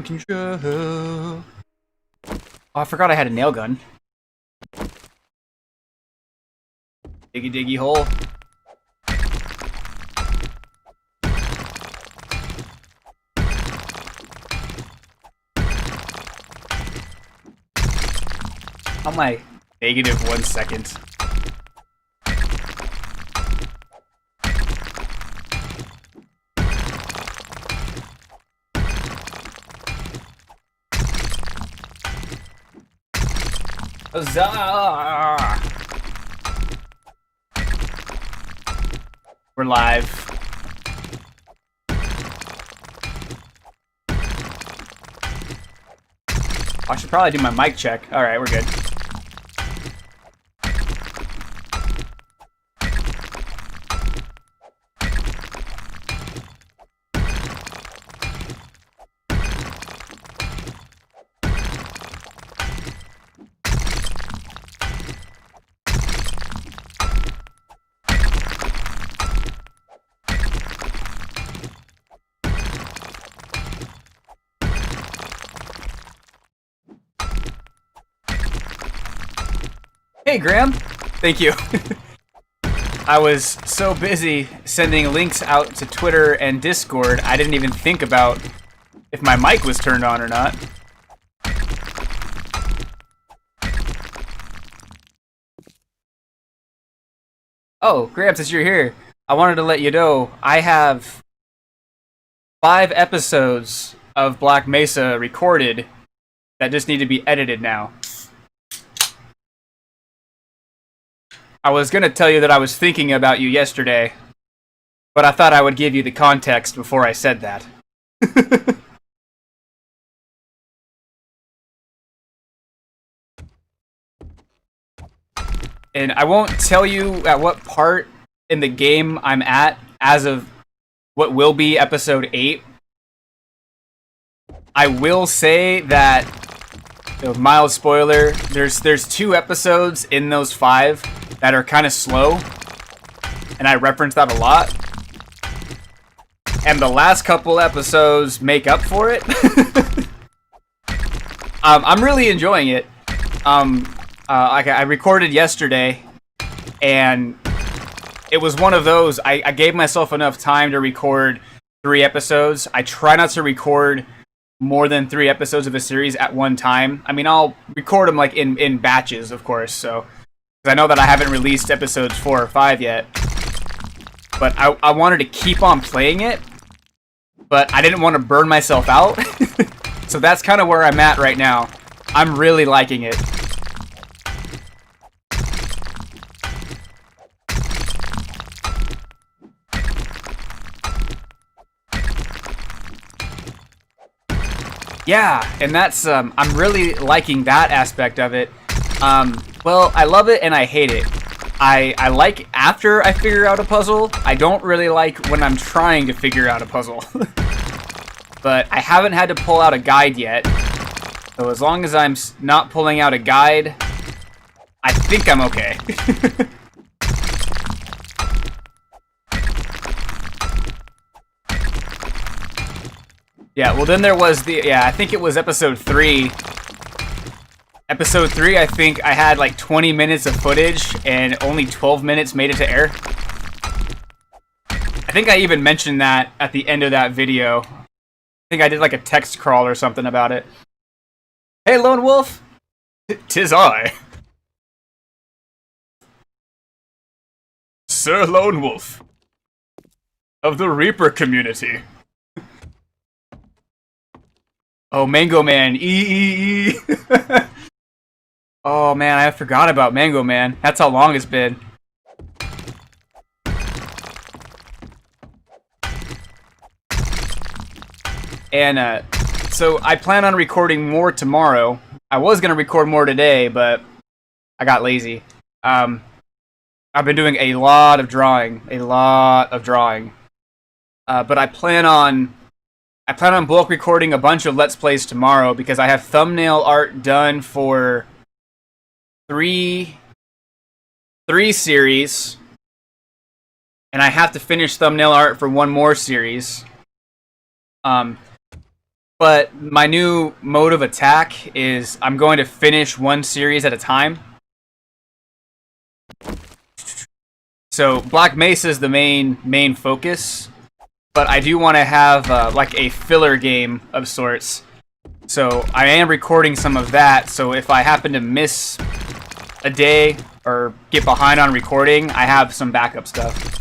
in control. Oh, I forgot I had a nail gun. Diggy diggy hole. How am I? -1 second. Huzzah! We're live. I should probably do my mic check. Alright, we're good. Hey, Graham. Thank you. I was so busy sending links out to Twitter and Discord, I didn't even think about if my mic was turned on or not. Oh, Graham, since you're here, I wanted to let you know I have 5 episodes of Black Mesa recorded that just need to be edited now. I was going to tell you that I was thinking about you yesterday, but I thought I would give you the context before I said that. And I won't tell you at what part in the game I'm at as of what will be episode 8. I will say that, mild spoiler, there's 2 episodes in those 5 that are kind of slow, and I reference that a lot. And the last couple episodes make up for it. I'm really enjoying it. I recorded yesterday, and it was one of those, I gave myself enough time to record 3 episodes. I try not to record more than 3 episodes of a series at one time. I mean, I'll record them like in batches, of course, so... Because I know that I haven't released episodes 4 or 5 yet. But I wanted to keep on playing it, but I didn't want to burn myself out. So that's kind of where I'm at right now. I'm really liking it. Yeah, and that's, I'm really liking that aspect of it. Well, I love it and I hate it. I like after I figure out a puzzle. I don't really like when I'm trying to figure out a puzzle. But I haven't had to pull out a guide yet. So as long as I'm not pulling out a guide, I think I'm okay. Yeah, well then there was I think it was episode 3. Episode 3, I think I had like 20 minutes of footage and only 12 minutes made it to air. I think I even mentioned that at the end of that video. I think I did like a text crawl or something about it. Hey, Lone Wolf! 'Tis I. Sir Lone Wolf. Of the Reaper community. Oh, Mango Man. E. Oh man, I forgot about Mango Man. That's how long it's been. And so I plan on recording more tomorrow. I was gonna record more today, but I got lazy. I've been doing a lot of drawing, but I plan on bulk recording a bunch of Let's Plays tomorrow because I have thumbnail art done for three series, and I have to finish thumbnail art for one more series. But my new mode of attack is I'm going to finish one series at a time. So Black Mesa is the main focus, but I do want to have like a filler game of sorts. So I am recording some of that, so if I happen to miss a day or get behind on recording, I have some backup stuff.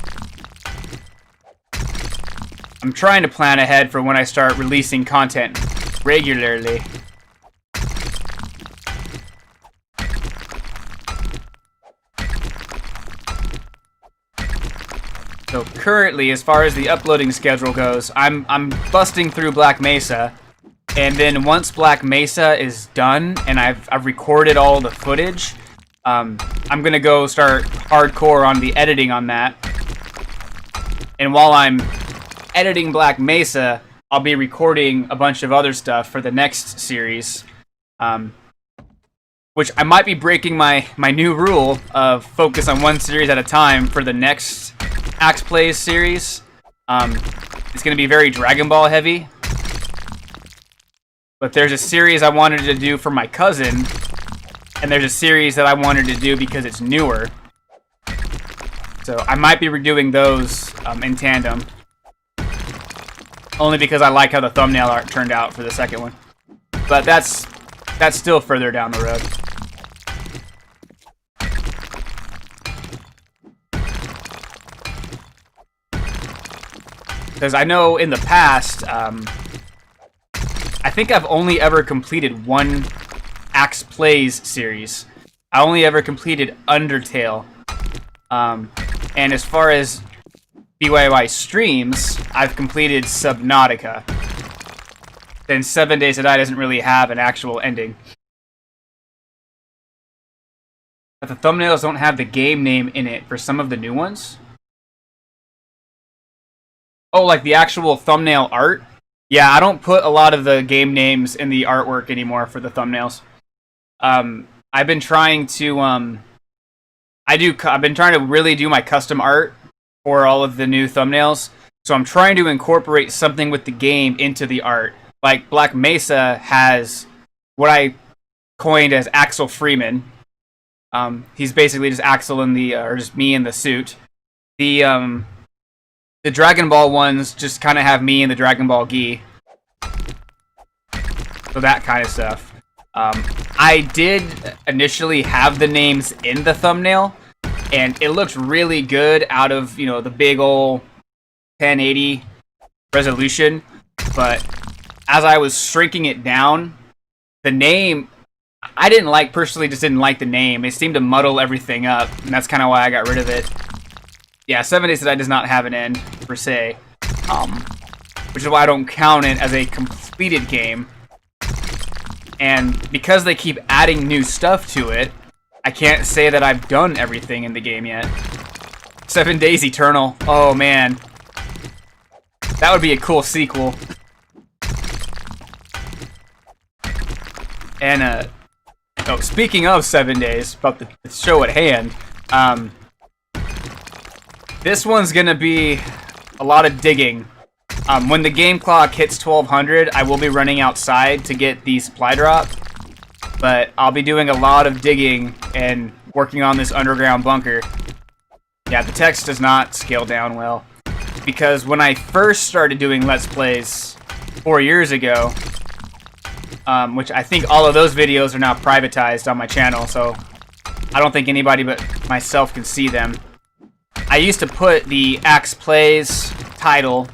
I'm trying to plan ahead for when I start releasing content regularly. So currently, as far as the uploading schedule goes, I'm busting through Black Mesa, and then once Black Mesa is done and I've recorded all the footage, I'm gonna go start hardcore on the editing on that. And while I'm editing Black Mesa, I'll be recording a bunch of other stuff for the next series, which I might be breaking my new rule of focus on one series at a time for the next Axe Plays series. It's going to be very Dragon Ball heavy. But there's a series I wanted to do for my cousin, and there's a series that I wanted to do because it's newer. So I might be redoing those in tandem. Only because I like how the thumbnail art turned out for the second one. But that's still further down the road. Because I know in the past, I think I've only ever completed one Axe Plays series. I only ever completed Undertale. And as far as BYY Streams, I've completed Subnautica. Then 7 Days to Die doesn't really have an actual ending. But the thumbnails don't have the game name in it for some of the new ones. Oh, like the actual thumbnail art? Yeah, I don't put a lot of the game names in the artwork anymore for the thumbnails. I've been trying to I've been trying to really do my custom art for all of the new thumbnails. So I'm trying to incorporate something with the game into the art. Like Black Mesa has what I coined as Axel Freeman. He's basically just Axel in the or just me in the suit. The Dragon Ball ones just kind of have me in the Dragon Ball gi. So that kind of stuff. I did initially have the names in the thumbnail, and it looked really good out of, the big ol' 1080 resolution. But as I was shrinking it down, the name, I personally just didn't like the name. It seemed to muddle everything up, and that's kind of why I got rid of it. Yeah, 7 Days to Die does not have an end, per se. Which is why I don't count it as a completed game. And because they keep adding new stuff to it, I can't say that I've done everything in the game yet. 7 Days Eternal. Oh, man. That would be a cool sequel. And, speaking of 7 Days, about the show at hand, this one's gonna be a lot of digging. When the game clock hits 1200, I will be running outside to get the supply drop. But I'll be doing a lot of digging and working on this underground bunker. Yeah, the text does not scale down well. Because when I first started doing Let's Plays 4 years ago, which I think all of those videos are now privatized on my channel, so I don't think anybody but myself can see them. I used to put the Axe Plays title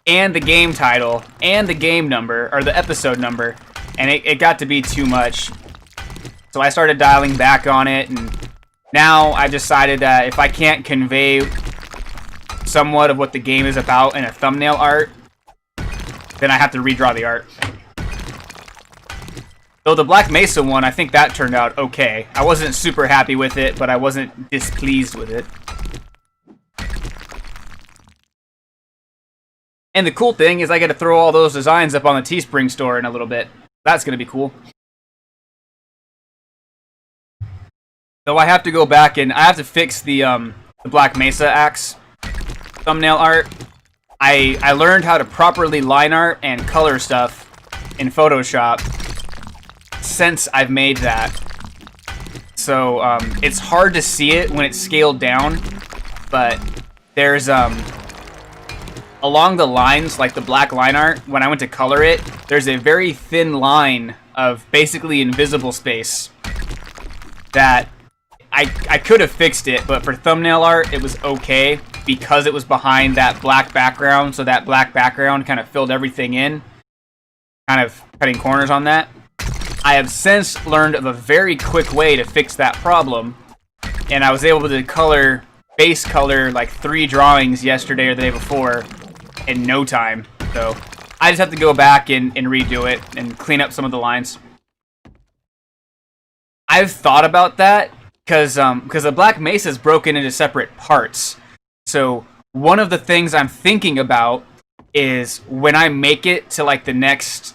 and the game title and the game number, or the episode number, and it got to be too much. So I started dialing back on it, and now I decided that if I can't convey somewhat of what the game is about in a thumbnail art, then I have to redraw the art. Though the Black Mesa one, I think that turned out okay. I wasn't super happy with it, but I wasn't displeased with it. And the cool thing is I get to throw all those designs up on the Teespring store in a little bit. That's going to be cool. Though I have to go back and I have to fix the Black Mesa axe thumbnail art. I learned how to properly line art and color stuff in Photoshop since I've made that. So it's hard to see it when it's scaled down, but there's along the lines, like the black line art, when I went to color it, there's a very thin line of basically invisible space that I could have fixed it, but for thumbnail art, it was okay because it was behind that black background, so that black background kind of filled everything in, kind of cutting corners on that. I have since learned of a very quick way to fix that problem, and I was able to base color like 3 drawings yesterday or the day before in no time. So I just have to go back and redo it and clean up some of the lines. I've thought about that because the Black Mesa is broken into separate parts. So one of the things I'm thinking about is when I make it to like the next,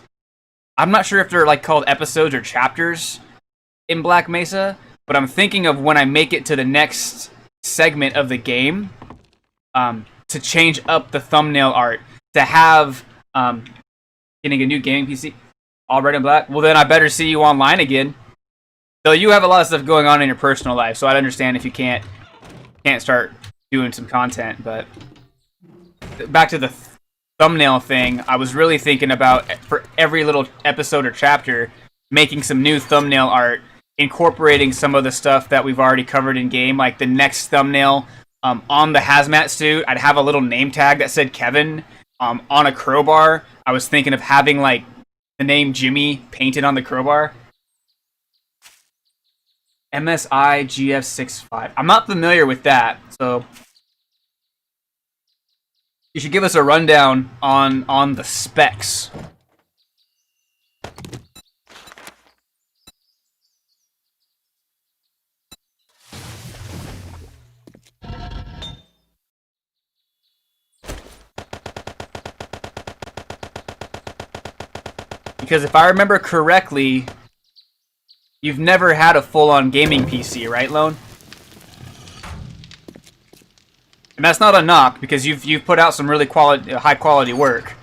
I'm not sure if they're like called episodes or chapters in Black Mesa, but I'm thinking of when I make it to the next segment of the game, to change up the thumbnail art, to have getting a new gaming PC, all red and black. Well, then I better see you online again. Though you have a lot of stuff going on in your personal life, so I'd understand if you can't start doing some content. But back to the thumbnail thing, I was really thinking about, for every little episode or chapter, making some new thumbnail art, incorporating some of the stuff that we've already covered in game, like the next thumbnail, on the hazmat suit, I'd have a little name tag that said Kevin. On a crowbar, I was thinking of having like the name Jimmy painted on the crowbar. MSI GF65. I'm not familiar with that, so you should give us a rundown on the specs. Because if I remember correctly, you've never had a full-on gaming PC, right, Lone? And that's not a knock, because you've put out some really high-quality work.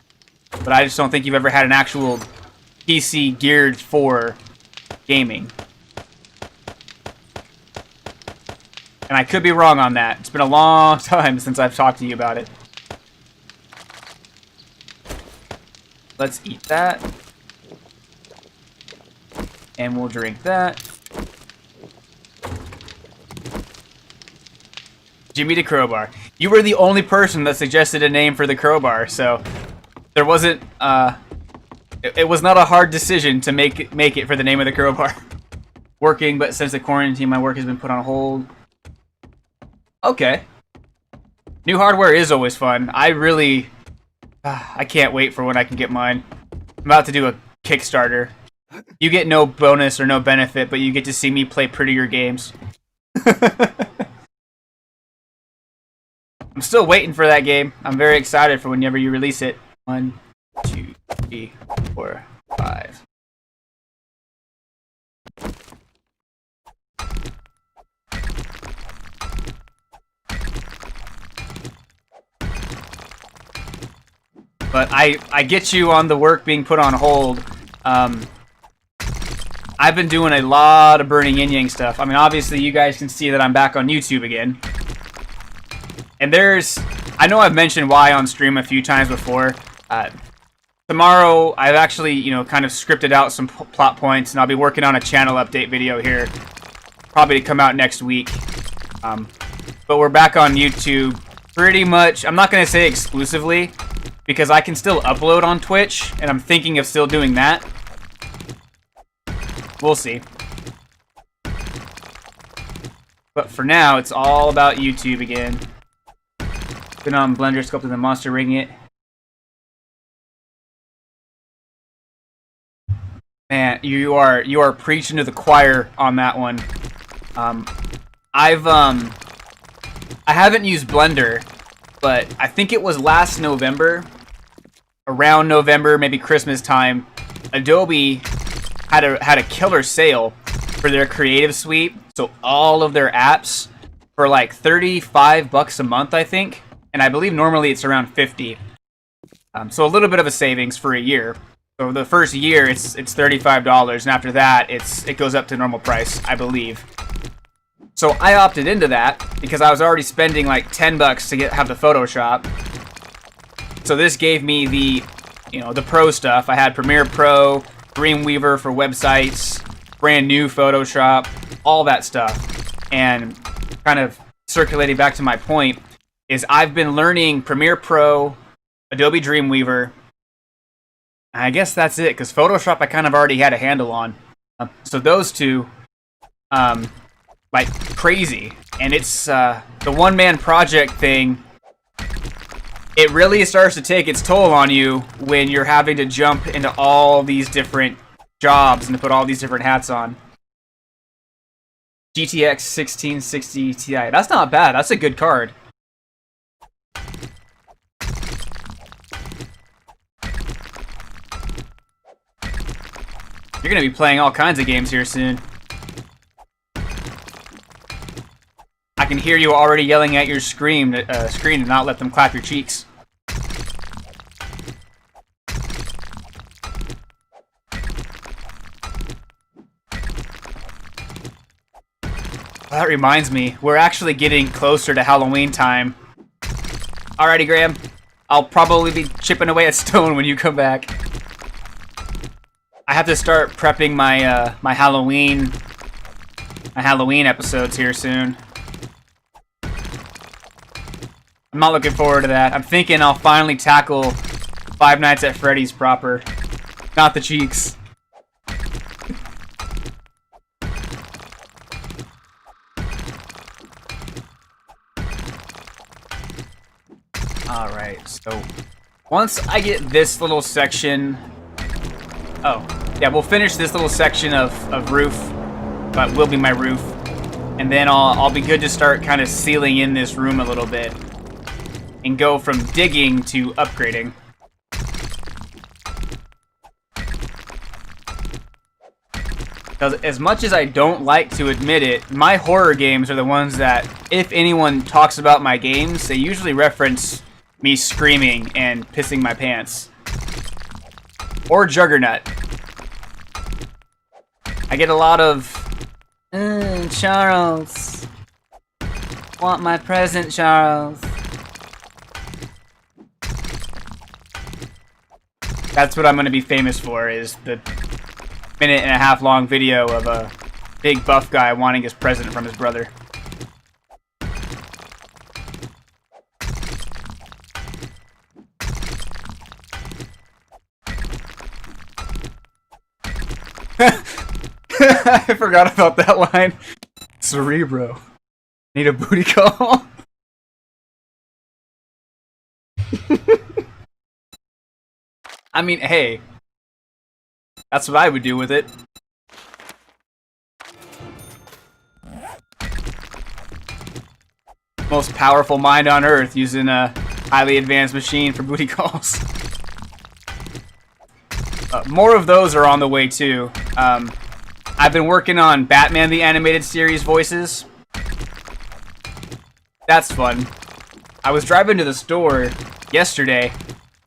But I just don't think you've ever had an actual PC geared for gaming. And I could be wrong on that. It's been a long time since I've talked to you about it. Let's eat that. And we'll drink that. Jimmy the Crowbar. You were the only person that suggested a name for the crowbar, so there wasn't, it was not a hard decision to make it for the name of the crowbar. Working, but since the quarantine, my work has been put on hold. Okay. New hardware is always fun. I can't wait for when I can get mine. I'm about to do a Kickstarter. You get no bonus or no benefit, but you get to see me play prettier games. I'm still waiting for that game. I'm very excited for whenever you release it. 1, 2, 3, 4, 5. But I get you on the work being put on hold. I've been doing a lot of Burning Yin Yang stuff. I mean, obviously, you guys can see that I'm back on YouTube again. And I know I've mentioned why on stream a few times before. Tomorrow, I've actually, kind of scripted out some plot points, and I'll be working on a channel update video here. Probably to come out next week. But we're back on YouTube pretty much. I'm not going to say exclusively, because I can still upload on Twitch, and I'm thinking of still doing that. We'll see. But for now, it's all about YouTube again. Been on Blender, sculpting the monster, rigging it. Man, you are preaching to the choir on that one. I haven't used Blender, but I think it was last November, around November, maybe Christmas time, Adobe had a killer sale for their creative suite. So all of their apps for like $35 a month, I think. And I believe normally it's around $50. So a little bit of a savings for a year. So the first year it's $35, and after that it goes up to normal price, I believe. So I opted into that because I was already spending like $10 to have the Photoshop. So this gave me the, the pro stuff. I had Premiere Pro, Dreamweaver for websites, brand new Photoshop, all that stuff. And kind of circulating back to my point is I've been learning Premiere Pro, Adobe Dreamweaver. I guess that's it, because Photoshop I kind of already had a handle on. So those two, like crazy. And it's the one-man project thing. It really starts to take its toll on you when you're having to jump into all these different jobs and to put all these different hats on. GTX 1660 Ti. That's not bad. That's a good card. You're going to be playing all kinds of games here soon. I can hear you already yelling at your screen to not let them clap your cheeks. Well, that reminds me, we're actually getting closer to Halloween time. Alrighty, Graham. I'll probably be chipping away at stone when you come back. I have to start prepping my my Halloween episodes here soon. I'm not looking forward to that. I'm thinking I'll finally tackle Five Nights at Freddy's proper, not the cheeks. Alright, so once I get this little section... Oh, yeah, we'll finish this little section of roof, but will be my roof. And then I'll be good to start kind of sealing in this room a little bit. And go from digging to upgrading. Because as much as I don't like to admit it, my horror games are the ones that, if anyone talks about my games, they usually reference me screaming and pissing my pants. Or Juggernaut. I get a lot of, Charles. Want my present, Charles. That's what I'm going to be famous for, is the minute-and-a-half long video of a big buff guy wanting his present from his brother. I forgot about that line. Cerebro. Need a booty call? I mean, hey. That's what I would do with it. Most powerful mind on Earth using a highly advanced machine for booty calls. More of those are on the way too. I've been working on Batman the Animated Series voices. That's fun. I was driving to the store yesterday,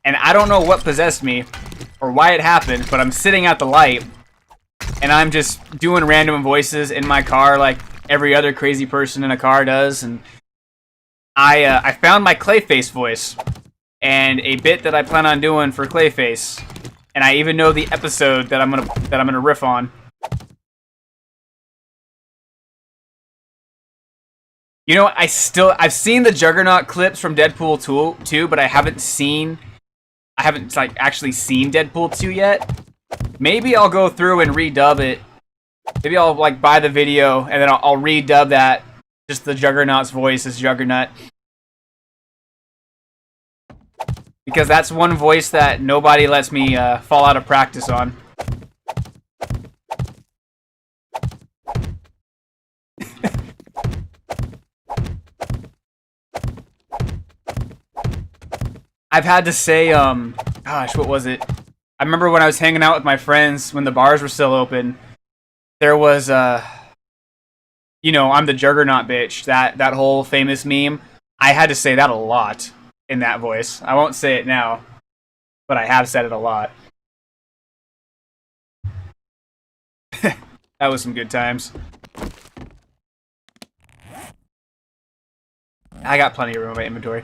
and I don't know what possessed me, or why it happened, but I'm sitting at the light, and I'm just doing random voices in my car like every other crazy person in a car does, and I found my Clayface voice, and a bit that I plan on doing for Clayface, and I even know the episode that I'm gonna riff on. You know, I've seen the Juggernaut clips from Deadpool 2, but I haven't like actually seen Deadpool 2 yet. Maybe I'll go through and redub it. Maybe I'll like buy the video and then I'll redub that, just the Juggernaut's voice as Juggernaut. Because that's one voice that nobody lets me fall out of practice on. I've had to say, gosh, what was it? I remember when I was hanging out with my friends when the bars were still open, there was, you know, I'm the Juggernaut bitch, that whole famous meme. I had to say that a lot in that voice. I won't say it now, but I have said it a lot. That was some good times. I got plenty of room in my inventory.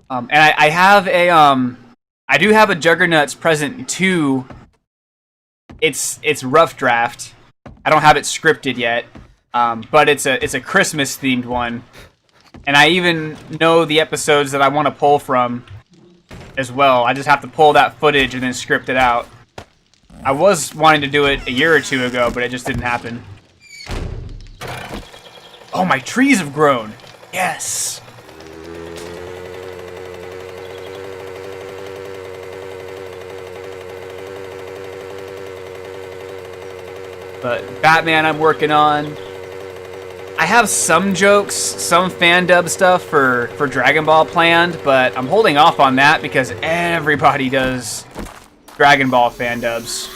And I have a I do have a Juggernauts Present 2. It's rough draft. I don't have it scripted yet, but it's a Christmas themed one, and I even know the episodes that I want to pull from as well. I just have to pull that footage and then script it out. I was wanting to do it a year or two ago, but it just didn't happen. Oh, my trees have grown. Yes. But Batman I'm working on. I have some jokes, some fan dub stuff for Dragon Ball planned, but I'm holding off on that because everybody does Dragon Ball fan dubs.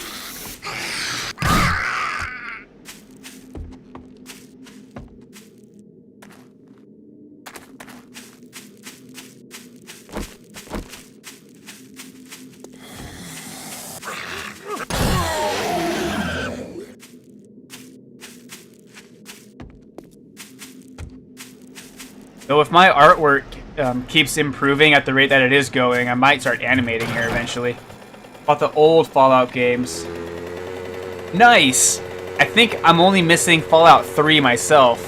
So if my artwork keeps improving at the rate that it is going, I might start animating here eventually. About the old Fallout games. Nice! I think I'm only missing Fallout 3 myself.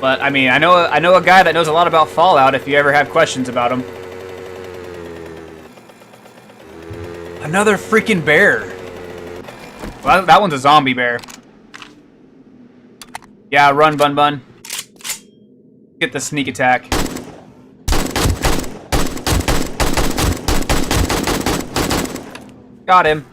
But I mean, I know a guy that knows a lot about Fallout if you ever have questions about him. Another freaking bear. Well, that one's a zombie bear. Yeah, run, Bun Bun. Get the sneak attack. Got him.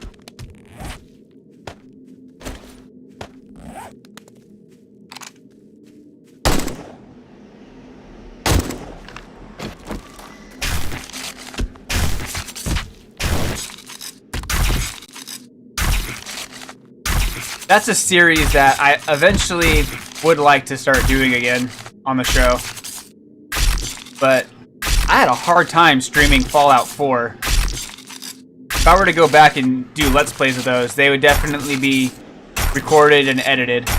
That's a series that I eventually would like to start doing again on the show. But I had a hard time streaming Fallout 4. If I were to go back and do Let's Plays of those, they would definitely be recorded and edited.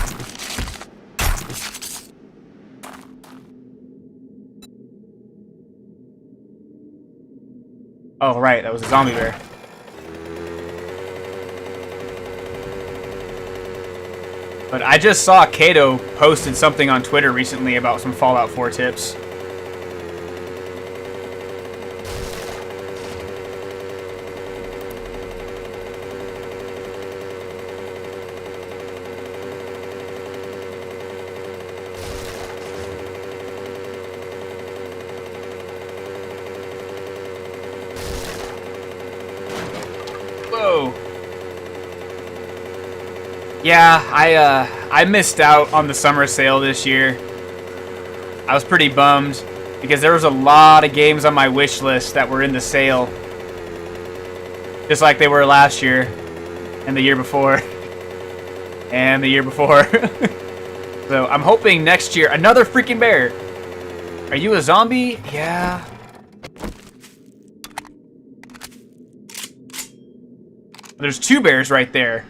Oh, right, that was a zombie bear. But I just saw Kato posted something on Twitter recently about some Fallout 4 tips. Whoa. Yeah, I missed out on the summer sale this year. I was pretty bummed because there was a lot of games on my wish list that were in the sale. Just like they were last year and the year before and the year before. So I'm hoping next year, another freaking bear. Are you a zombie? Yeah. There's two bears right there.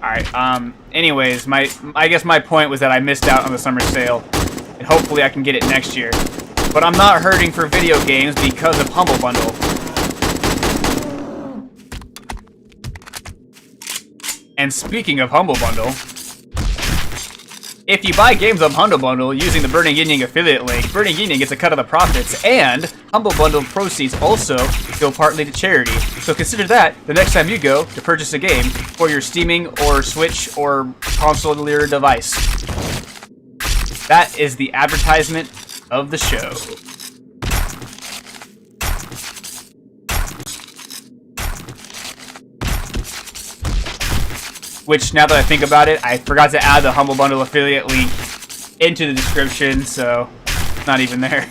Alright, anyways, I guess my point was that I missed out on the summer sale, and hopefully I can get it next year. But I'm not hurting for video games because of Humble Bundle. And speaking of Humble Bundle, if you buy games on Humble Bundle using the Burning Yin affiliate link, Burning Yin gets a cut of the profits, and Humble Bundle proceeds also go partly to charity. So consider that the next time you go to purchase a game for your Steaming or Switch or console or device. That is the advertisement of the show. Which, now that I think about it, I forgot to add the Humble Bundle affiliate link into the description, so it's not even there.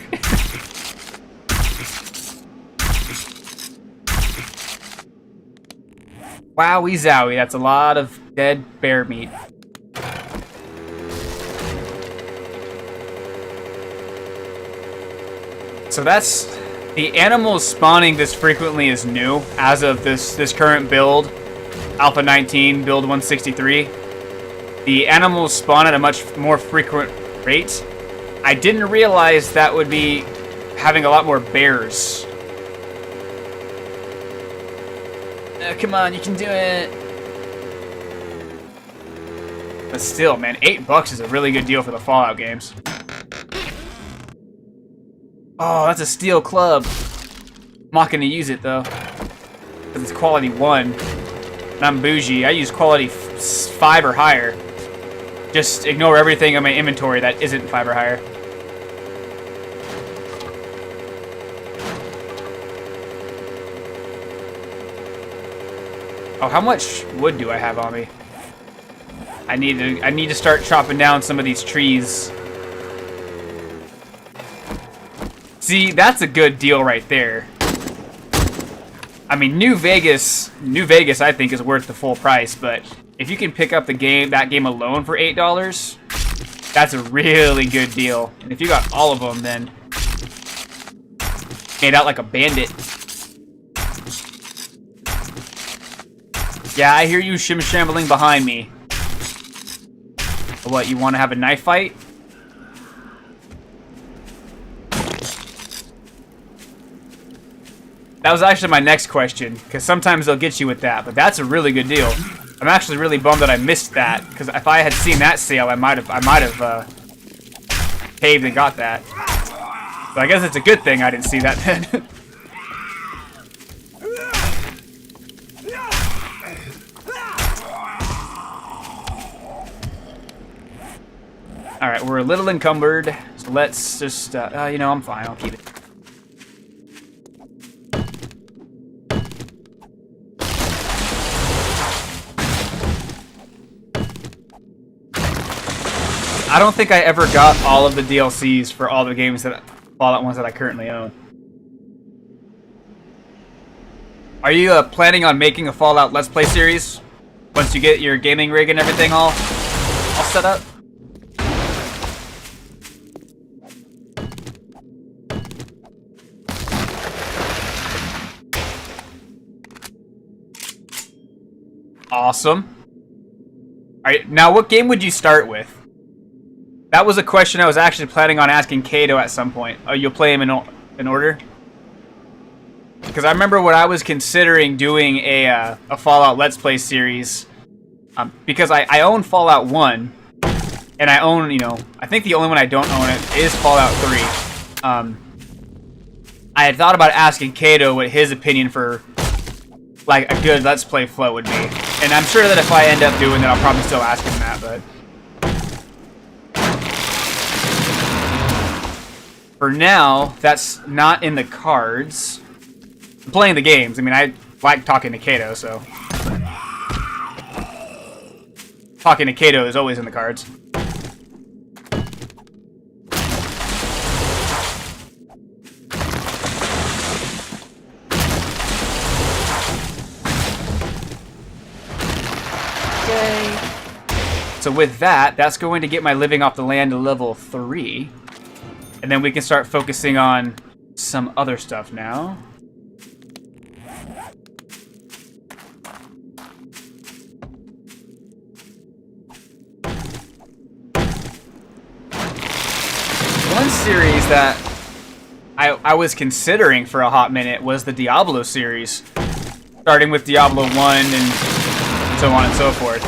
Wowie zowie, that's a lot of dead bear meat. so that's... The animals spawning this frequently is new as of this current build, Alpha 19, build 163. The animals spawn at a much more frequent rate. I didn't realize that would be having a lot more bears. Come on, you can do it. But still, man, $8 is a really good deal for the Fallout games. Oh, that's a steel club. I'm not going to use it, though. Because it's quality 1. And I'm bougie. I use quality 5 or higher. Just ignore everything in my inventory that isn't 5 or higher. Oh, how much wood do I have on me? I need to start chopping down some of these trees. See, that's a good deal right there. I mean, New Vegas, I think is worth the full price, but if you can pick up that game alone for $8, that's a really good deal. And if you got all of them, then made out like a bandit. Yeah, I hear you shambling behind me. What, you want to have a knife fight? That was actually my next question, because sometimes they'll get you with that, but that's a really good deal. I'm actually really bummed that I missed that, because if I had seen that sale, I might have paved and got that. But I guess it's a good thing I didn't see that then. Alright, we're a little encumbered, so let's just, you know, I'm fine, I'll keep it. I don't think I ever got all of the DLCs for all the games Fallout ones that I currently own. Are you planning on making a Fallout Let's Play series once you get your gaming rig and everything all set up? Awesome. Alright, now what game would you start with? That was a question I was actually planning on asking Kato at some point. Oh, you'll play him in order? Because I remember when I was considering doing a Fallout Let's Play series, because I own Fallout 1, and I own, you know, I think the only one I don't own it is Fallout 3. I had thought about asking Kato what his opinion for, like, a good Let's Play flow would be. And I'm sure that if I end up doing that, I'll probably still ask him that, but... For now, that's not in the cards. I'm playing the games. I mean, I like talking to Kato, so... Talking to Kato is always in the cards. So with that, that's going to get my living off the land to level 3. And then we can start focusing on some other stuff now. One series that I was considering for a hot minute was the Diablo series. Starting with Diablo 1 and so on and so forth.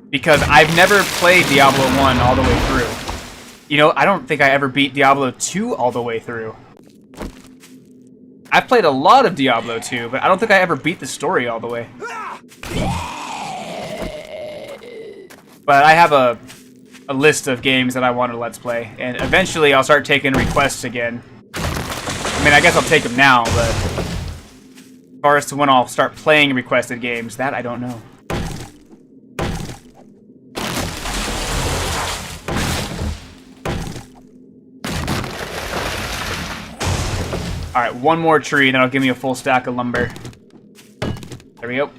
Because I've never played Diablo 1 all the way through. You know, I don't think I ever beat Diablo 2 all the way through. I've played a lot of Diablo 2, but I don't think I ever beat the story all the way. But I have a list of games that I want to Let's Play, and eventually I'll start taking requests again. I mean, I guess I'll take them now, but as far as to when I'll start playing requested games, that I don't know. Alright, one more tree, and that'll give me a full stack of lumber. There we go.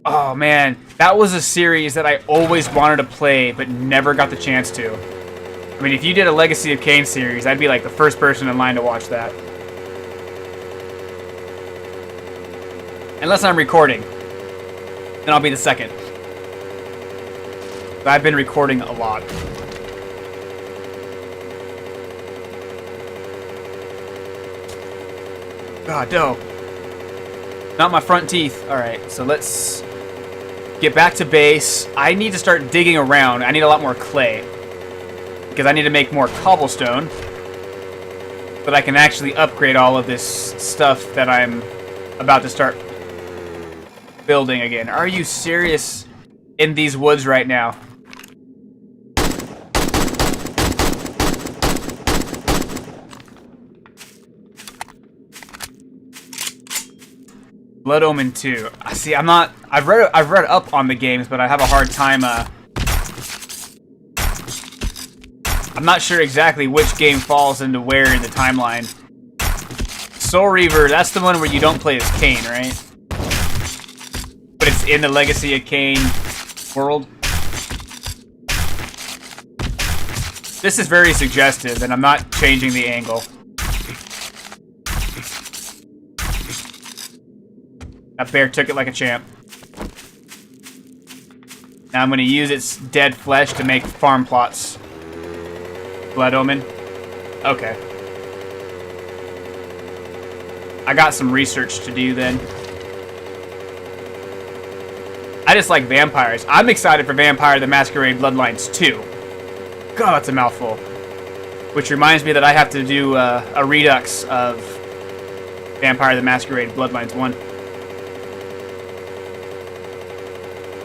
Oh man, that was a series that I always wanted to play, but never got the chance to. I mean, if you did a Legacy of Kain series, I'd be like the first person in line to watch that. Unless I'm recording. Then I'll be the second. But I've been recording a lot. God, no. Not my front teeth. Alright, so let's get back to base. I need to start digging around. I need a lot more clay. Because I need to make more cobblestone. But I can actually upgrade all of this stuff that I'm about to start building again. Are you serious? In these woods right now? Blood Omen 2. See, I'm not. I've read up on the games, but I have a hard time. I'm not sure exactly which game falls into where in the timeline. Soul Reaver. That's the one where you don't play as Kain, right? But it's in the Legacy of Kain world. This is very suggestive, and I'm not changing the angle. That bear took it like a champ. Now I'm going to use its dead flesh to make farm plots. Blood Omen. Okay. I got some research to do then. I just like vampires. I'm excited for Vampire the Masquerade Bloodlines 2. God, that's a mouthful. Which reminds me that I have to do a redux of Vampire the Masquerade Bloodlines 1.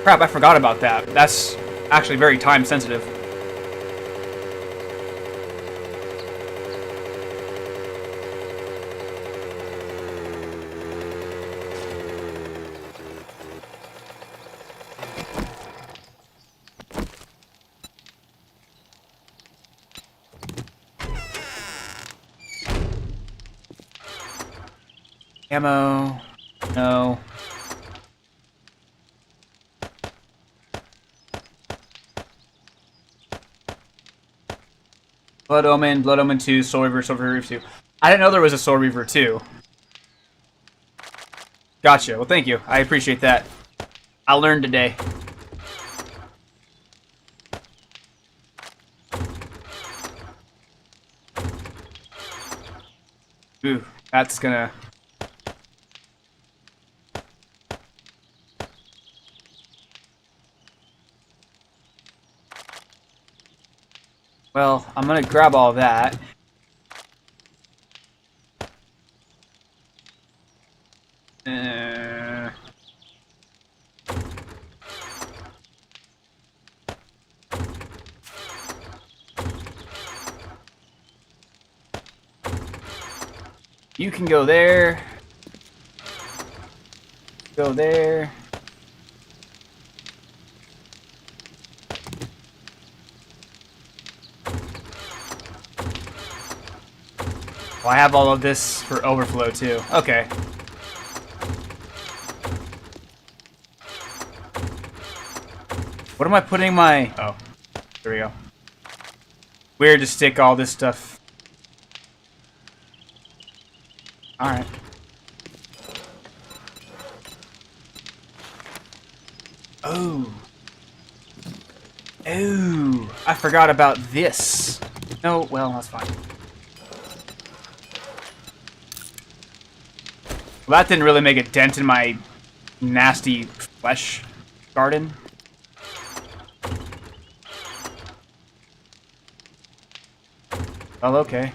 Crap, I forgot about that. That's actually very time sensitive. Ammo. No. Blood Omen 2, Soul Reaver, Soul Reaver 2. I didn't know there was a Soul Reaver 2. Gotcha. Well, thank you. I appreciate that. I learned today. Ooh, that's gonna... Well, I'm gonna grab all that. You can go there. Go there. Oh, I have all of this for overflow too. Okay. What am I putting my... Oh, there we go. Weird to stick all this stuff. Alright. Oh. Oh. I forgot about this. No, well, that's fine. Well, that didn't really make a dent in my nasty flesh garden. Well, okay.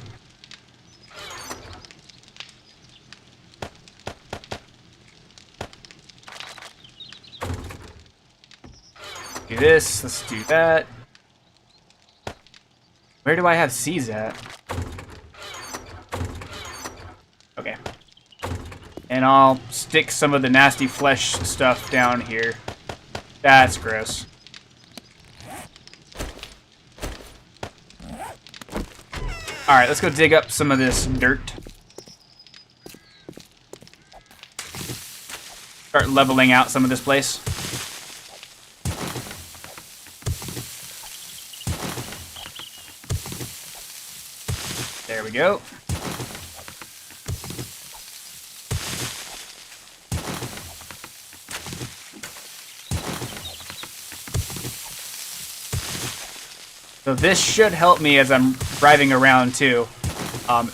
Do this, let's do that. Where do I have C's at? Okay. And I'll stick some of the nasty flesh stuff down here. That's gross. Alright, let's go dig up some of this dirt. start leveling out some of this place. There we go. So this should help me as I'm driving around too.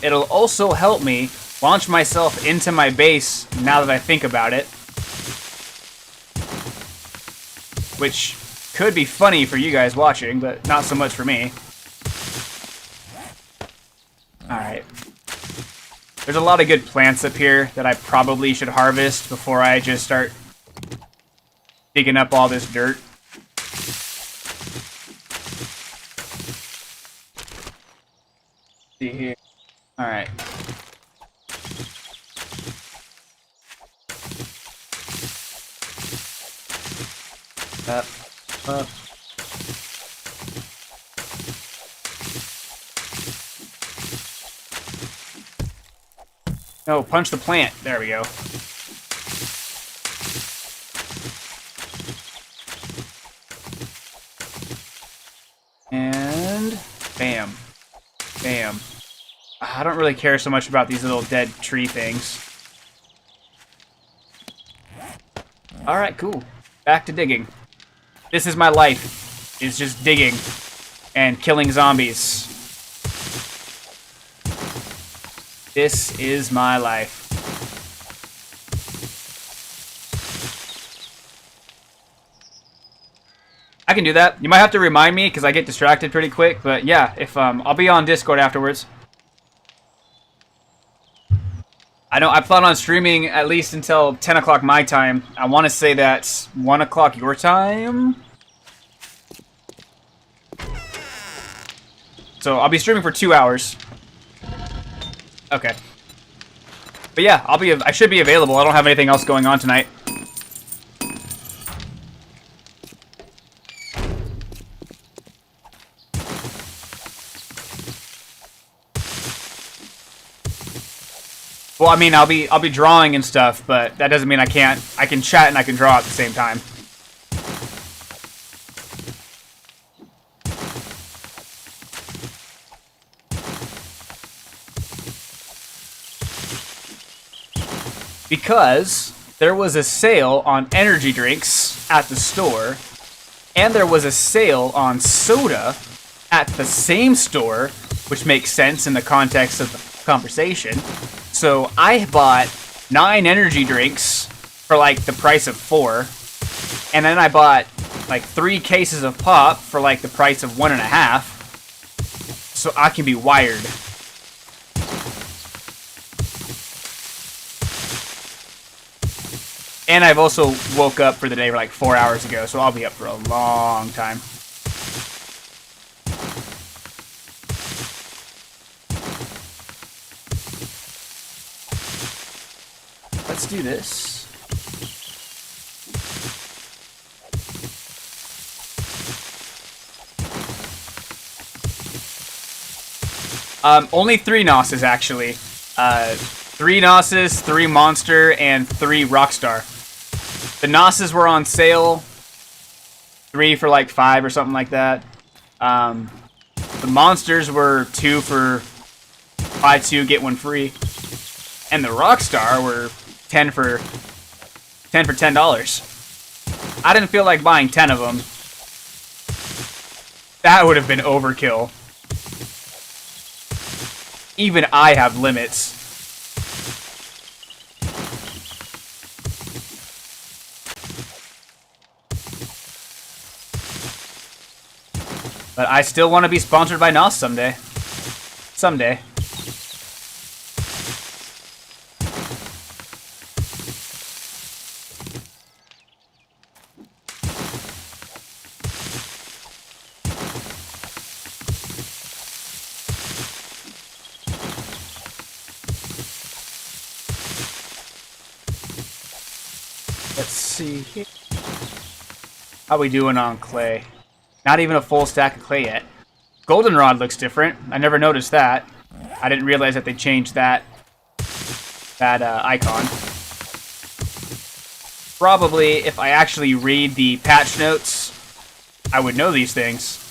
It'll also help me launch myself into my base now that I think about it. Which could be funny for you guys watching, but not so much for me. Alright. There's a lot of good plants up here that I probably should harvest before I just start digging up all this dirt. See here. Alright. Up. No, punch the plant. There we go. And bam. Bam. I don't really care so much about these little dead tree things. Alright, cool. Back to digging. This is my life. Is just digging and killing zombies. This is my life. I can do that. You might have to remind me because I get distracted pretty quick. But yeah, if I'll be on Discord afterwards. I know I plan on streaming at least until 10 o'clock my time. I want to say that's 1 o'clock your time. So I'll be streaming for 2 hours. Okay. But yeah, I should be available. I don't have anything else going on tonight. Well, I mean, I'll be drawing and stuff, but that doesn't mean I can chat and I can draw at the same time. Because there was a sale on energy drinks at the store, and there was a sale on soda at the same store, which makes sense in the context of the conversation. So I bought 9 energy drinks for like the price of 4, and then I bought like 3 cases of pop for like the price of 1.5, so I can be wired. And I've also woke up for the day like 4 hours ago, so I'll be up for a long time. Let's do this. Only 3 Nosses, actually. 3 Nosses, 3 Monster, and 3 Rockstar. The Nosses were on sale. 3 for like 5 or something like that. The Monsters were 2 for buy 2, get 1 free. And the Rockstar were 10 for $10. I didn't feel like buying 10 of them. That would have been overkill. Even I have limits. But I still want to be sponsored by NOS someday. Someday. Let's see here. How we doing on clay? Not even a full stack of clay yet. Goldenrod looks different. I never noticed that. I didn't realize that they changed that icon. probably, if I actually read the patch notes, I would know these things.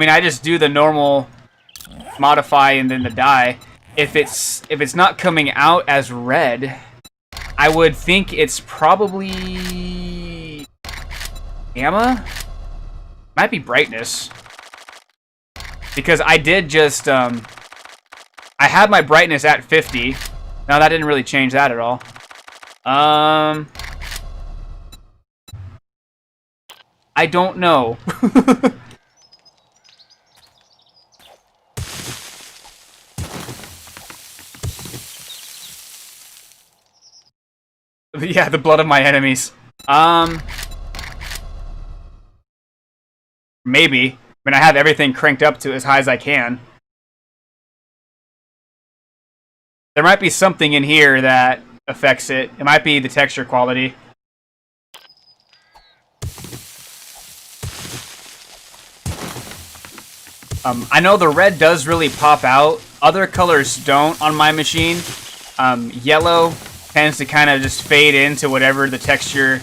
I just do the normal modify and then the die. If it's not coming out as red, I would think it's probably gamma? Might be brightness. Because I did just, I had my brightness at 50. Now that didn't really change that at all. I don't know. Yeah, the blood of my enemies. Maybe. I mean, I have everything cranked up to as high as I can. There might be something in here that affects it. It might be the texture quality. I know the red does really pop out. Other colors don't on my machine. Yellow tends to kind of just fade into whatever the texture,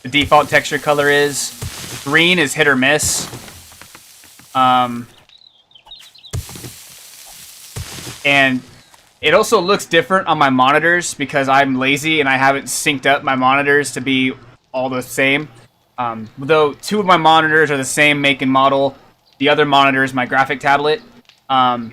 the default texture color is. Green is hit or miss. And it also looks different on my monitors because I'm lazy and I haven't synced up my monitors to be all the same. Though two of my monitors are the same make and model. The other monitor is my graphic tablet. The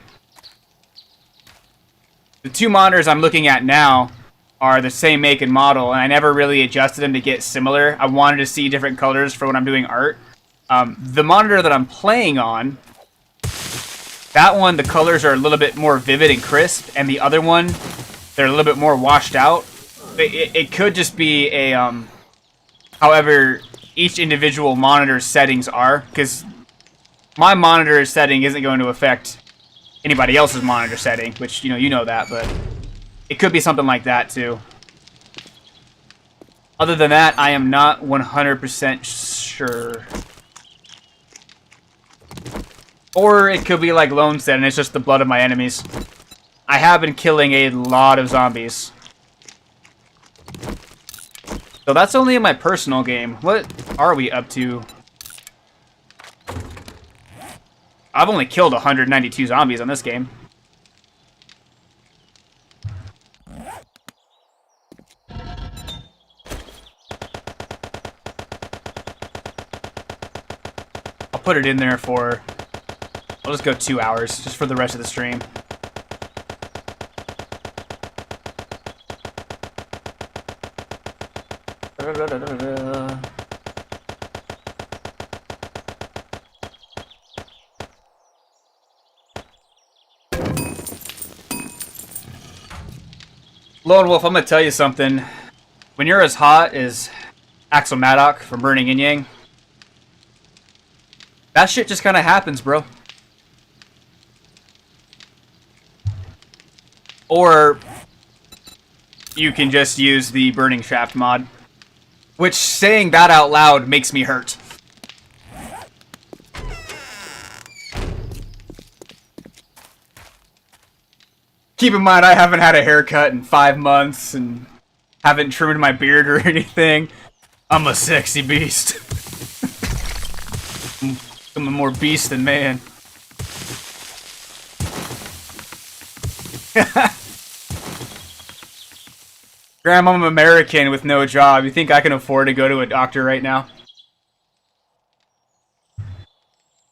two monitors I'm looking at now are the same make and model, and I never really adjusted them to get similar. I wanted to see different colors for when I'm doing art. The monitor that I'm playing on, that one, the colors are a little bit more vivid and crisp, and the other one, they're a little bit more washed out. It could just be a, however each individual monitor's settings are, because my monitor setting isn't going to affect anybody else's monitor setting, which, you know that, but it could be something like that, too. Other than that, I am not 100% sure. Or it could be like Lone said, and it's just the blood of my enemies. I have been killing a lot of zombies. So that's only in my personal game. What are we up to? I've only killed 192 zombies on this game. I'll put it in there for... I'll just go 2 hours, just for the rest of the stream. Lone Wolf, I'm gonna tell you something. When you're as hot as Axel Maddock from Burning Yin Yang, that shit just kind of happens, bro. Or you can just use the Burning Shaft mod, which saying that out loud makes me hurt. Keep in mind, I haven't had a haircut in 5 months and haven't trimmed my beard or anything. I'm a sexy beast. I'm a more beast than man. Graham, I'm American with no job. You think I can afford to go to a doctor right now?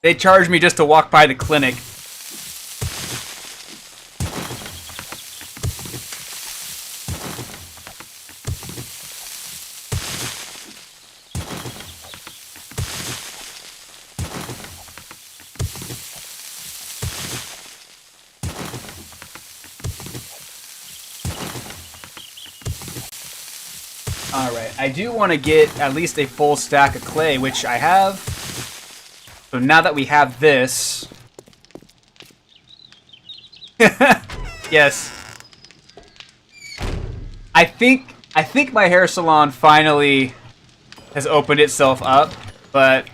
They charge me just to walk by the clinic. Alright, I do want to get at least a full stack of clay, which I have. So now that we have this... Yes. I think my hair salon finally has opened itself up. but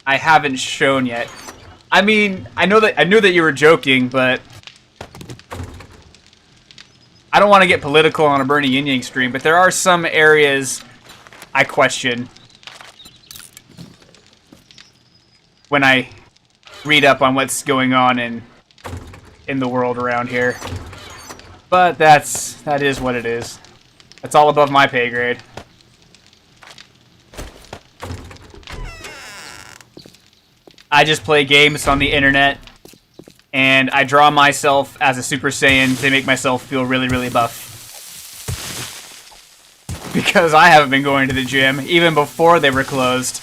I haven't shown yet. I mean, I knew that you were joking, but I don't want to get political on a Burning Yin Yang stream, but there are some areas I question when I read up on what's going on in the world around here. But that is what it is. That's all above my pay grade. I just play games on the internet, and I draw myself as a Super Saiyan to make myself feel really, really buff. Because I haven't been going to the gym, even before they were closed.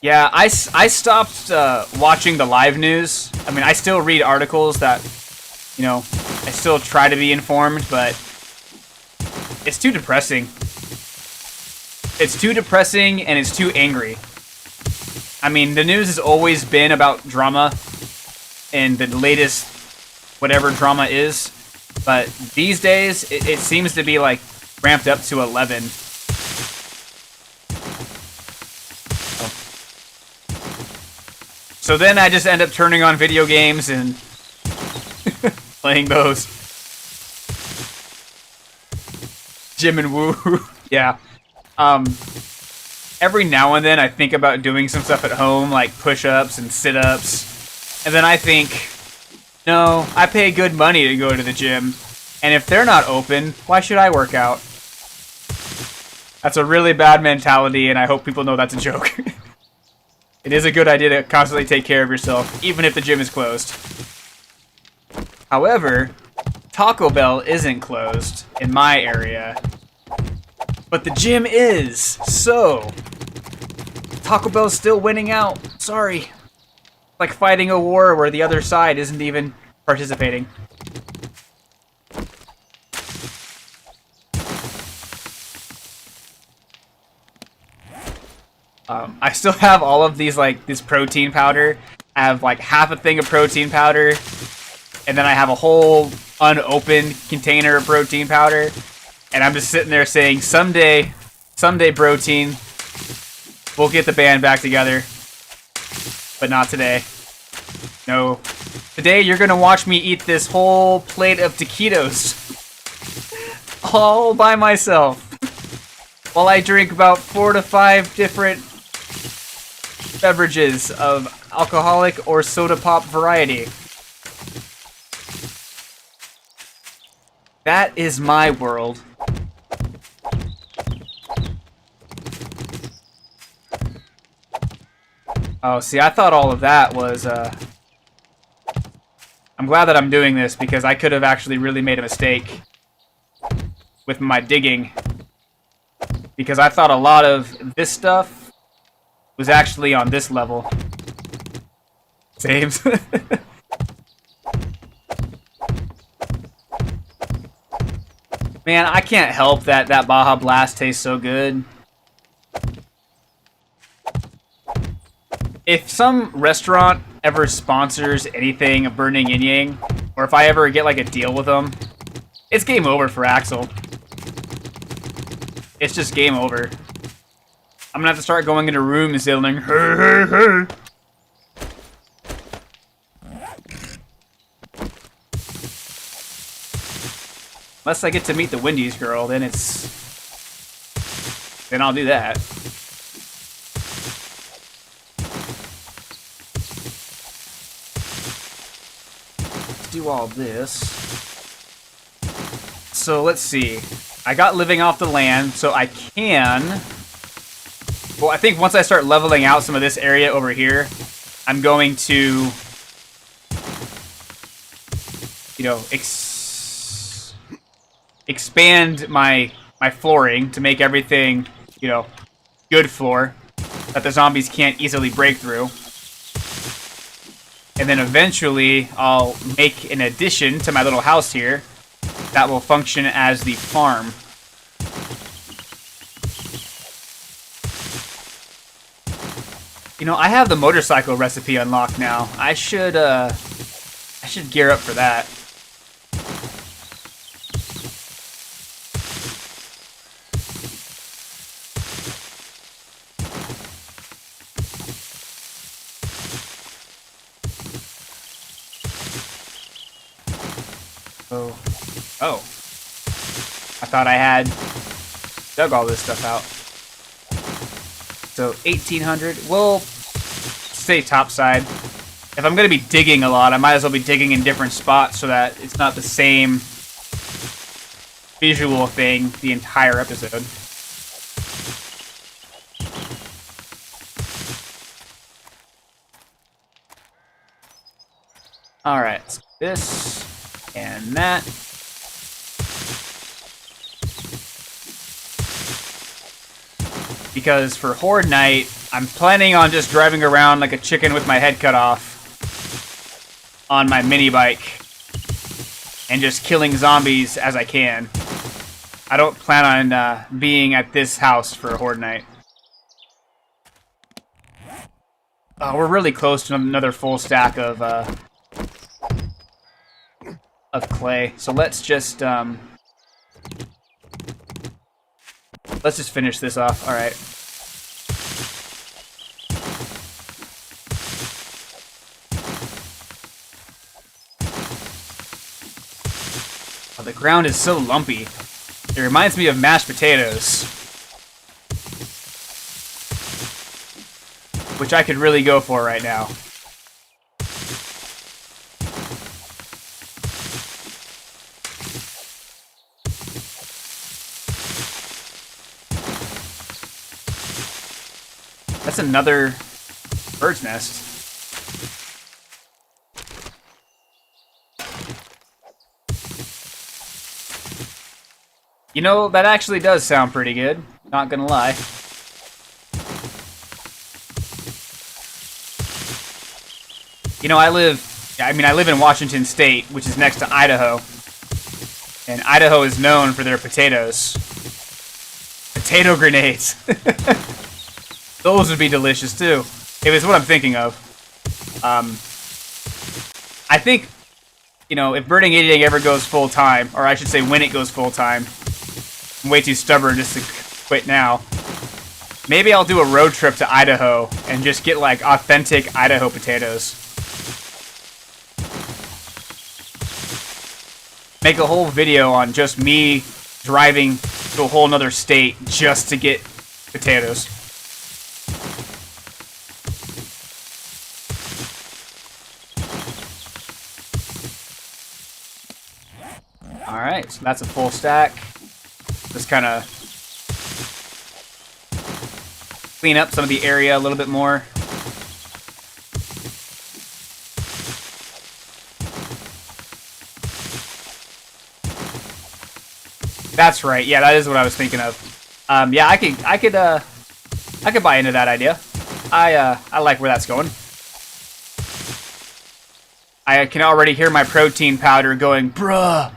Yeah, I stopped watching the live news. I mean, I still read articles that, you know, I still try to be informed, but it's too depressing. It's too depressing and it's too angry. I mean, the news has always been about drama and the latest whatever drama is, but these days it seems to be like ramped up to 11. So then I just end up turning on video games and playing those. Jim and Woo. Yeah. Every now and then I think about doing some stuff at home, like push-ups and sit-ups. And then I think, no, I pay good money to go to the gym. And if they're not open, why should I work out? That's a really bad mentality, and I hope people know that's a joke. It is a good idea to constantly take care of yourself, even if the gym is closed. However, Taco Bell isn't closed in my area, but the gym is, so Taco Bell's still winning out. Sorry. Like fighting a war where the other side isn't even participating. I still have all of these, like, this protein powder. I have, like, half a thing of protein powder. And then I have a whole unopened container of protein powder. And I'm just sitting there saying, someday, protein, we'll get the band back together. But not today. No. Today, you're gonna watch me eat this whole plate of taquitos. All by myself. While I drink about 4 to 5 different beverages of alcoholic or soda pop variety. That is my world. Oh, see, I thought all of that was, I'm glad that I'm doing this because I could have actually really made a mistake with my digging. Because I thought a lot of this stuff was actually on this level. Same. Man, I can't help that Baja Blast tastes so good. If some restaurant ever sponsors anything of Burning Yin Yang, or if I ever get like a deal with them, it's game over for Axel. It's just game over. I'm gonna have to start going into rooms yelling, hey, hey, hey. Unless I get to meet the Wendy's girl, then I'll do that. Let's do all this. So let's see. I got living off the land, so I can... Well, I think once I start leveling out some of this area over here, I'm going to, you know, expand my flooring to make everything, you know, good floor that the zombies can't easily break through. And then eventually I'll make an addition to my little house here that will function as the farm. You know, I have the motorcycle recipe unlocked now. I should gear up for that. Oh. Oh. I thought I had dug all this stuff out. So 1800. We'll stay topside. If I'm going to be digging a lot, I might as well be digging in different spots so that it's not the same visual thing the entire episode. Alright, this and that. Because for Horde Night, I'm planning on just driving around like a chicken with my head cut off on my mini bike and just killing zombies as I can. I don't plan on being at this house for Horde Night. We're really close to another full stack of clay, so let's just finish this off. All right. Oh, the ground is so lumpy. It reminds me of mashed potatoes, which I could really go for right now. That's another bird's nest. You know, that actually does sound pretty good. Not gonna lie. You know, I live in Washington State, which is next to Idaho. And Idaho is known for their potatoes. Potato grenades. Those would be delicious, too. If it's what I'm thinking of. I think, you know, if Birding 88 ever goes full-time, or I should say when it goes full-time, I'm way too stubborn just to quit now. Maybe I'll do a road trip to Idaho and just get, like, authentic Idaho potatoes. Make a whole video on just me driving to a whole nother state just to get potatoes. Alright, so that's a full stack. Just kind of clean up some of the area a little bit more. That's right. Yeah, that is what I was thinking of. Yeah, I could buy into that idea. I like where that's going. I can already hear my protein powder going, bruh,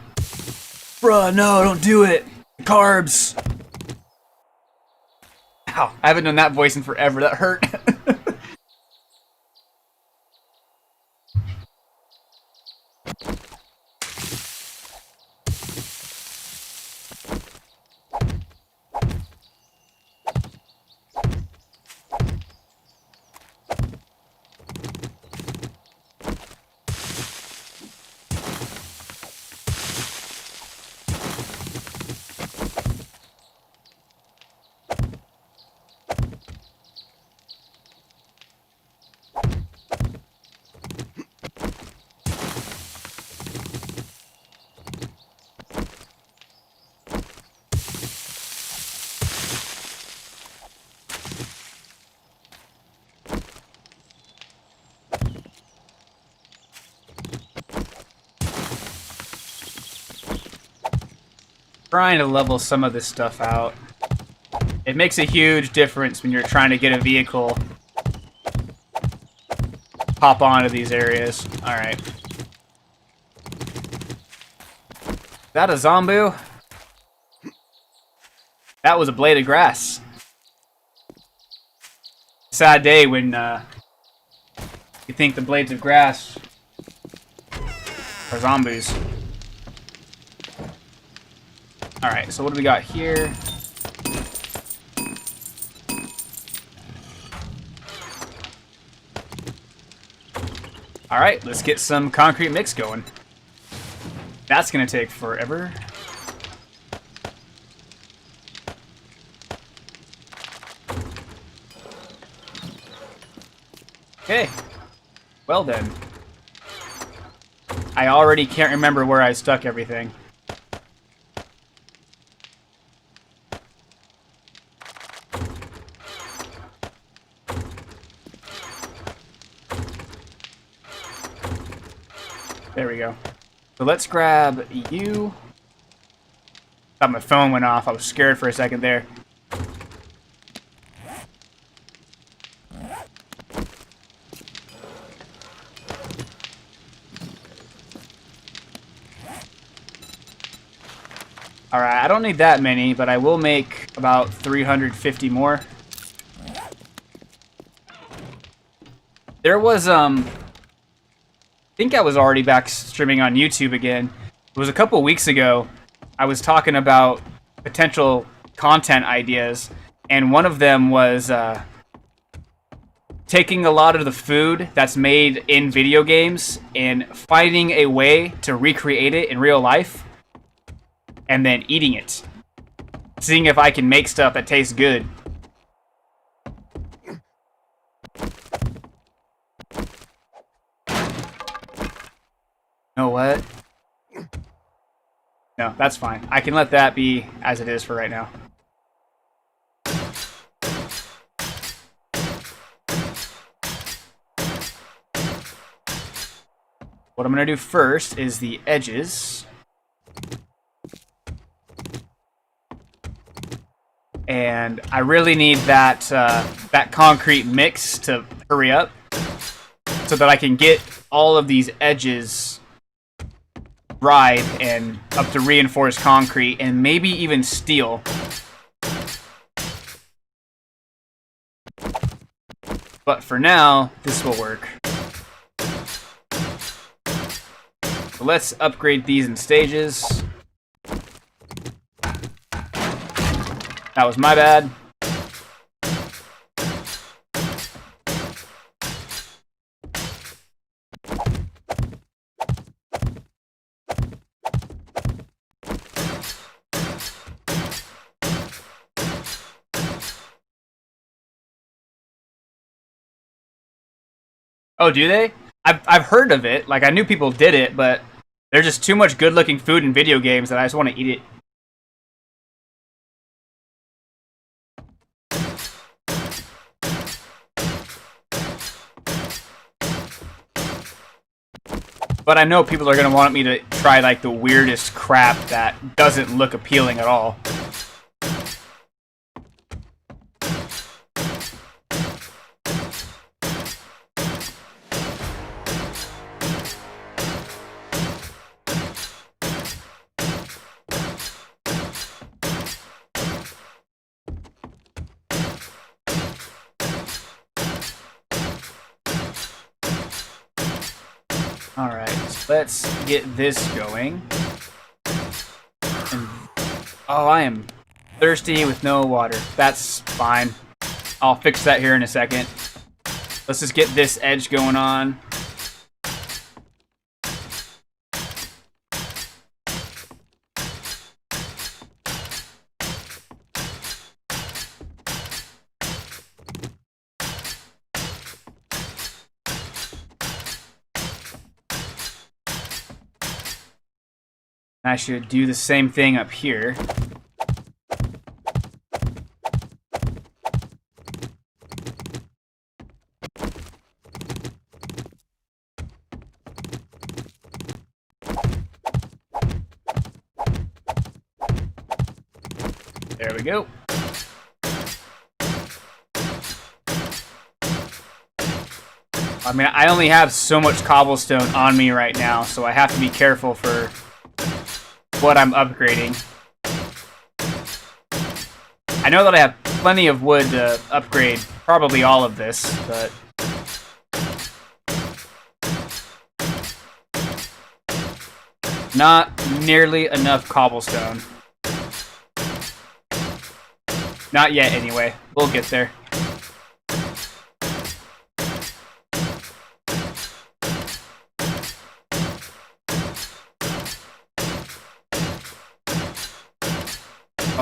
no, don't do it. Carbs. Ow, I haven't done that voice in forever. That hurt. Trying to level some of this stuff out. It makes a huge difference when you're trying to get a vehicle pop onto these areas. Alright. Is that a zombu? That was a blade of grass. Sad day when you think the blades of grass are zombies. Alright, so what do we got here? Alright, let's get some concrete mix going. That's gonna take forever. Okay. Well then. I already can't remember where I stuck everything. There we go. So let's grab you. Thought my phone went off. I was scared for a second there. Alright, I don't need that many, but I will make about 350 more. There was, I think I was already back streaming on YouTube again. It was a couple weeks ago. I was talking about potential content ideas, and one of them was taking a lot of the food that's made in video games and finding a way to recreate it in real life, and then eating it. Seeing if I can make stuff that tastes good. You know what? No, that's fine. I can let that be as it is for right now. What I'm going to do first is the edges. And I really need that that concrete mix to hurry up so that I can get all of these edges dried and up to reinforced concrete and maybe even steel. But for now, this will work. So let's upgrade these in stages. That was my bad. Oh, do they? I've heard of it. Like, I knew people did it, but there's just too much good-looking food in video games that I just want to eat it. But I know people are going to want me to try, like, the weirdest crap that doesn't look appealing at all. Alright, so let's get this going. And, oh, I am thirsty with no water. That's fine. I'll fix that here in a second. Let's just get this edge going on. I should do the same thing up here. There we go. I mean, I only have so much cobblestone on me right now, so I have to be careful for what I'm upgrading. I know that I have plenty of wood to upgrade probably all of this, but not nearly enough cobblestone. Not yet, anyway. We'll get there.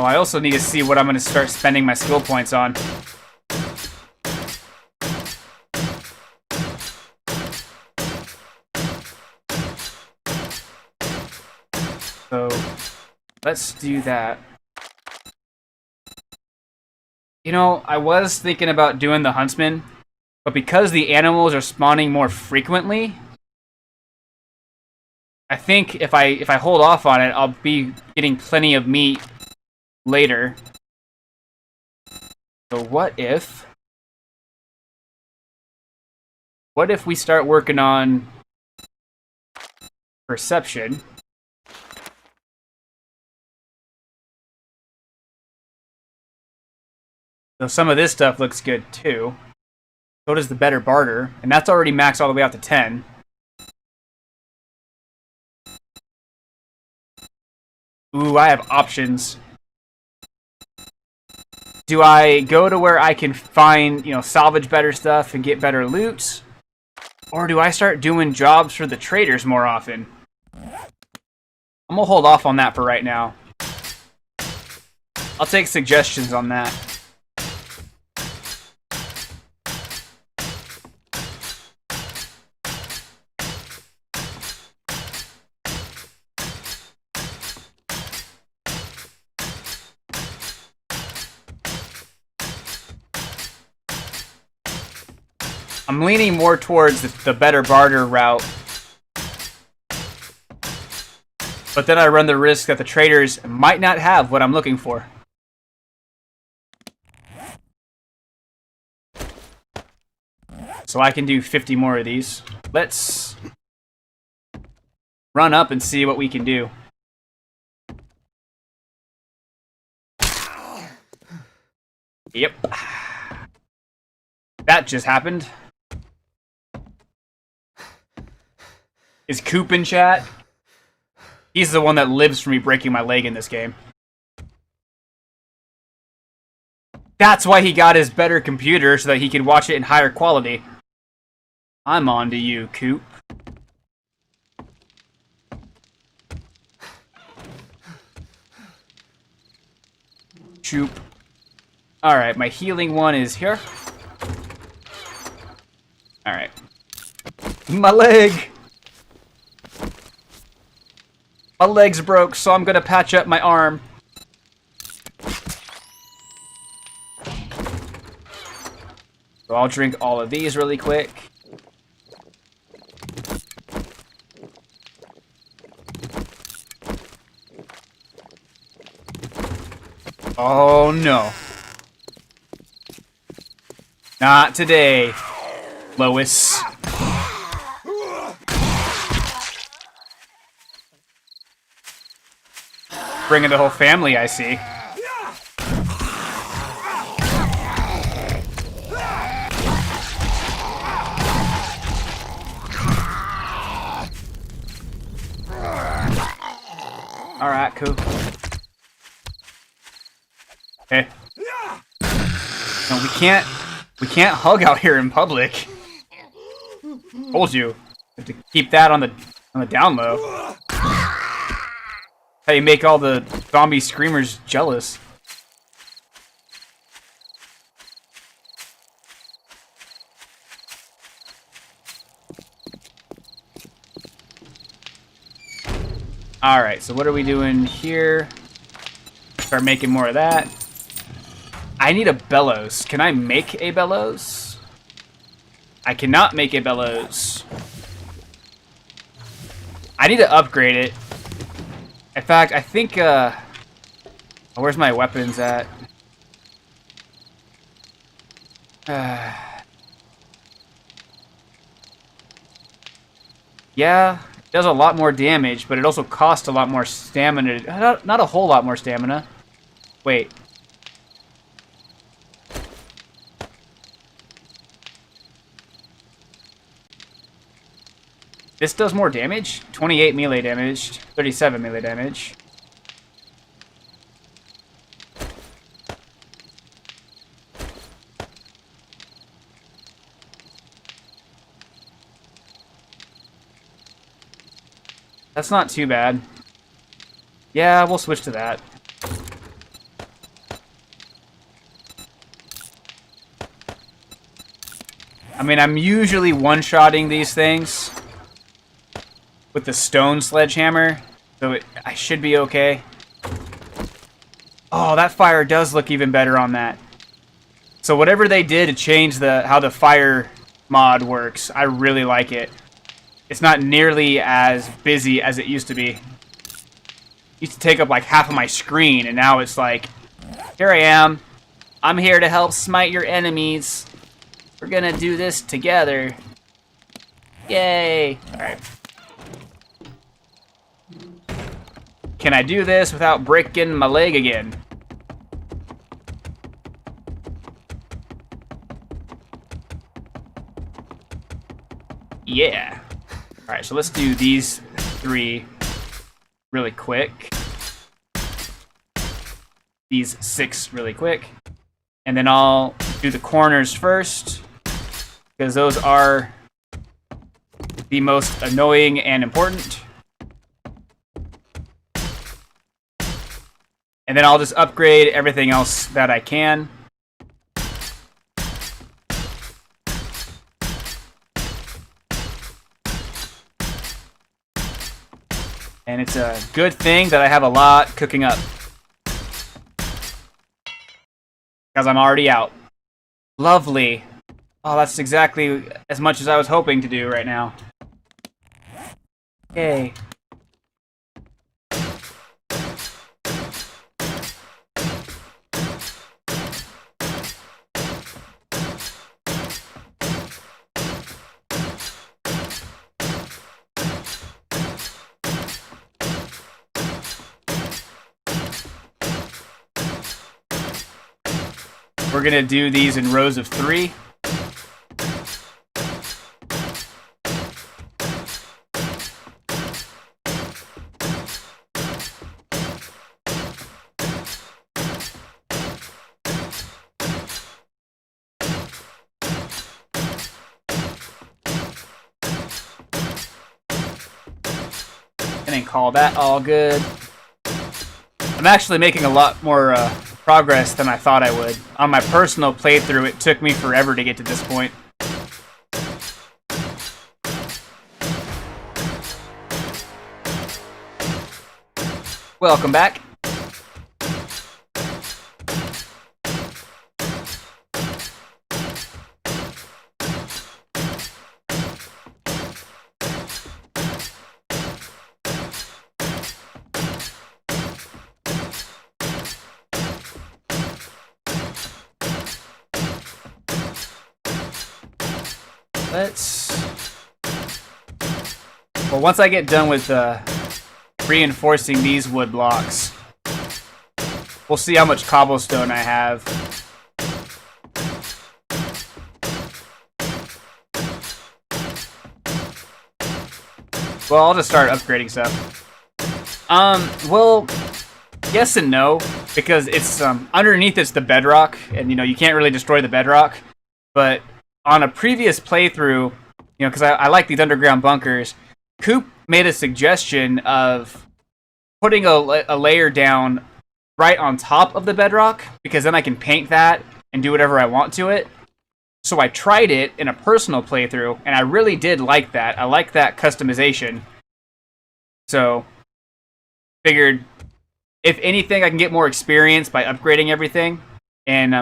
Oh, I also need to see what I'm going to start spending my skill points on. So, let's do that. You know, I was thinking about doing the Huntsman, but because the animals are spawning more frequently, I think if I hold off on it, I'll be getting plenty of meat later. So what if we start working on perception? So some of this stuff looks good too. So does the better barter, and that's already maxed all the way out to 10. Ooh, I have options. Do I go to where I can find, you know, salvage better stuff and get better loot? Or do I start doing jobs for the traders more often? I'm gonna hold off on that for right now. I'll take suggestions on that. I'm leaning more towards the better barter route. But then I run the risk that the traders might not have what I'm looking for. So I can do 50 more of these. Let's run up and see what we can do. Yep. That just happened. Is Coop in chat? He's the one that lives for me breaking my leg in this game. That's why he got his better computer, so that he could watch it in higher quality. I'm on to you, Coop. Choop. Alright, my healing one is here. Alright. My leg! My leg's broke, so I'm gonna patch up my arm. So I'll drink all of these really quick. Oh no. Not today, Lois. Bringing the whole family, I see. Alright, cool. Okay. No, we can't hug out here in public. Told you. Have to keep that on the down low. How you make all the zombie screamers jealous. Alright, so what are we doing here? Start making more of that. I need a bellows. Can I make a bellows? I cannot make a bellows. I need to upgrade it. In fact, I think, where's my weapons at? Yeah, it does a lot more damage, but it also costs a lot more stamina. Not a whole lot more stamina. Wait. This does more damage? 28 melee damage, 37 melee damage. That's not too bad. Yeah, we'll switch to that. mean, I'm usually one-shotting these things with the stone sledgehammer, so I should be okay. Oh, that fire does look even better on that. So whatever they did to change how the fire mod works, I really like it. It's not nearly as busy as it used to be. It used to take up like half of my screen, and now it's like, here I am. I'm here to help smite your enemies. We're gonna do this together. Yay! Alright. Can I do this without breaking my leg again? Yeah. Alright, so let's do these 3 really quick. These 6 really quick. And then I'll do the corners first, because those are the most annoying and important. And then I'll just upgrade everything else that I can. And it's a good thing that I have a lot cooking up, because I'm already out. Lovely. Oh, that's exactly as much as I was hoping to do right now. Yay. We're gonna do these in rows of 3. And then call that all good. I'm actually making a lot more progress than I thought I would. On my personal playthrough, it took me forever to get to this point. Welcome back. Well, once I get done with reinforcing these wood blocks, we'll see how much cobblestone I have. Well, I'll just start upgrading stuff. Well, yes and no, because it's underneath it's the bedrock, and you can't really destroy the bedrock. But on a previous playthrough, because I like these underground bunkers, Coop made a suggestion of putting a layer down right on top of the bedrock, because then I can paint that and do whatever I want to it. So I tried it in a personal playthrough, and I really did like that. I like that customization. So, figured, if anything, I can get more experience by upgrading everything. And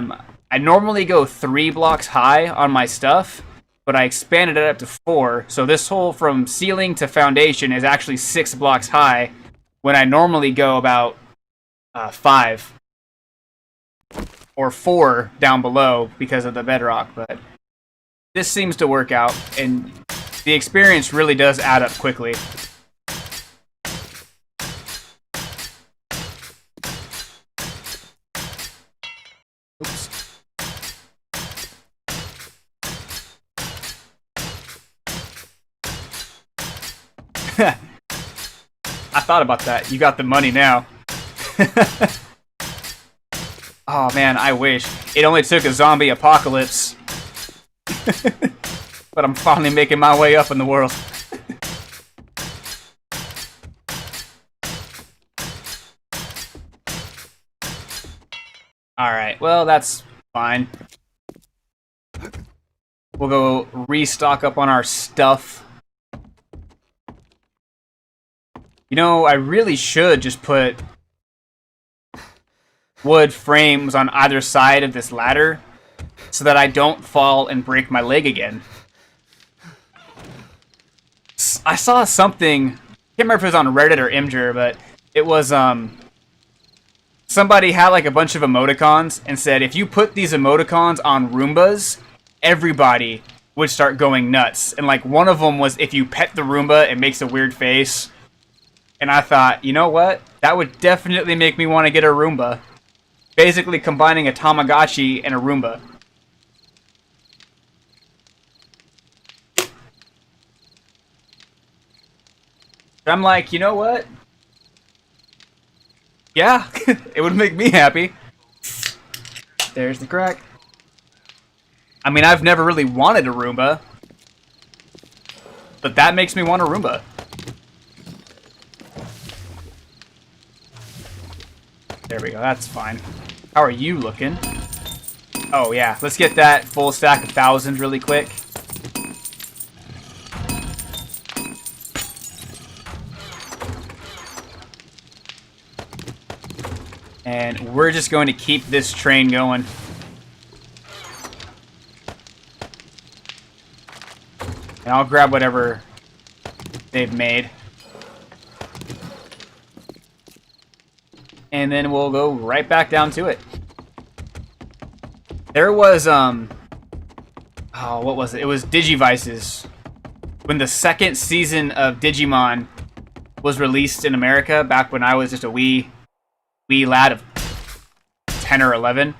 I normally go 3 blocks high on my stuff, but I expanded it up to 4. So this hole from ceiling to foundation is actually 6 blocks high, when I normally go about 5 or 4 down below because of the bedrock. But this seems to work out, and the experience really does add up quickly. Oops. I thought about that. You got the money now. Oh man, I wish. It only took a zombie apocalypse. But I'm finally making my way up in the world. Alright, well that's fine. We'll go restock up on our stuff. You know, I really should just put wood frames on either side of this ladder so that I don't fall and break my leg again. I saw something, can't remember if it was on Reddit or Imgur, but it was, somebody had like a bunch of emoticons and said if you put these emoticons on Roombas, everybody would start going nuts. And like one of them was if you pet the Roomba, it makes a weird face. And I thought, you know what? That would definitely make me want to get a Roomba. Basically combining a Tamagotchi and a Roomba. I'm like, you know what? Yeah, it would make me happy. There's the crack. I mean, I've never really wanted a Roomba. But that makes me want a Roomba. There we go, that's fine. How are you looking? Oh yeah, let's get that full stack of 1,000 really quick. And we're just going to keep this train going. And I'll grab whatever they've made. And then we'll go right back down to it. There was, oh, what was it? It was Digivices. When the second season of Digimon was released in America, back when I was just a wee lad of 10 or 11,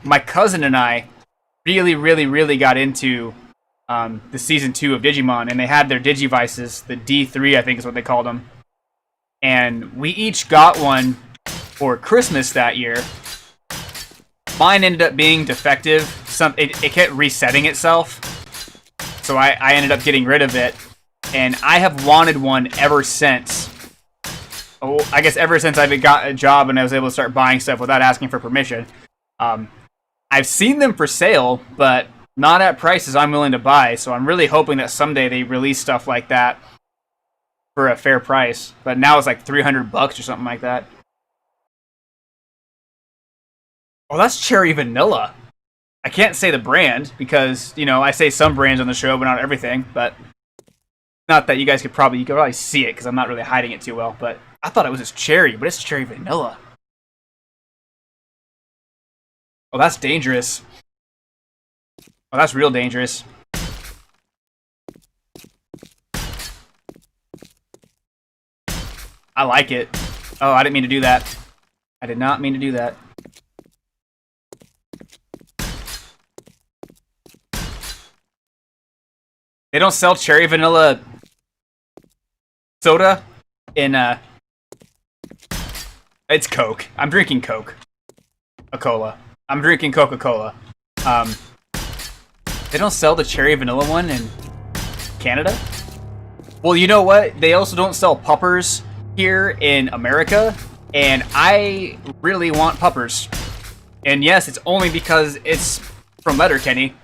my cousin and I really got into the season 2 of Digimon, and they had their Digivices, the D3 I think is what they called them. And we each got one for Christmas that year. Mine ended up being defective. It kept resetting itself. So I ended up getting rid of it. And I have wanted one ever since. Oh, I guess ever since I got a job and I was able to start buying stuff without asking for permission. I've seen them for sale, but not at prices I'm willing to buy. So I'm really hoping that someday they release stuff like that for a fair price, but now it's like $300 or something like that. Oh, that's Cherry Vanilla. I can't say the brand because, you know, I say some brands on the show, but not everything. But not that you could probably see it because I'm not really hiding it too well. But I thought it was just cherry, but it's Cherry Vanilla. Oh, that's dangerous. Oh, that's real dangerous. I like it. Oh, I didn't mean to do that. I did not mean to do that. They don't sell cherry vanilla soda in, it's Coke. I'm drinking Coke. A cola. I'm drinking Coca-Cola. They don't sell the cherry vanilla one in Canada? Well, you know what? They also don't sell puppers here in America, and I really want puppers. And yes, it's only because it's from Letterkenny.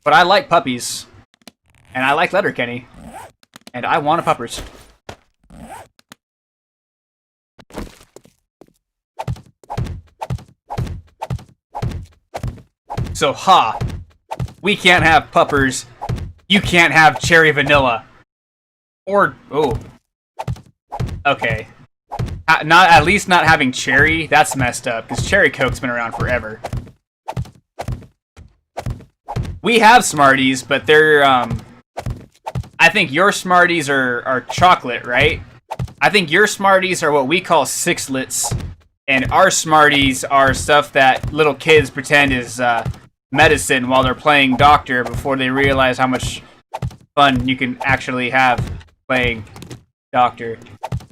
But I like puppies. And I like Letterkenny. And I want a puppers. So, we can't have puppers. You can't have cherry vanilla. Or, oh. Okay. At least not having cherry, that's messed up, because cherry Coke's been around forever. We have Smarties, but they're, I think your Smarties are chocolate, right? I think your Smarties are what we call sixlets, and our Smarties are stuff that little kids pretend is, medicine while they're playing doctor before they realize how much fun you can actually have playing doctor.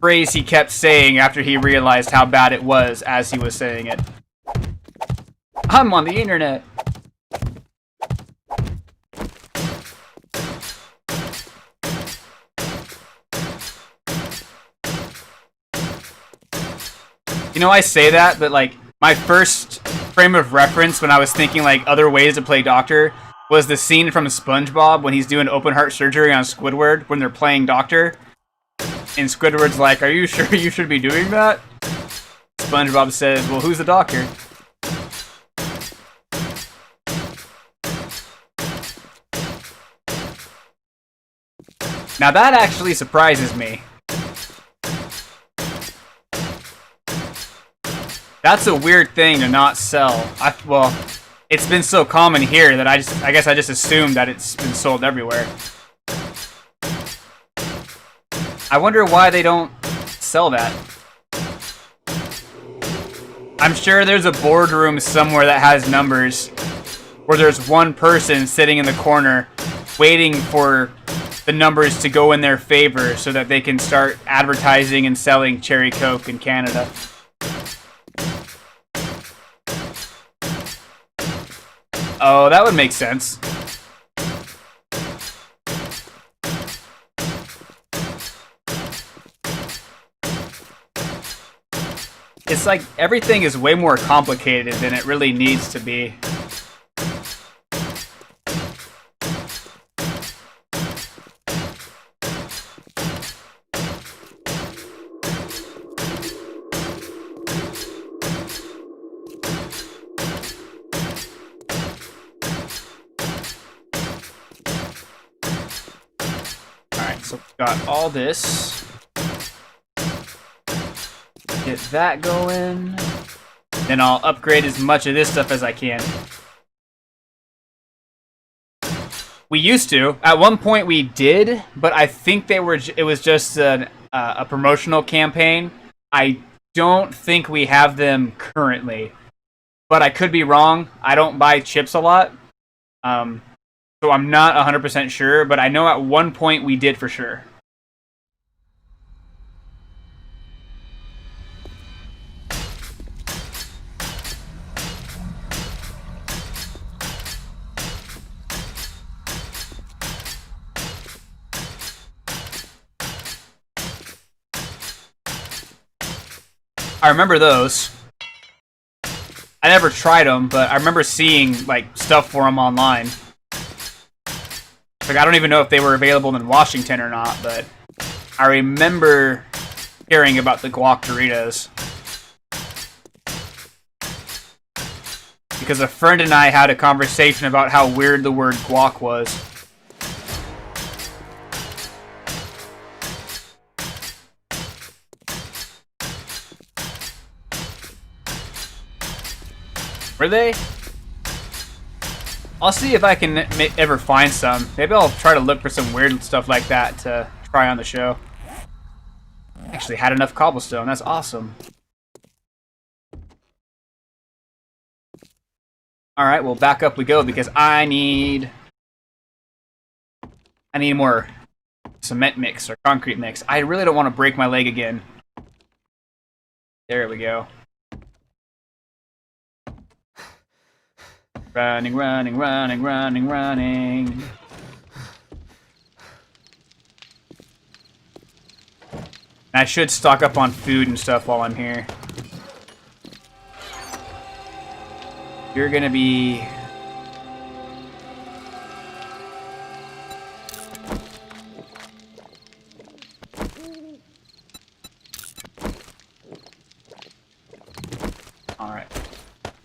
Phrase he kept saying after he realized how bad it was as he was saying it. I'm on the internet. You know, I say that, but like my first frame of reference when I was thinking like other ways to play Doctor was the scene from SpongeBob when he's doing open heart surgery on Squidward when they're playing Doctor. And Squidward's like, "Are you sure you should be doing that?" SpongeBob says, "Well, who's the doctor?" Now that actually surprises me. That's a weird thing to not sell. Well, it's been so common here that I guess I just assumed that it's been sold everywhere. I wonder why they don't sell that. I'm sure there's a boardroom somewhere that has numbers where there's one person sitting in the corner waiting for the numbers to go in their favor so that they can start advertising and selling Cherry Coke in Canada. Oh, that would make sense. It's like everything is way more complicated than it really needs to be. Alright, so we've got all this. Get that going. Then I'll upgrade as much of this stuff as I can. We used to. At one point we did, but I think it was just a promotional campaign. I don't think we have them currently. But I could be wrong. I don't buy chips a lot. So I'm not 100% sure, but I know at one point we did for sure. I remember those. I never tried them, but I remember seeing like stuff for them online. Like I don't even know if they were available in Washington or not, but I remember hearing about the guac Doritos. Because a friend and I had a conversation about how weird the word guac was. Were they? I'll see if I can ever find some. Maybe I'll try to look for some weird stuff like that to try on the show. Actually had enough cobblestone. That's awesome. Alright, well back up we go because I need more cement mix or concrete mix. I really don't want to break my leg again. There we go. Running, running, running, running, running. I should stock up on food and stuff while I'm here. You're gonna be... Alright.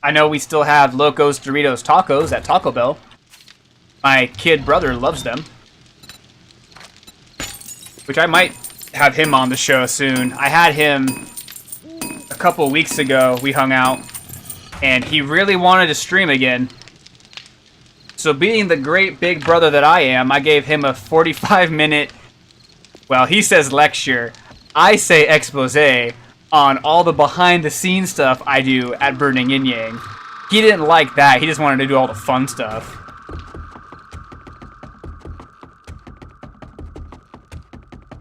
I know we still have Locos Doritos Tacos at Taco Bell. My kid brother loves them. Which I might have him on the show soon. I had him a couple weeks ago. We hung out. And he really wanted to stream again. So being the great big brother that I am, I gave him a 45-minute... Well, he says lecture. I say expose on all the behind-the-scenes stuff I do at Burning Yin Yang. He didn't like that. He just wanted to do all the fun stuff.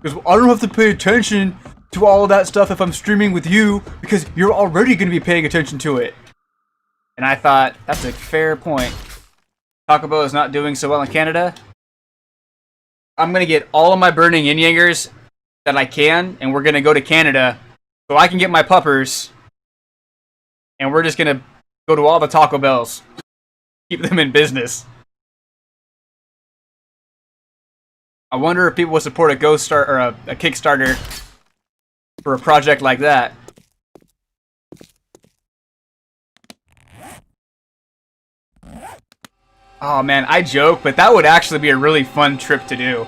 Because I don't have to pay attention to all of that stuff if I'm streaming with you, because you're already going to be paying attention to it. And I thought, that's a fair point. Taco Bell is not doing so well in Canada. I'm going to get all of my Burning Yin Yangers that I can, and we're going to go to Canada so I can get my puppers, and we're just going to Go to all the Taco Bells. Keep them in business. I wonder if people would support a a Kickstarter for a project like that. Oh man, I joke, but that would actually be a really fun trip to do.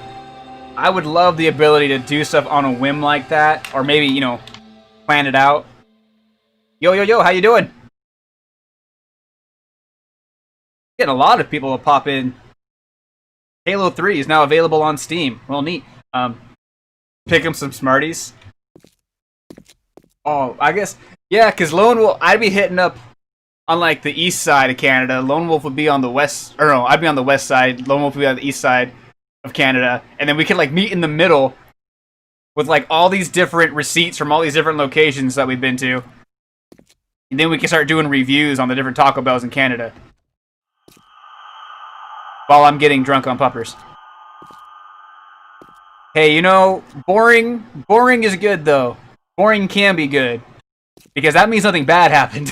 I would love the ability to do stuff on a whim like that, or maybe, you know, plan it out. Yo, yo, yo, how you doing? Getting a lot of people to pop in. Halo 3 is now available on Steam. Well, neat. Pick up some Smarties. Oh, I guess, yeah, because Lone Wolf, I'd be hitting up on, like, the east side of Canada. Lone Wolf would be on the west, or no, I'd be on the west side. Lone Wolf would be on the east side of Canada. And then we could, like, meet in the middle with, like, all these different receipts from all these different locations that we've been to. And then we can start doing reviews on the different Taco Bells in Canada. While I'm getting drunk on puppers. Hey, you know, boring is good, though. Boring can be good. Because that means nothing bad happened.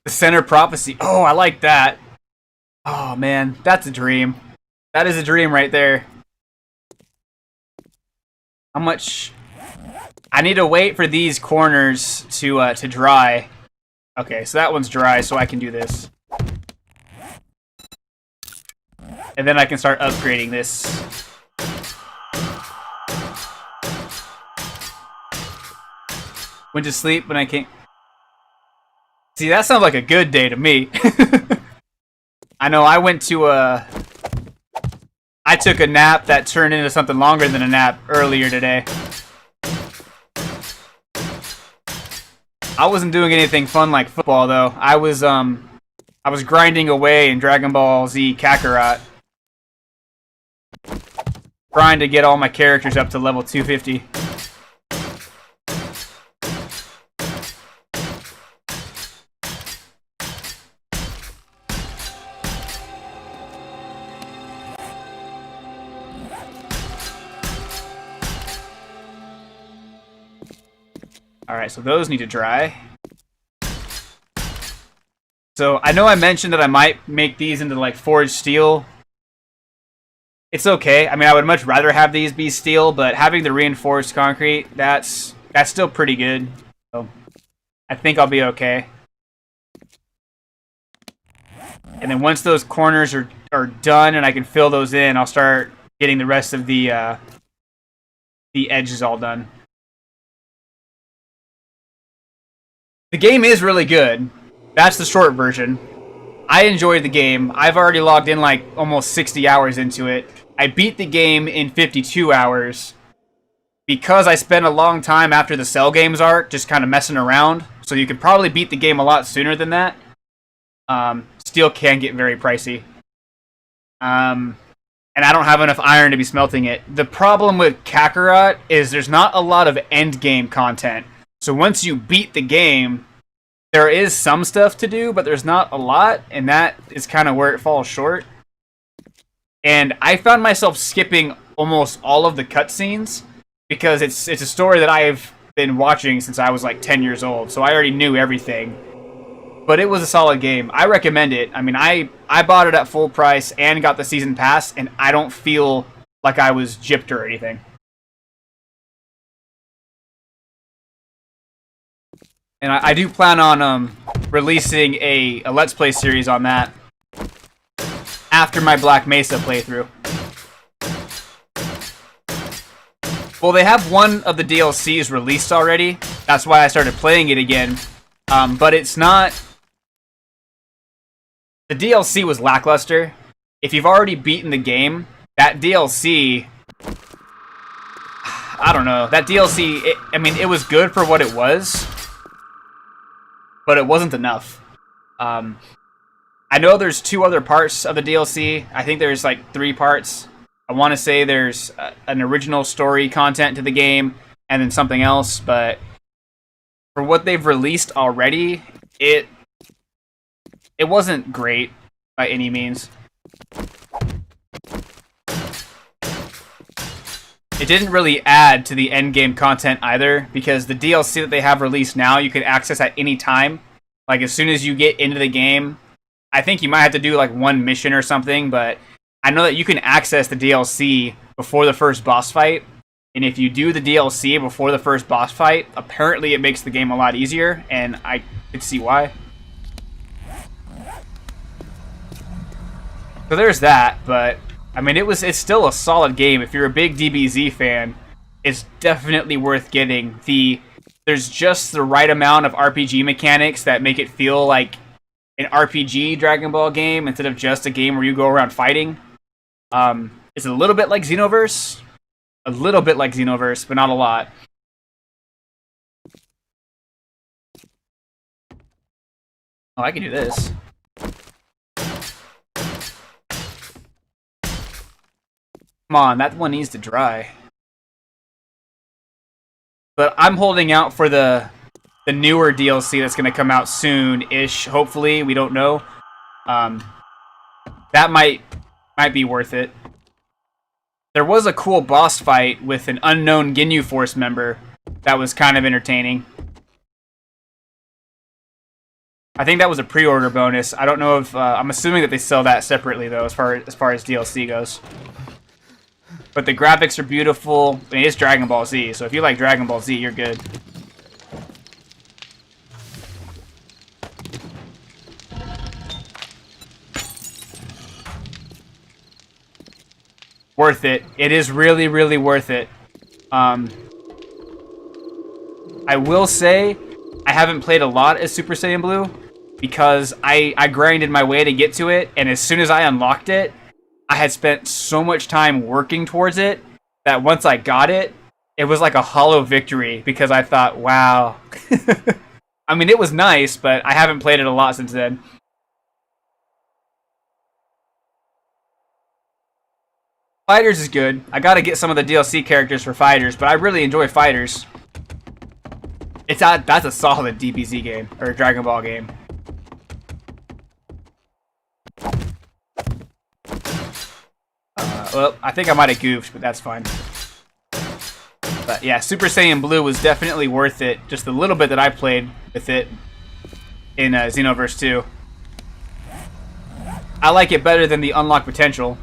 The Center Prophecy. Oh, I like that. Oh, man. That's a dream. That is a dream right there. How much... I need to wait for these corners to dry. Okay, so that one's dry, so I can do this. And then I can start upgrading this. Went to sleep when I came... See, that sounds like a good day to me. I know, I went to I took a nap that turned into something longer than a nap earlier today. I wasn't doing anything fun like football, though. I was grinding away in Dragon Ball Z Kakarot. Trying to get all my characters up to level 250. Alright, so those need to dry. So, I know I mentioned that I might make these into, like, forged steel. It's okay. I mean, I would much rather have these be steel, but having the reinforced concrete, that's still pretty good. So, I think I'll be okay. And then once those corners are done and I can fill those in, I'll start getting the rest of the edges all done. The game is really good. That's the short version. I enjoyed the game. I've already logged in like almost 60 hours into it. I beat the game in 52 hours because I spent a long time after the Cell Games arc just kind of messing around. So you could probably beat the game a lot sooner than that. Steel can get very pricey. And I don't have enough iron to be smelting it. The problem with Kakarot is there's not a lot of end game content. So once you beat the game, there is some stuff to do, but there's not a lot, and that is kind of where it falls short. And I found myself skipping almost all of the cutscenes because it's a story that I've been watching since I was like 10 years old, so I already knew everything. But it was a solid game. I recommend it. I mean, I bought it at full price and got the season pass, and I don't feel like I was gypped or anything. And I do plan on releasing a Let's Play series on that after my Black Mesa playthrough. Well, they have one of the DLCs released already. That's why I started playing it again. But it's not... The DLC was lackluster. If you've already beaten the game, that DLC... I don't know. That DLC, I mean, it was good for what it was. But it wasn't enough. I know there's 2 other parts of the DLC. I think there's like 3 parts. I want to say there's an original story content to the game, and then something else. But for what they've released already, it wasn't great by any means. It didn't really add to the end game content either, because the DLC that they have released now, you can access at any time. Like, as soon as you get into the game, I think you might have to do, like, one mission or something, but I know that you can access the DLC before the first boss fight, and if you do the DLC before the first boss fight, apparently it makes the game a lot easier, and I could see why. So there's that, but I mean, it's still a solid game. If you're a big DBZ fan, it's definitely worth getting. There's just the right amount of RPG mechanics that make it feel like an RPG Dragon Ball game instead of just a game where you go around fighting. It's a little bit like Xenoverse. A little bit like Xenoverse, but not a lot. Oh, I can do this. Come on, that one needs to dry. But I'm holding out for the newer DLC that's going to come out soon-ish, hopefully. We don't know. That might be worth it. There was a cool boss fight with an unknown Ginyu Force member that was kind of entertaining. I think that was a pre-order bonus. I don't know if... I'm assuming that they sell that separately, though, as far as DLC goes. But the graphics are beautiful. I mean, it's Dragon Ball Z, so if you like Dragon Ball Z, you're good. Worth it. It is really, really worth it. I will say, I haven't played a lot as Super Saiyan Blue, because I grinded my way to get to it, and as soon as I unlocked it, I had spent so much time working towards it that once I got it, it was like a hollow victory because I thought, wow. I mean, it was nice, but I haven't played it a lot since then. Fighters is good. I gotta get some of the DLC characters for Fighters, but I really enjoy Fighters. That's a solid DBZ game, or Dragon Ball game. Well, I think I might have goofed, but that's fine. But yeah, Super Saiyan Blue was definitely worth it. Just a little bit that I played with it in Xenoverse 2. I like it better than the Unlock Potential.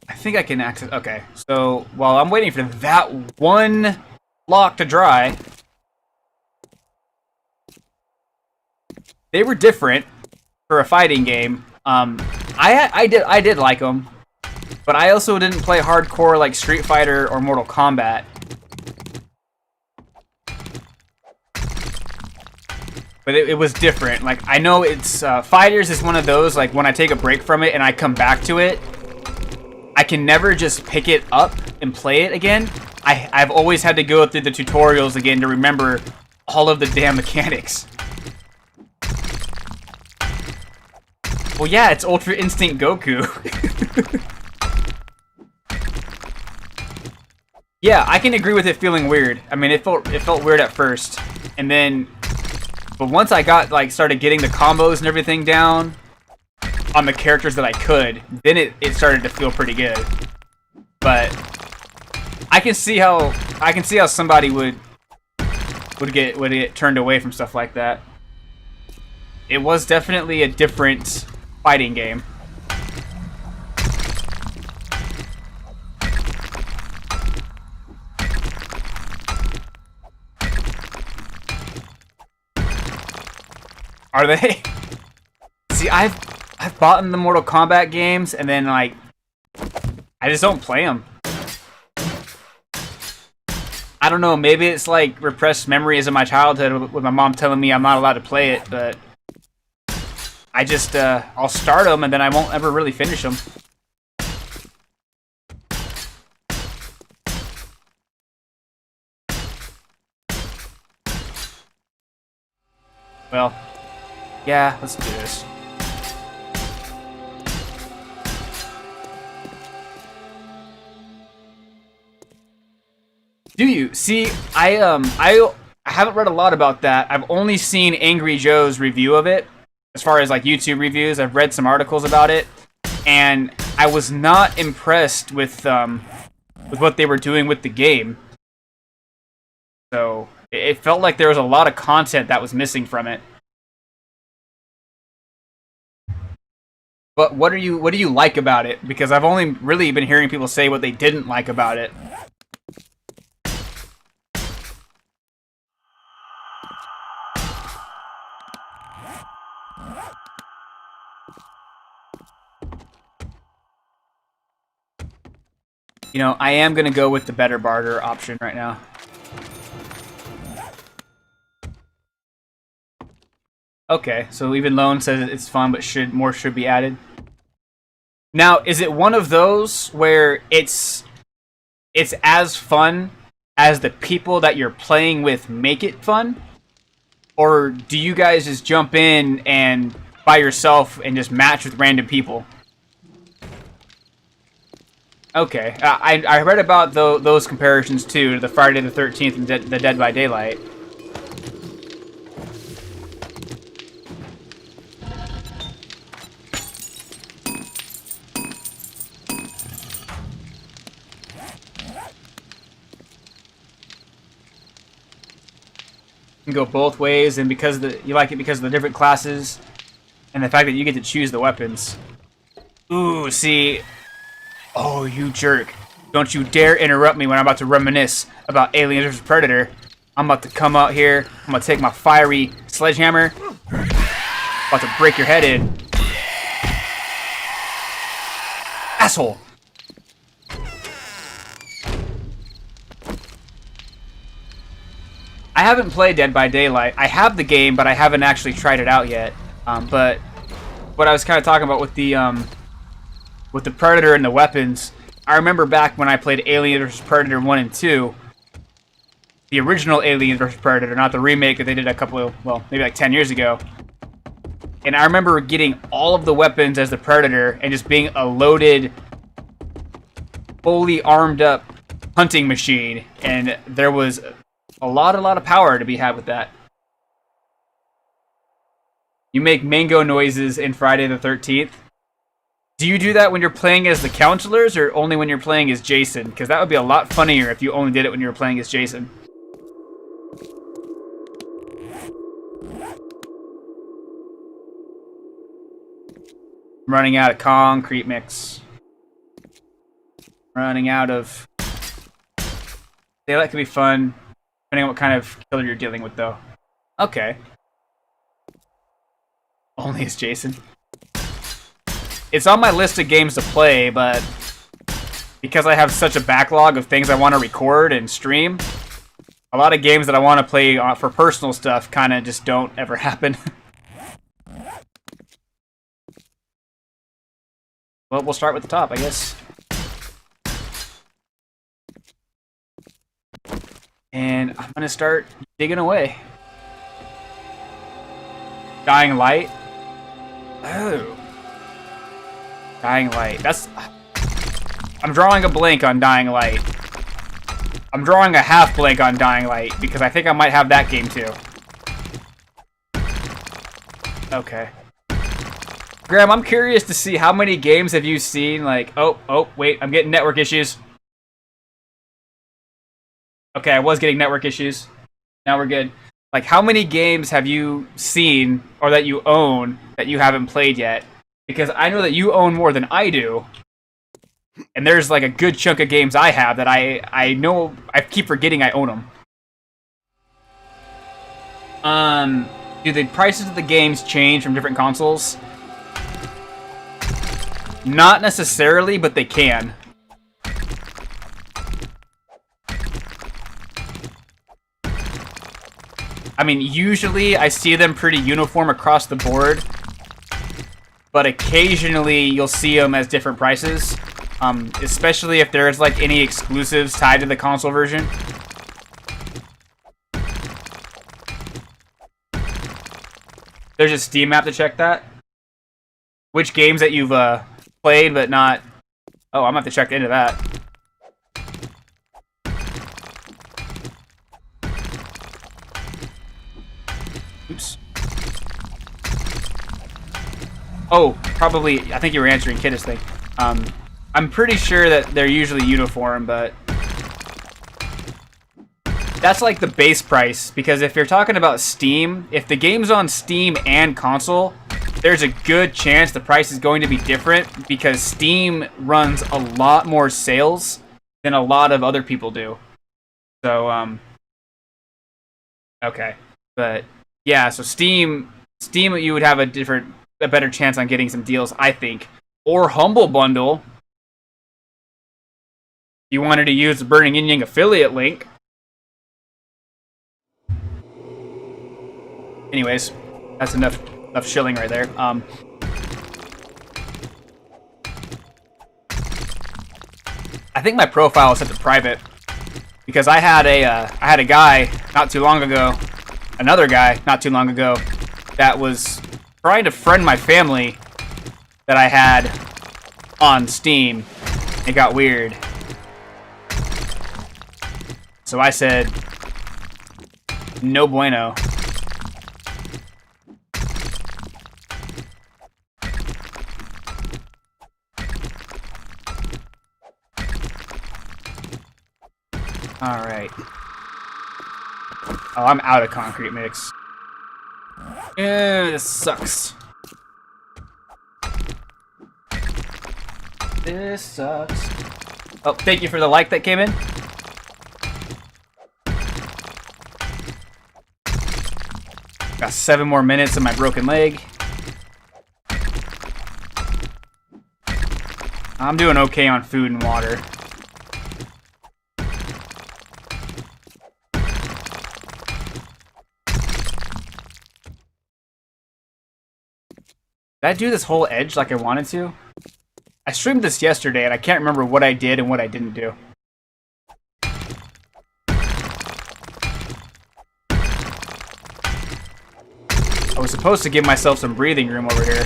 I think I can access... Okay, so while I'm waiting for that one block to dry... They were different for a fighting game. I did like them, but I also didn't play hardcore like Street Fighter or Mortal Kombat. But it was different. Like, I know it's... Fighters is one of those, like, when I take a break from it and I come back to it, I can never just pick it up and play it again. I've always had to go through the tutorials again to remember all of the damn mechanics. Well, yeah, it's Ultra Instinct Goku. Yeah, I can agree with it feeling weird. I mean, it felt weird at first, and then, but once I got started getting the combos and everything down on the characters that I could, then it started to feel pretty good. But I can see how somebody would get turned away from stuff like that. It was definitely a different fighting game. Are they? See, I've bought in the Mortal Kombat games, and then I just don't play them. I don't know, maybe it's like repressed memories of my childhood with my mom telling me I'm not allowed to play it, but I just, I'll start them and then I won't ever really finish them. Well, yeah, let's do this. Do you? See, I haven't read a lot about that. I've only seen Angry Joe's review of it. As far as like YouTube reviews, I've read some articles about it, and I was not impressed with what they were doing with the game. So it felt like there was a lot of content that was missing from it. But what do you like about it? Because I've only really been hearing people say what they didn't like about it. You know, I am going to go with the better barter option right now. Okay, so even Lone says it's fun, but more should be added. Now, is it one of those where it's as fun as the people that you're playing with make it fun? Or do you guys just jump in and by yourself and just match with random people? Okay, I read about those comparisons too, to the Friday the 13th and the Dead by Daylight. You can go both ways, and because you like it because of the different classes, and the fact that you get to choose the weapons. Ooh, see. Oh, you jerk. Don't you dare interrupt me when I'm about to reminisce about Alien vs. Predator. I'm about to come out here. I'm going to take my fiery sledgehammer. About to break your head in. Asshole. I haven't played Dead by Daylight. I have the game, but I haven't actually tried it out yet. But what I was kind of talking about with the Predator and the weapons, I remember back when I played Alien vs. Predator 1 and 2, the original Alien vs. Predator, not the remake that they did a couple of, well, maybe like 10 years ago. And I remember getting all of the weapons as the Predator and just being a loaded, fully armed up hunting machine. And there was a lot of power to be had with that. You make mango noises in Friday the 13th. Do you do that when you're playing as the counselors, or only when you're playing as Jason? Because that would be a lot funnier if you only did it when you were playing as Jason. I'm running out of concrete mix. Running out of... Daylight can be fun, depending on what kind of killer you're dealing with, though. Okay. Only as Jason. It's on my list of games to play, but because I have such a backlog of things I want to record and stream, a lot of games that I want to play for personal stuff kind of just don't ever happen. Well, we'll start with the top, I guess. And I'm going to start digging away. Dying Light. Oh. Dying Light. I'm drawing a blank on Dying Light. I'm drawing a half blank on Dying Light because I think I might have that game too. Okay. Graham, I'm curious to see how many games have you seen, like, oh, wait, I'm getting network issues. Okay, I was getting network issues. Now we're good. Like, how many games have you seen or that you own that you haven't played yet? Because I know that you own more than I do. And there's like a good chunk of games I have that I know I keep forgetting I own them. Do the prices of the games change from different consoles? Not necessarily, but they can. I mean, usually I see them pretty uniform across the board, but occasionally you'll see them as different prices, especially if there's like any exclusives tied to the console version. There's a Steam app to check that. Which games that you've played but not... Oh, I'm gonna have to check into that. Oh, probably. I think you were answering Kidda's thing. I'm pretty sure that they're usually uniform, but that's like the base price. Because if you're talking about Steam, if the game's on Steam and console, there's a good chance the price is going to be different because Steam runs a lot more sales than a lot of other people do. So, okay. But yeah, so Steam, you would have a better chance on getting some deals, I think. Or Humble Bundle. You wanted to use the Burning Yin Yang affiliate link. Anyways, that's enough shilling right there. I think my profile is set to private because I had a guy not too long ago, another guy not too long ago, that was trying to friend my family that I had on Steam. It got weird. So I said, no bueno. Alright. Oh, I'm out of concrete mix. This sucks. This sucks. Oh, thank you for the like that came in. Got 7 more minutes of my broken leg. I'm doing okay on food and water. Did I do this whole edge like I wanted to? I streamed this yesterday and I can't remember what I did and what I didn't do. I was supposed to give myself some breathing room over here.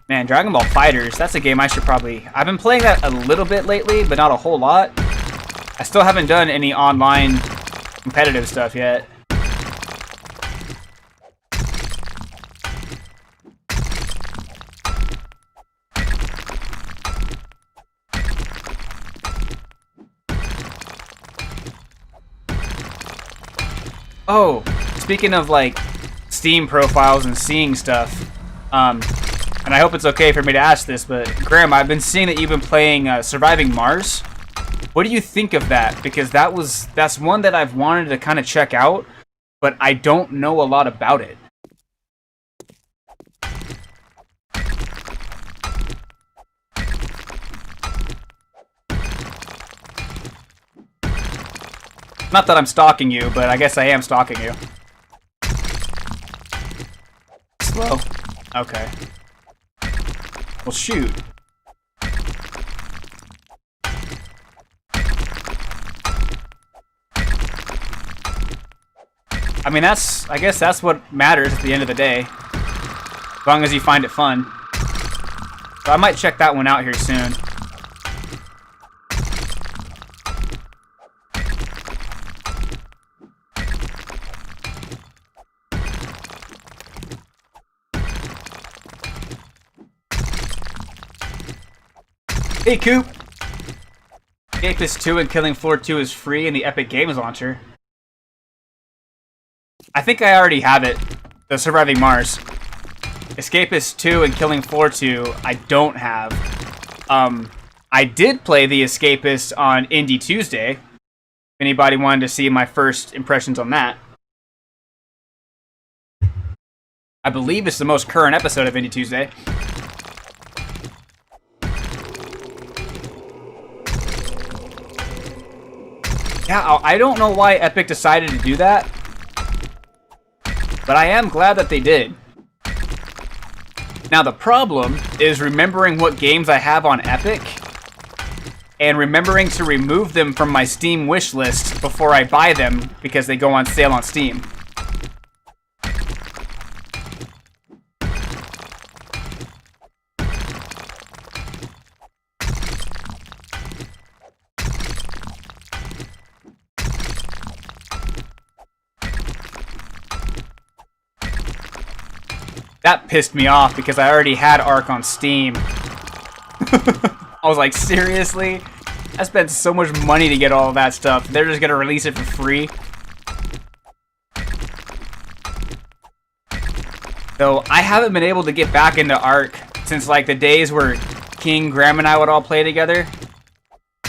Man, Dragon Ball FighterZ, that's a game I should probably... I've been playing that a little bit lately, but not a whole lot. I still haven't done any online competitive stuff yet. Oh, speaking of like Steam profiles and seeing stuff, and I hope it's okay for me to ask this, but Graham, I've been seeing that you've been playing Surviving Mars. What do you think of that? Because that's one that I've wanted to kind of check out, but I don't know a lot about it. Not that I'm stalking you, but I guess I am stalking you. Slow. Okay. Well, shoot. I mean, I guess that's what matters at the end of the day. As long as you find it fun. So I might check that one out here soon. Hey, Coop! Escapist 2 and Killing Floor 2 is free in the Epic Games Launcher. I think I already have it. The Surviving Mars. Escapist 2 and Killing Floor 2, I don't have. I did play the Escapist on Indie Tuesday. If anybody wanted to see my first impressions on that. I believe it's the most current episode of Indie Tuesday. Yeah, I don't know why Epic decided to do that, but I am glad that they did. Now the problem is remembering what games I have on Epic and remembering to remove them from my Steam wish list before I buy them because they go on sale on Steam. That pissed me off because I already had Ark on Steam. I was like, seriously? I spent so much money to get all of that stuff. They're just gonna release it for free? So I haven't been able to get back into Ark since like the days where King, Graham, and I would all play together.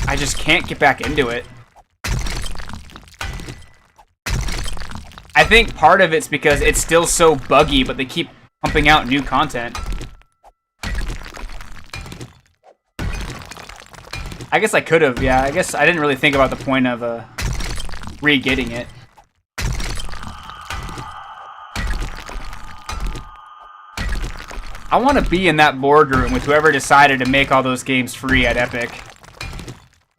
I just can't get back into it. I think part of it's because it's still so buggy, but they keep pumping out new content. I guess I could have, yeah. I guess I didn't really think about the point of re-getting it. I want to be in that boardroom with whoever decided to make all those games free at Epic.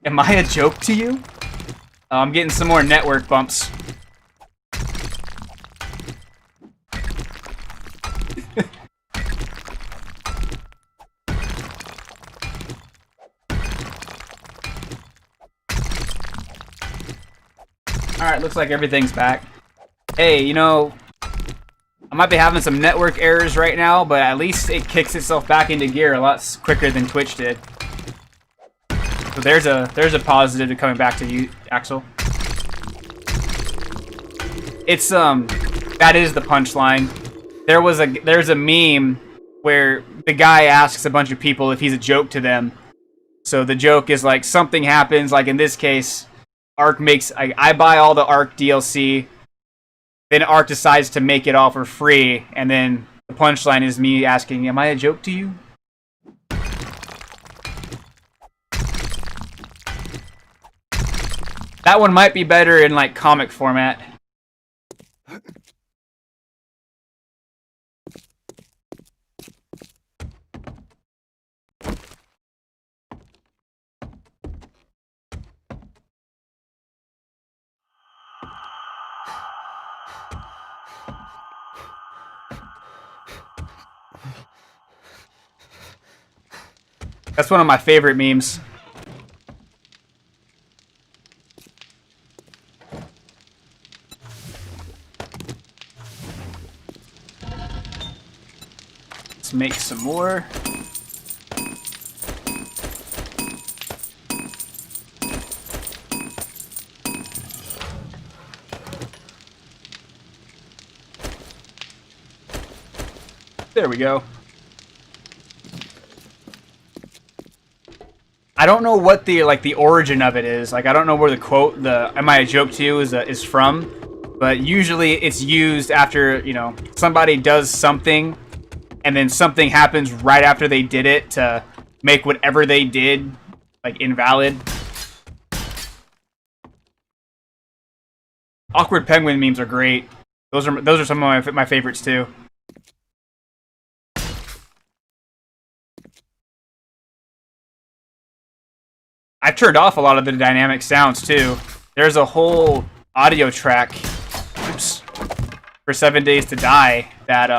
Am I a joke to you? I'm getting some more network bumps. Alright, looks like everything's back. Hey, you know, I might be having some network errors right now, but at least it kicks itself back into gear a lot quicker than Twitch did. So there's a positive to coming back to you, Axel. It's that is the punchline. There's a meme where the guy asks a bunch of people if he's a joke to them. So the joke is like something happens, like in this case, Ark makes I buy all the Ark DLC, then Ark decides to make it all for free, and then the punchline is me asking, "Am I a joke to you?" That one might be better in like comic format. That's one of my favorite memes. Let's make some more. There we go. I don't know what the origin of it is. Like, I don't know where the quote, the "Am I a joke to you" is from, but usually it's used after, you know, somebody does something, and then something happens right after they did it to make whatever they did like invalid. Awkward penguin memes are great. Those are some of my favorites too. I've turned off a lot of the dynamic sounds too. There's a whole audio track, oops, for 7 Days to Die that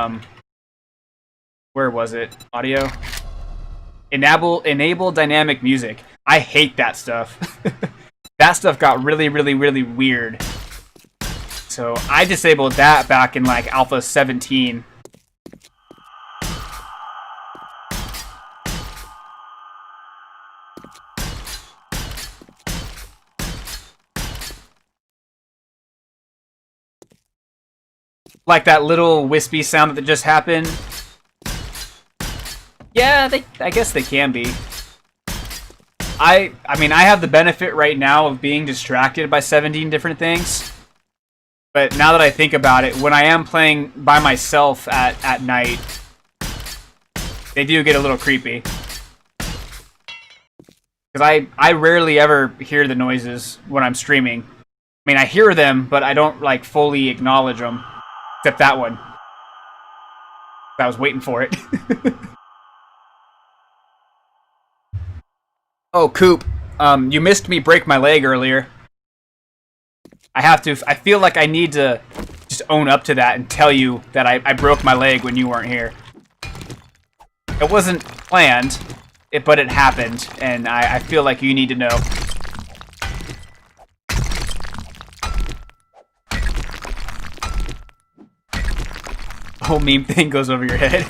where was it? Audio? Enable dynamic music. I hate that stuff. That stuff got really weird. So I disabled that back in like Alpha 17. Like that little wispy sound that just happened. Yeah, I guess they can be. I mean, I have the benefit right now of being distracted by 17 different things. But now that I think about it, when I am playing by myself at night, they do get a little creepy. Because I rarely ever hear the noises when I'm streaming. I mean, I hear them, but I don't like fully acknowledge them. Except that one. I was waiting for it. Oh, Coop. You missed me break my leg earlier. I feel like I need to just own up to that and tell you that I broke my leg when you weren't here. It wasn't planned, but it happened, and I feel like you need to know. whole meme thing goes over your head.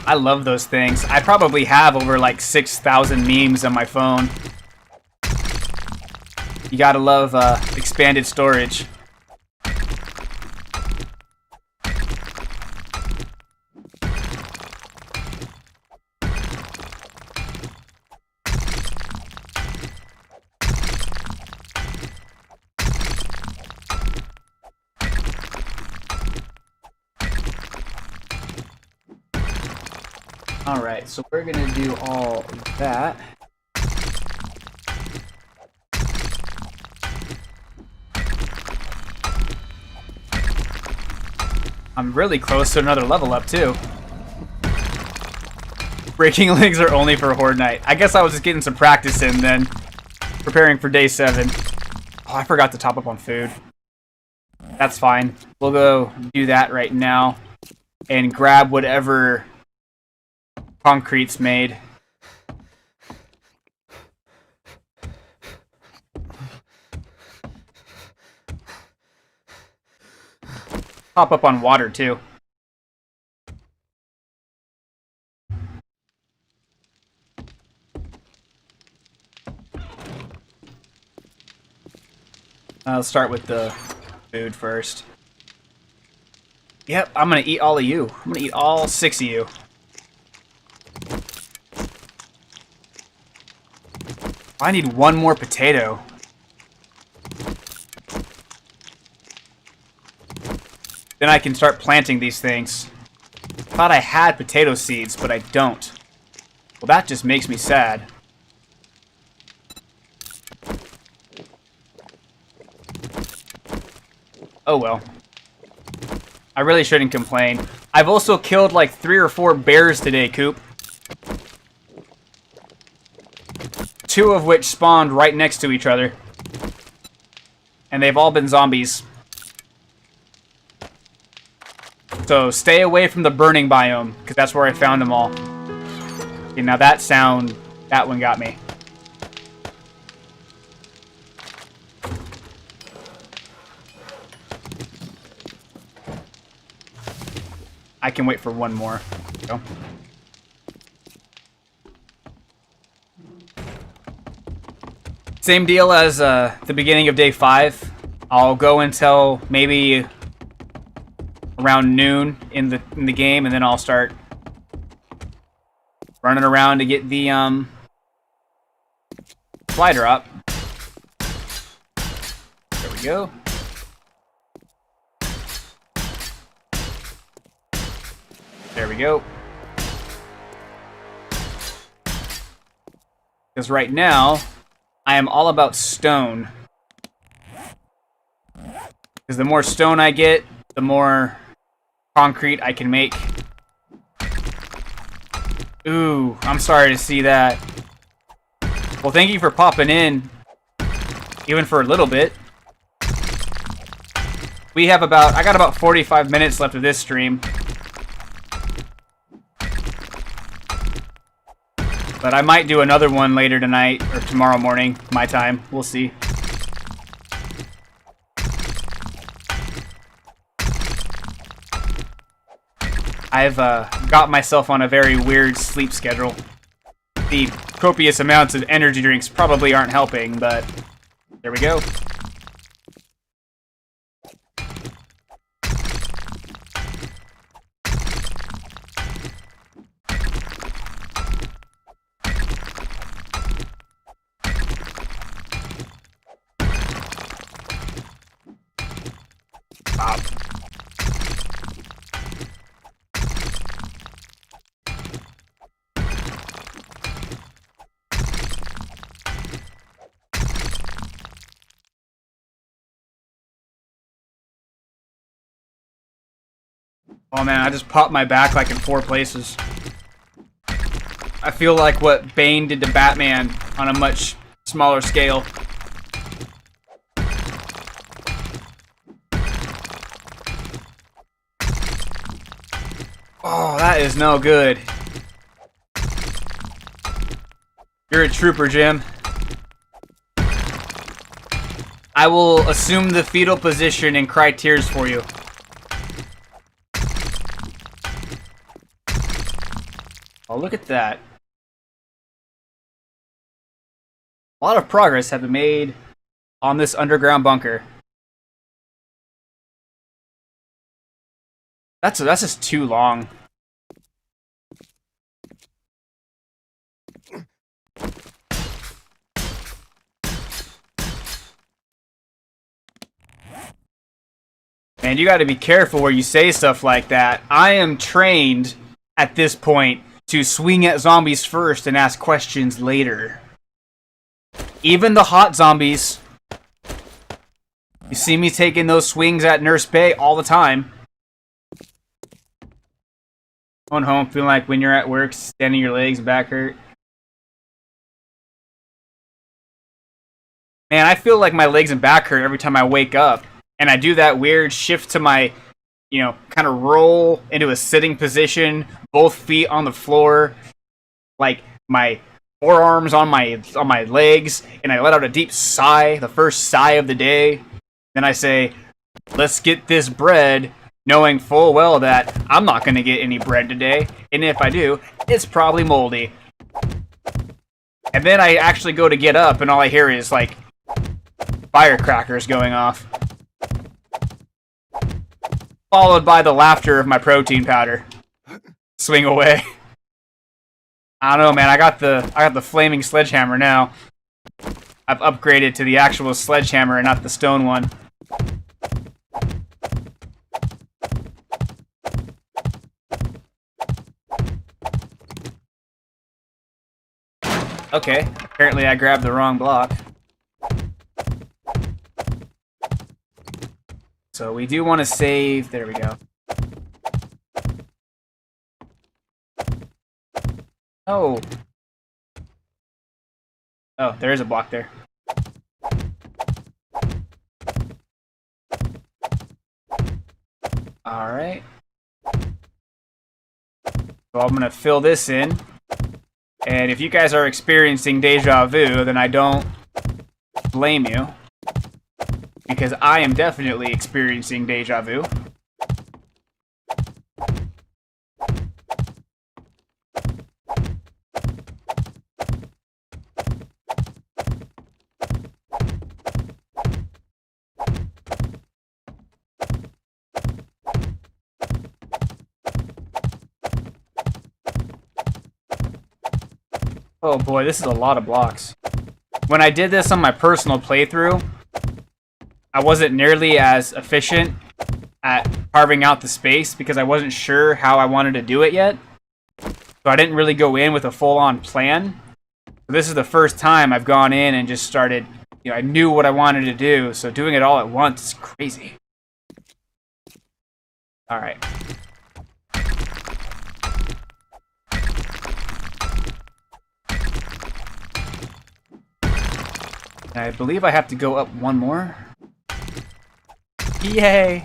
I love those things. I probably have over like 6,000 memes on my phone. You gotta love expanded storage. Alright, so we're gonna do all that. I'm really close to another level up, too. Breaking legs are only for Horde Night. I guess I was just getting some practice in then. Preparing for day 7. Oh, I forgot to top up on food. That's fine. We'll go do that right now. And grab whatever concrete's made. Top up on water, too. I'll start with the food first. Yep, I'm gonna eat all of you. I'm gonna eat all 6 of you. I need one more potato. Then I can start planting these things. Thought I had potato seeds, but I don't. Well, that just makes me sad. Oh well. I really shouldn't complain. I've also killed like 3 or 4 bears today, Coop. 2 of which spawned right next to each other. And they've all been zombies. So stay away from the burning biome, because that's where I found them all. Okay, now that one got me. I can wait for one more. Go. Same deal as the beginning of day 5. I'll go until maybe around noon in the game, and then I'll start running around to get the fly drop. There we go. There we go. Because right now, I am all about stone. Because the more stone I get, the more concrete I can make. Ooh, I'm sorry to see that. Well, thank you for popping in, even for a little bit. I got about 45 minutes left of this stream. But I might do another one later tonight or tomorrow morning, my time. We'll see. I've got myself on a very weird sleep schedule. The copious amounts of energy drinks probably aren't helping, but there we go. Pop. Oh man, I just popped my back like in 4 places. I feel like what Bane did to Batman on a much smaller scale. Oh, that is no good. You're a trooper, Jim. I will assume the fetal position and cry tears for you. Oh, look at that. A lot of progress has been made on this underground bunker. That's just too long. Man, you gotta be careful where you say stuff like that. I am trained at this point to swing at zombies first and ask questions later. Even the hot zombies. You see me taking those swings at Nurse Bay all the time. Going home feeling like when you're at work, standing your legs back hurt. Man, I feel like my legs and back hurt every time I wake up. And I do that weird shift to my, kind of roll into a sitting position, both feet on the floor, like my forearms on my legs, and I let out a deep sigh, the first sigh of the day. Then I say, let's get this bread, knowing full well that I'm not going to get any bread today, and if I do, it's probably moldy. And then I actually go to get up, and all I hear is, like, firecrackers going off. Followed by the laughter of my protein powder. Swing away. I don't know, man. I got the flaming sledgehammer now. I've upgraded to the actual sledgehammer and not the stone one. Okay, apparently I grabbed the wrong block. So we do want to save. There we go. Oh. Oh, there is a block there. Alright. So I'm going to fill this in. And if you guys are experiencing deja vu, then I don't blame you. Because I am definitely experiencing deja vu. Oh boy, this is a lot of blocks. When I did this on my personal playthrough, I wasn't nearly as efficient at carving out the space because I wasn't sure how I wanted to do it yet. So I didn't really go in with a full-on plan. So this is the first time I've gone in and just started, I knew what I wanted to do, so doing it all at once is crazy. Alright. I believe I have to go up one more. Yay!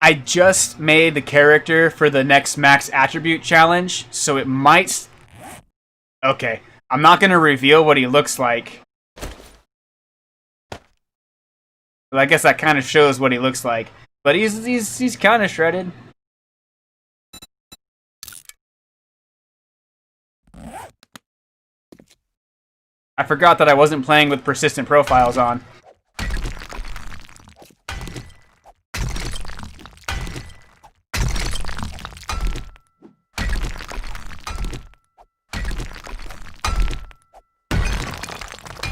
I just made the character for the next max attribute challenge, so it might... Okay, I'm not going to reveal what he looks like. But I guess that kind of shows what he looks like. But he's kind of shredded. I forgot that I wasn't playing with persistent profiles on.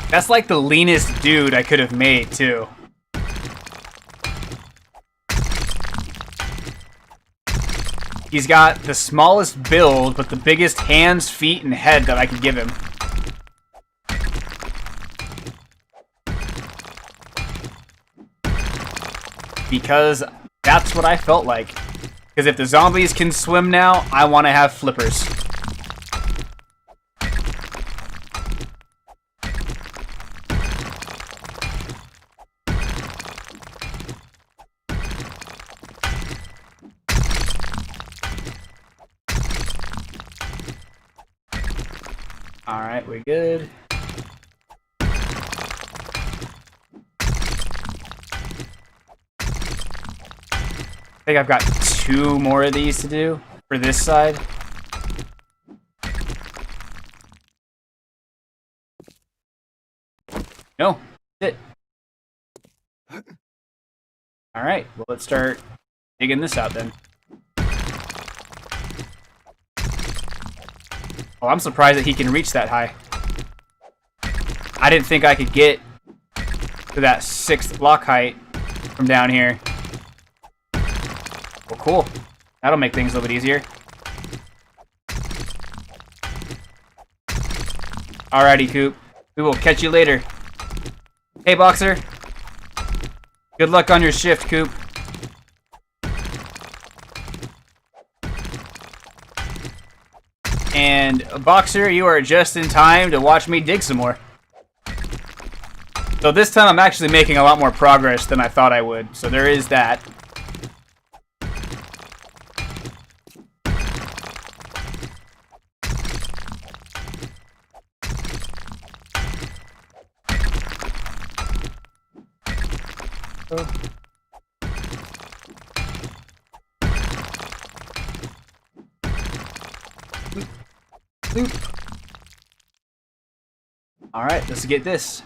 That's like the leanest dude I could have made, too. He's got the smallest build, but the biggest hands, feet, and head that I could give him. Because that's what I felt like. Because if the zombies can swim now, I want to have flippers. Alright, we're good. I think I've got 2 more of these to do for this side. No, that's it. Alright, well, let's start digging this out then. Oh, I'm surprised that he can reach that high. I didn't think I could get to that 6th block height from down here. Well, cool. That'll make things a little bit easier. Alrighty, Coop. We will catch you later. Hey, Boxer. Good luck on your shift, Coop. And Boxer, you are just in time to watch me dig some more. So this time I'm actually making a lot more progress than I thought I would. So there is that. Alright, let's get this.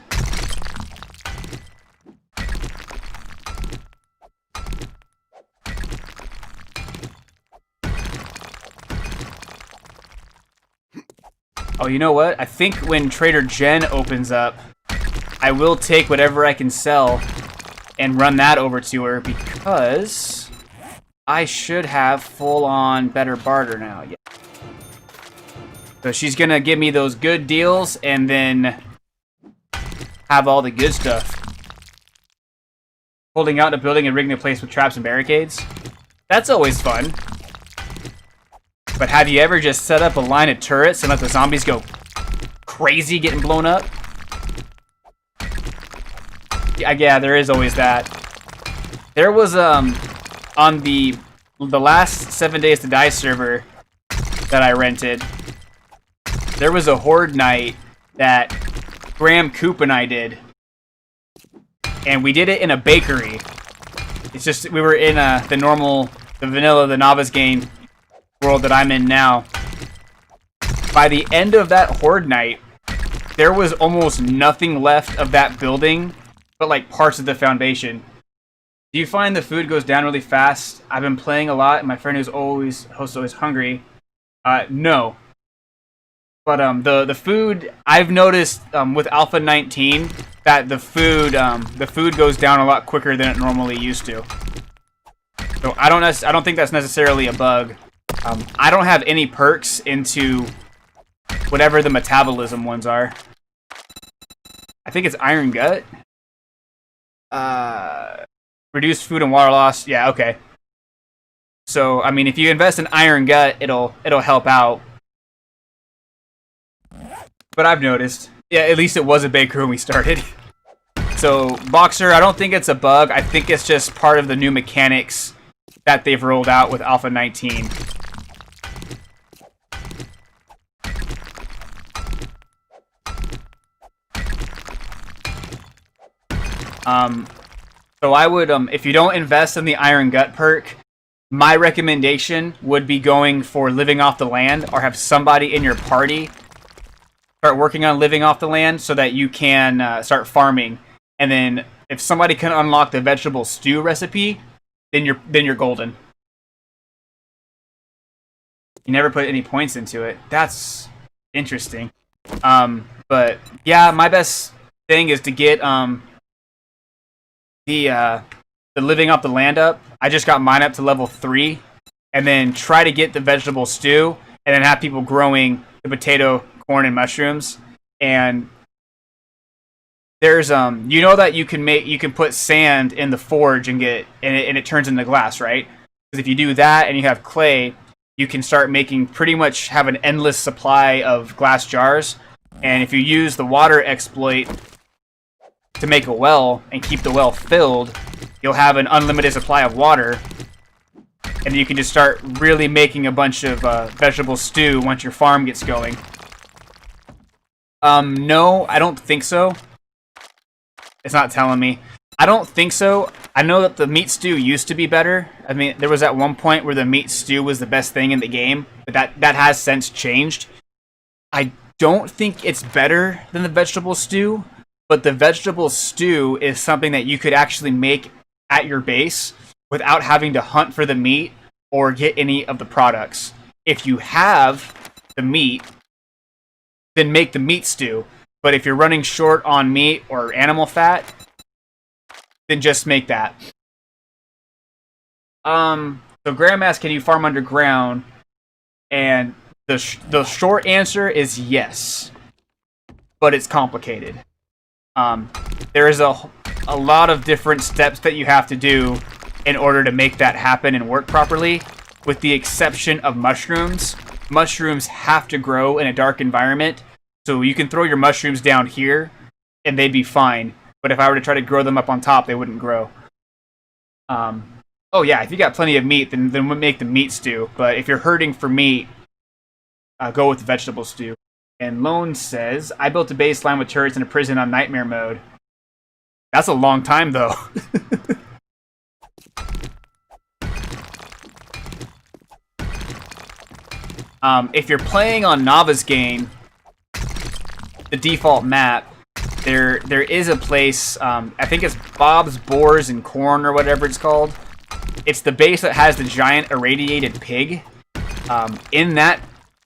Oh, you know what? I think when Trader Jen opens up, I will take whatever I can sell and run that over to her because I should have full-on better barter now. Yeah. So she's gonna give me those good deals and then have all the good stuff. Holding out in a building and rigging a place with traps and barricades. That's always fun. But have you ever just set up a line of turrets and let the zombies go crazy getting blown up? Yeah, there is always that. There was on the last 7 Days to Die server that I rented, there was a horde night that Graham Coop and I did. And we did it in a bakery. It's just, we were in the vanilla, the novice game world that I'm in now. By the end of that horde night, there was almost nothing left of that building but like parts of the foundation. Do you find the food goes down really fast? I've been playing a lot, and my friend who's always hungry. No. But the food, I've noticed with Alpha 19 that the food goes down a lot quicker than it normally used to. So I don't think that's necessarily a bug. I don't have any perks into whatever the metabolism ones are. I think it's Iron Gut. Reduce food and water loss. Yeah, okay. So I mean, if you invest in Iron Gut, it'll help out. But I've noticed. Yeah, at least it was a bakery when we started. So Boxer, I don't think it's a bug. I think it's just part of the new mechanics that they've rolled out with Alpha 19. So I would, if you don't invest in the Iron Gut perk, my recommendation would be going for living off the land, or have somebody in your party start working on living off the land so that you can start farming. And then if somebody can unlock the vegetable stew recipe, then you're golden. You never put any points into it. That's interesting. But yeah, my best thing is to get the living off the land up. I just got mine up to level 3, and then try to get the vegetable stew, and then have people growing the potato, corn, and mushrooms. And there's you know that you can put sand in the forge and it turns into glass, right? Because if you do that and you have clay, you can start making have an endless supply of glass jars. And if you use the water exploit to make a well and keep the well filled, you'll have an unlimited supply of water, and you can just start really making a bunch of vegetable stew once your farm gets going. No, I don't think so. It's not telling me. I don't think so. I know that the meat stew used to be better. I mean, there was at one point where the meat stew was the best thing in the game, but that has since changed. I don't think it's better than the vegetable stew, but the vegetable stew is something that you could actually make at your base without having to hunt for the meat or get any of the products. If you have the meat, then make the meat stew. But if you're running short on meat or animal fat, then just make that. So Graham asks, can you farm underground? And the short answer is yes. But it's complicated. There is a lot of different steps that you have to do in order to make that happen and work properly, with the exception of mushrooms. Mushrooms have to grow in a dark environment, so you can throw your mushrooms down here, and they'd be fine. But if I were to try to grow them up on top, they wouldn't grow. Oh yeah, if you got plenty of meat, then we'll make the meat stew. But if you're hurting for meat, go with the vegetable stew. And Lone says, I built a baseline with turrets in a prison on nightmare mode. That's a long time, though. If you're playing on Navigaine, the default map, there is a place, I think it's Bob's Boars and Corn or whatever it's called. It's the base that has the giant irradiated pig. In that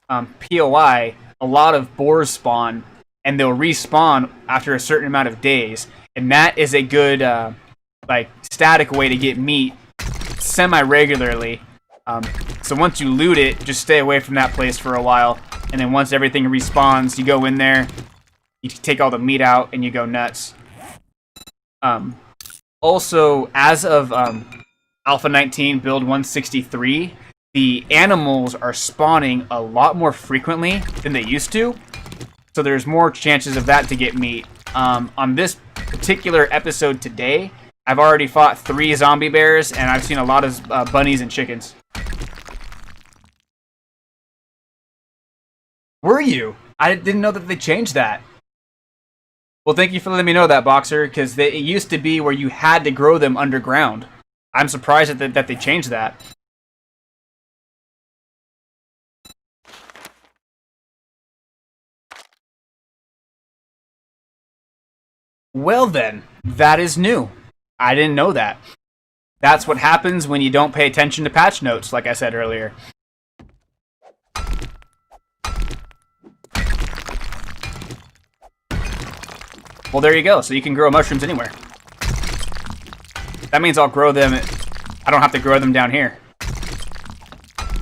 POI, a lot of boars spawn, and they'll respawn after a certain amount of days. And that is a good, like, static way to get meat semi-regularly. So once you loot it, just stay away from that place for a while. And then once everything respawns, you go in there, you take all the meat out, and you go nuts. Also, as of Alpha 19 build 163, the animals are spawning a lot more frequently than they used to. So there's more chances of that to get meat. On this particular episode today, I've already fought 3 zombie bears, and I've seen a lot of bunnies and chickens. Were you? I didn't know that they changed that. Well, thank you for letting me know that, Boxer, because it used to be where you had to grow them underground. I'm surprised that they changed that. Well then, that is new. I didn't know that. That's what happens when you don't pay attention to patch notes, like I said earlier. Well, there you go. So you can grow mushrooms anywhere. That means I'll grow them. I don't have to grow them down here.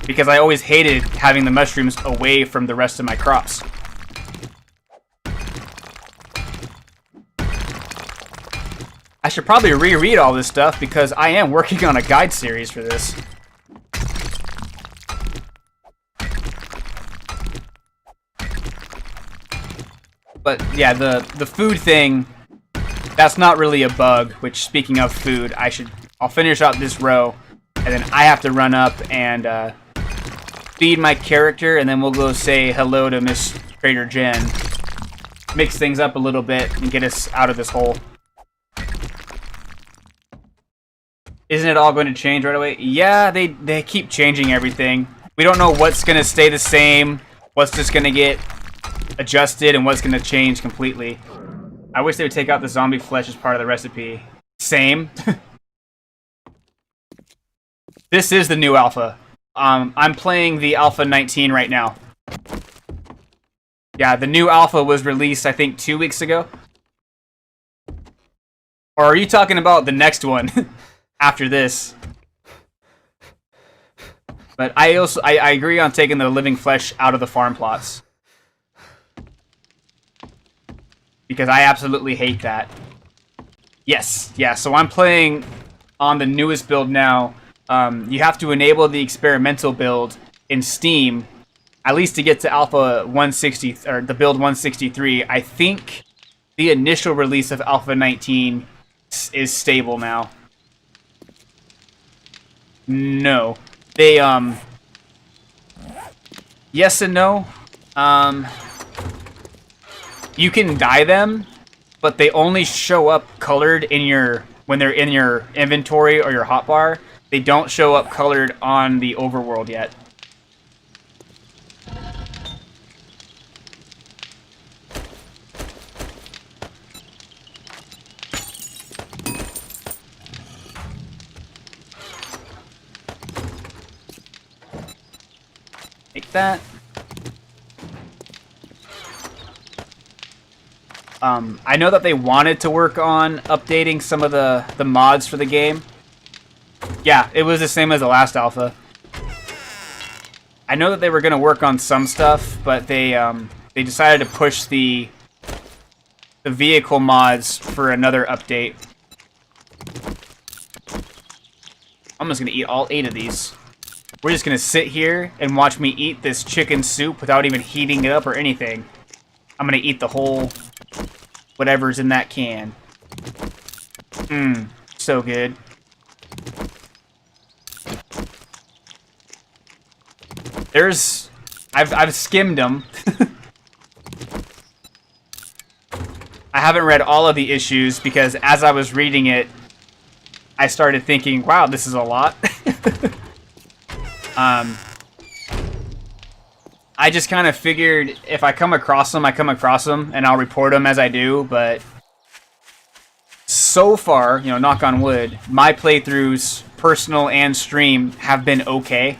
Because I always hated having the mushrooms away from the rest of my crops. I should probably reread all this stuff because I am working on a guide series for this. But yeah, the food thing, that's not really a bug, which, speaking of food, I'll finish out this row, and then I have to run up and feed my character, and then we'll go say hello to Miss Trader Jen. Mix things up a little bit and get us out of this hole. Isn't it all going to change right away? Yeah, they keep changing everything. We don't know what's going to stay the same, what's just going to get adjusted, and what's going to change completely. I wish they would take out the zombie flesh as part of the recipe. Same. This is the new alpha. I'm playing the Alpha 19 right now. Yeah, the new alpha was released, I think, 2 weeks ago. Or are you talking about the next one after this? But I agree on taking the living flesh out of the farm plots. Because I absolutely hate that. Yes, yeah, so I'm playing on the newest build now. You have to enable the experimental build in Steam, at least to get to Alpha 160, or the build 163. I think the initial release of Alpha 19 is stable now. No. They, yes and no. you can dye them, but they only show up colored in your when they're in your inventory or your hotbar. They don't show up colored on the overworld yet. Take that. I know that they wanted to work on updating some of the mods for the game. Yeah, it was the same as the last alpha. I know that they were going to work on some stuff, but they decided to push the vehicle mods for another update. I'm just going to eat all 8 of these. We're just going to sit here and watch me eat this chicken soup without even heating it up or anything. I'm going to eat the whole whatever's in that can. Mmm, so good. I've skimmed them. I haven't read all of the issues because as I was reading it, I started thinking, wow, this is a lot. I just kind of figured if I come across them, I come across them, and I'll report them as I do, but so far, you know, knock on wood, my playthroughs, personal and stream, have been okay.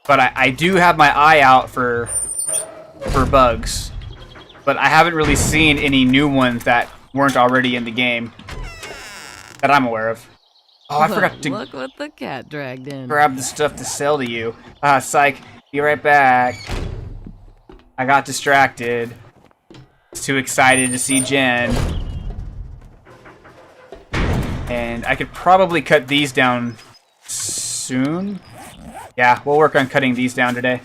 But I do have my eye out for bugs. But I haven't really seen any new ones that weren't already in the game that I'm aware of. Oh, I forgot to look what the cat dragged in. Grab the stuff to sell to you. Ah, psych. Be right back. I got distracted. Was too excited to see Jen. And I could probably cut these down soon. Yeah, we'll work on cutting these down today.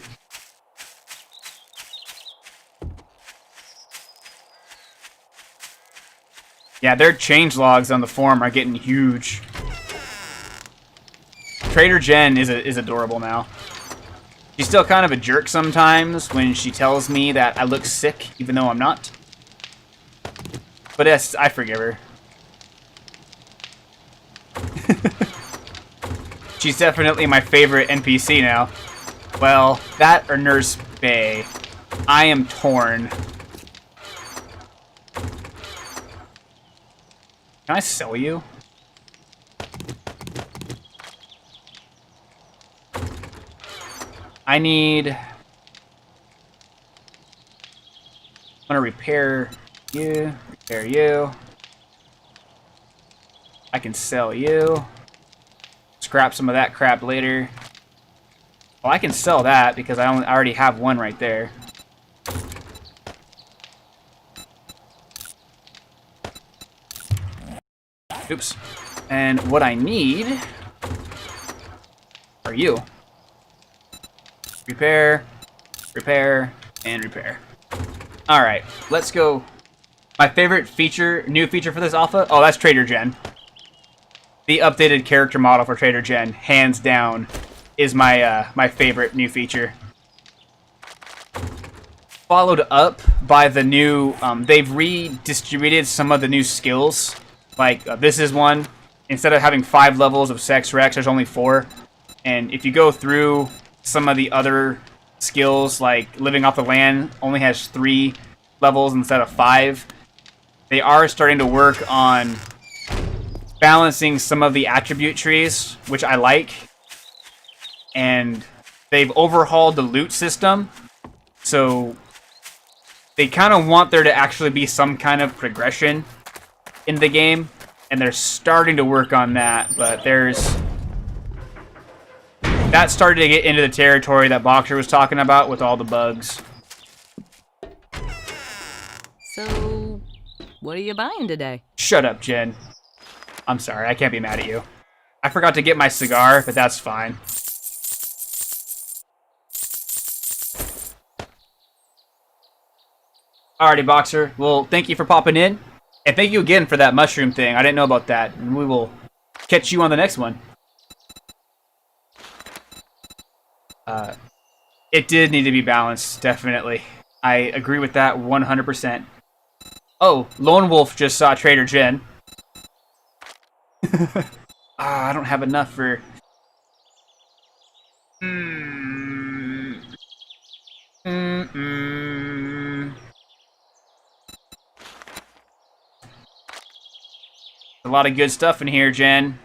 Yeah, their change logs on the forum are getting huge. Trader Jen is adorable now. She's still kind of a jerk sometimes when she tells me that I look sick, even though I'm not. But yes, I forgive her. She's definitely my favorite NPC now. Well, that or Nurse Bay. I am torn. Can I sell you? I need... I'm gonna repair you, repair you. I can sell you. Scrap some of that crap later. Well, I can sell that because I already have one right there. Oops. And what I need are you. Repair, repair, and repair. Alright, let's go. My favorite feature, new feature for this alpha? Oh, that's Trader Jen. The updated character model for Trader Jen, hands down, is my my favorite new feature. Followed up by the new, they've redistributed some of the new skills. Like, this is one. Instead of having 5 levels of Sex Rex, there's only 4. And if you go through some of the other skills, like Living Off the Land, only has 3 levels instead of 5. They are starting to work on balancing some of the attribute trees, which I like. And they've overhauled the loot system. So they kind of want there to actually be some kind of progression in the game, and they're starting to work on that, but that started to get into the territory that Boxer was talking about with all the bugs. So, what are you buying today? Shut up, Jen. I'm sorry, I can't be mad at you. I forgot to get my cigar, but that's fine. Alrighty, Boxer. Well, thank you for popping in. And thank you again for that mushroom thing. I didn't know about that. And we will catch you on the next one. It did need to be balanced, definitely. I agree with that 100%. Oh, Lone Wolf just saw Trader Jen. I don't have enough for... A lot of good stuff in here, Jen.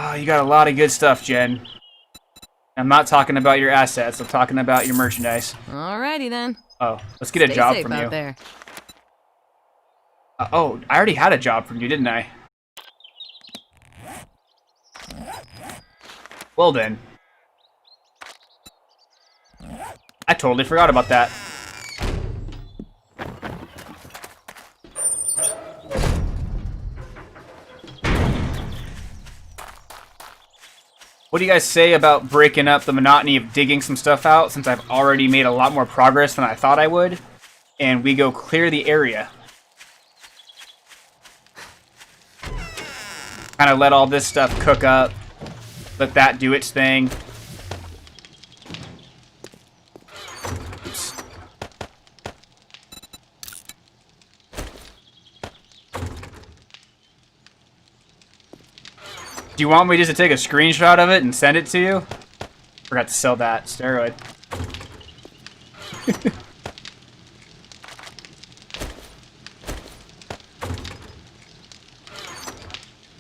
Oh, you got a lot of good stuff, Jen. I'm not talking about your assets. I'm talking about your merchandise. Alrighty then. Oh, let's get a job from you. There. Oh, I already had a job from you, didn't I? Well then. I totally forgot about that. What do you guys say about breaking up the monotony of digging some stuff out, since I've already made a lot more progress than I thought I would, and we go clear the area? Kind of let all this stuff cook up, let that do its thing. Oops. Do you want me just to take a screenshot of it and send it to you? Forgot to sell that steroid.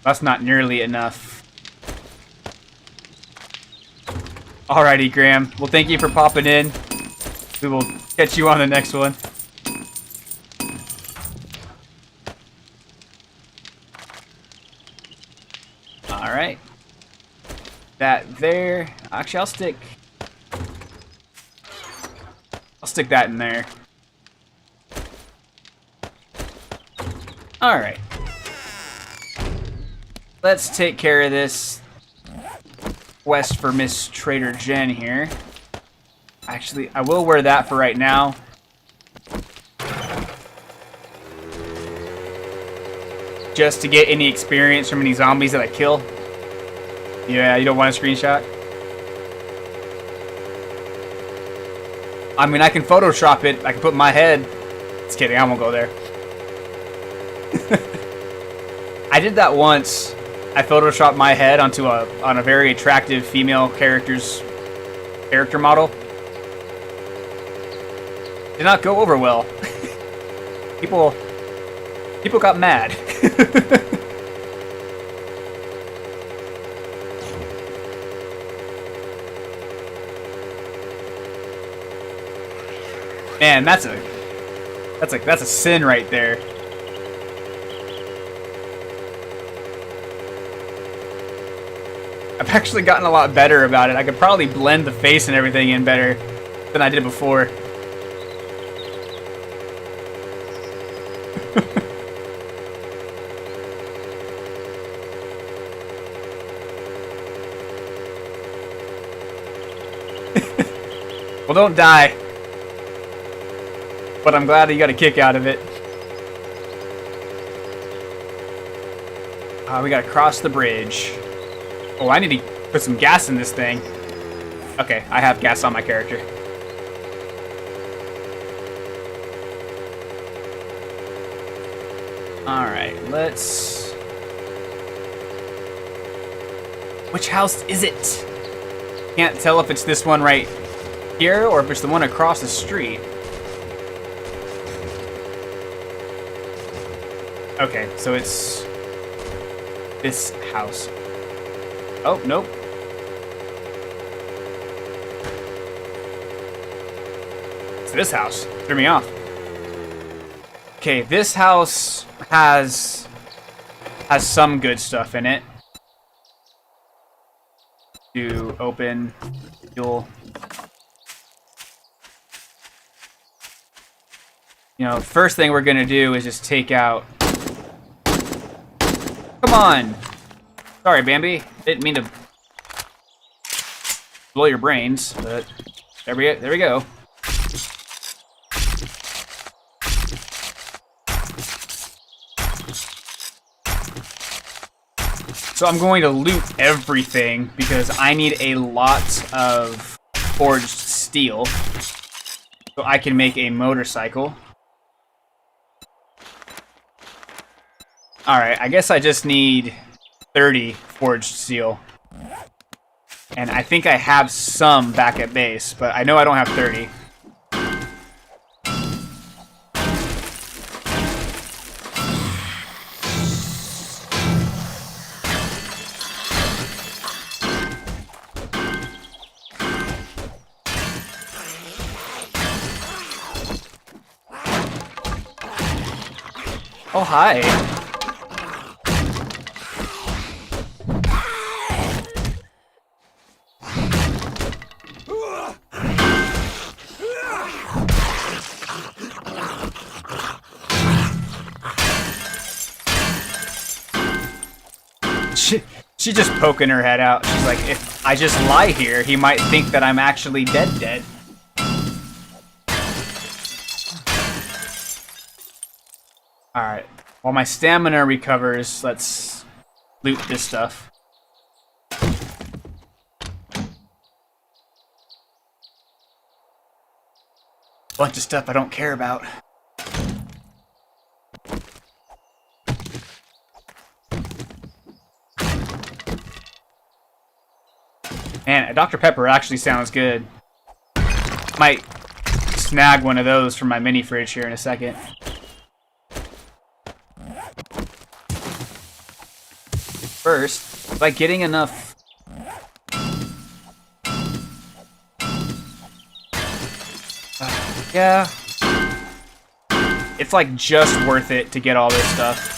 That's not nearly enough. Alrighty, Graham. Well, thank you for popping in. We will catch you on the next one. Alright. That there. Actually, I'll stick that in there. Alright. Let's take care of this quest for Miss Trader Jen here. Actually, I will wear that for right now. Just to get any experience from any zombies that I kill. Yeah, you don't want a screenshot? I mean, I can Photoshop it. I can put my head. Just kidding, I won't go there. I did that once. I photoshopped my head onto a very attractive female character model. Did not go over well. People got mad. Man, that's a sin right there. I've actually gotten a lot better about it. I could probably blend the face and everything in better than I did before. Well, don't die. But I'm glad that you got a kick out of it. We gotta cross the bridge. Oh, I need to put some gas in this thing. Okay, I have gas on my character. Alright, let's... Which house is it? Can't tell if it's this one right here or if it's the one across the street. Okay, so it's this house. Oh, nope. It's this house. Threw me off. Okay, this house has some good stuff in it. To open, you'll... You know, first thing we're gonna do is just take out... Come on! Sorry, Bambi. Didn't mean to blow your brains, but there we go. So I'm going to loot everything because I need a lot of forged steel so I can make a motorcycle. Alright, I guess I just need 30 forged steel. And I think I have some back at base, but I know I don't have 30. Oh, hi. She's just poking her head out. She's like, if I just lie here, he might think that I'm actually dead. Alright. While my stamina recovers, let's loot this stuff. Bunch of stuff I don't care about. Man, a Dr. Pepper actually sounds good. Might snag one of those from my mini fridge here in a second. First, by getting enough... yeah. It's like just worth it to get all this stuff.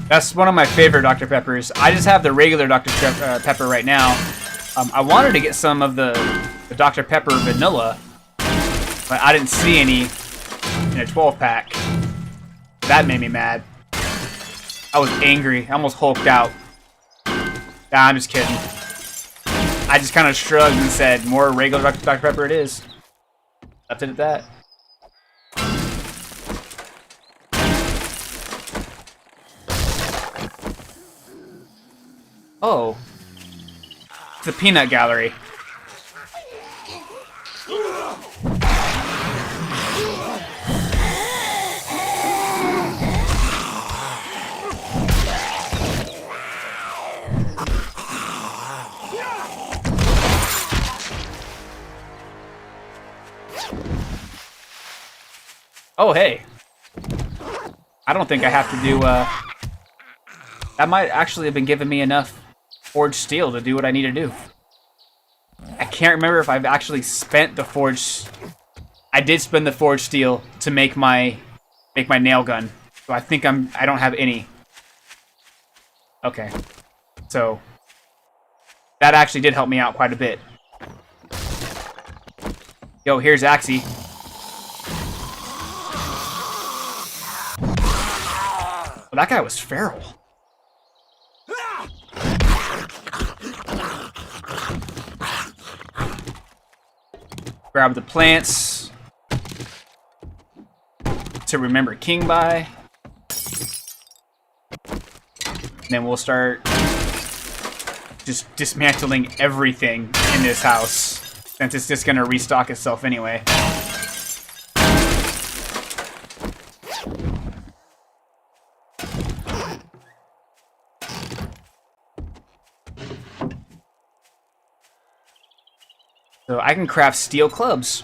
That's one of my favorite Dr. Peppers. I just have the regular Dr. Pepper right now. I wanted to get some of the Dr. Pepper vanilla, but I didn't see any in a 12-pack. That made me mad. I was angry. I almost hulked out. Nah, I'm just kidding. I just kind of shrugged and said, more regular Dr. Pepper it is. Left it at that. Oh. It's a peanut gallery. Oh, hey. I don't think I have to do, that might actually have been giving me enough forged steel to do what I need to do. I can't remember if I've actually spent the forged... I did spend the forged steel to make my nail gun. So I think I don't have any. Okay. So that actually did help me out quite a bit. Yo, here's Axie. Well, that guy was feral. Grab the plants to remember King by. And then we'll start just dismantling everything in this house, since it's just gonna restock itself anyway. So I can craft steel clubs.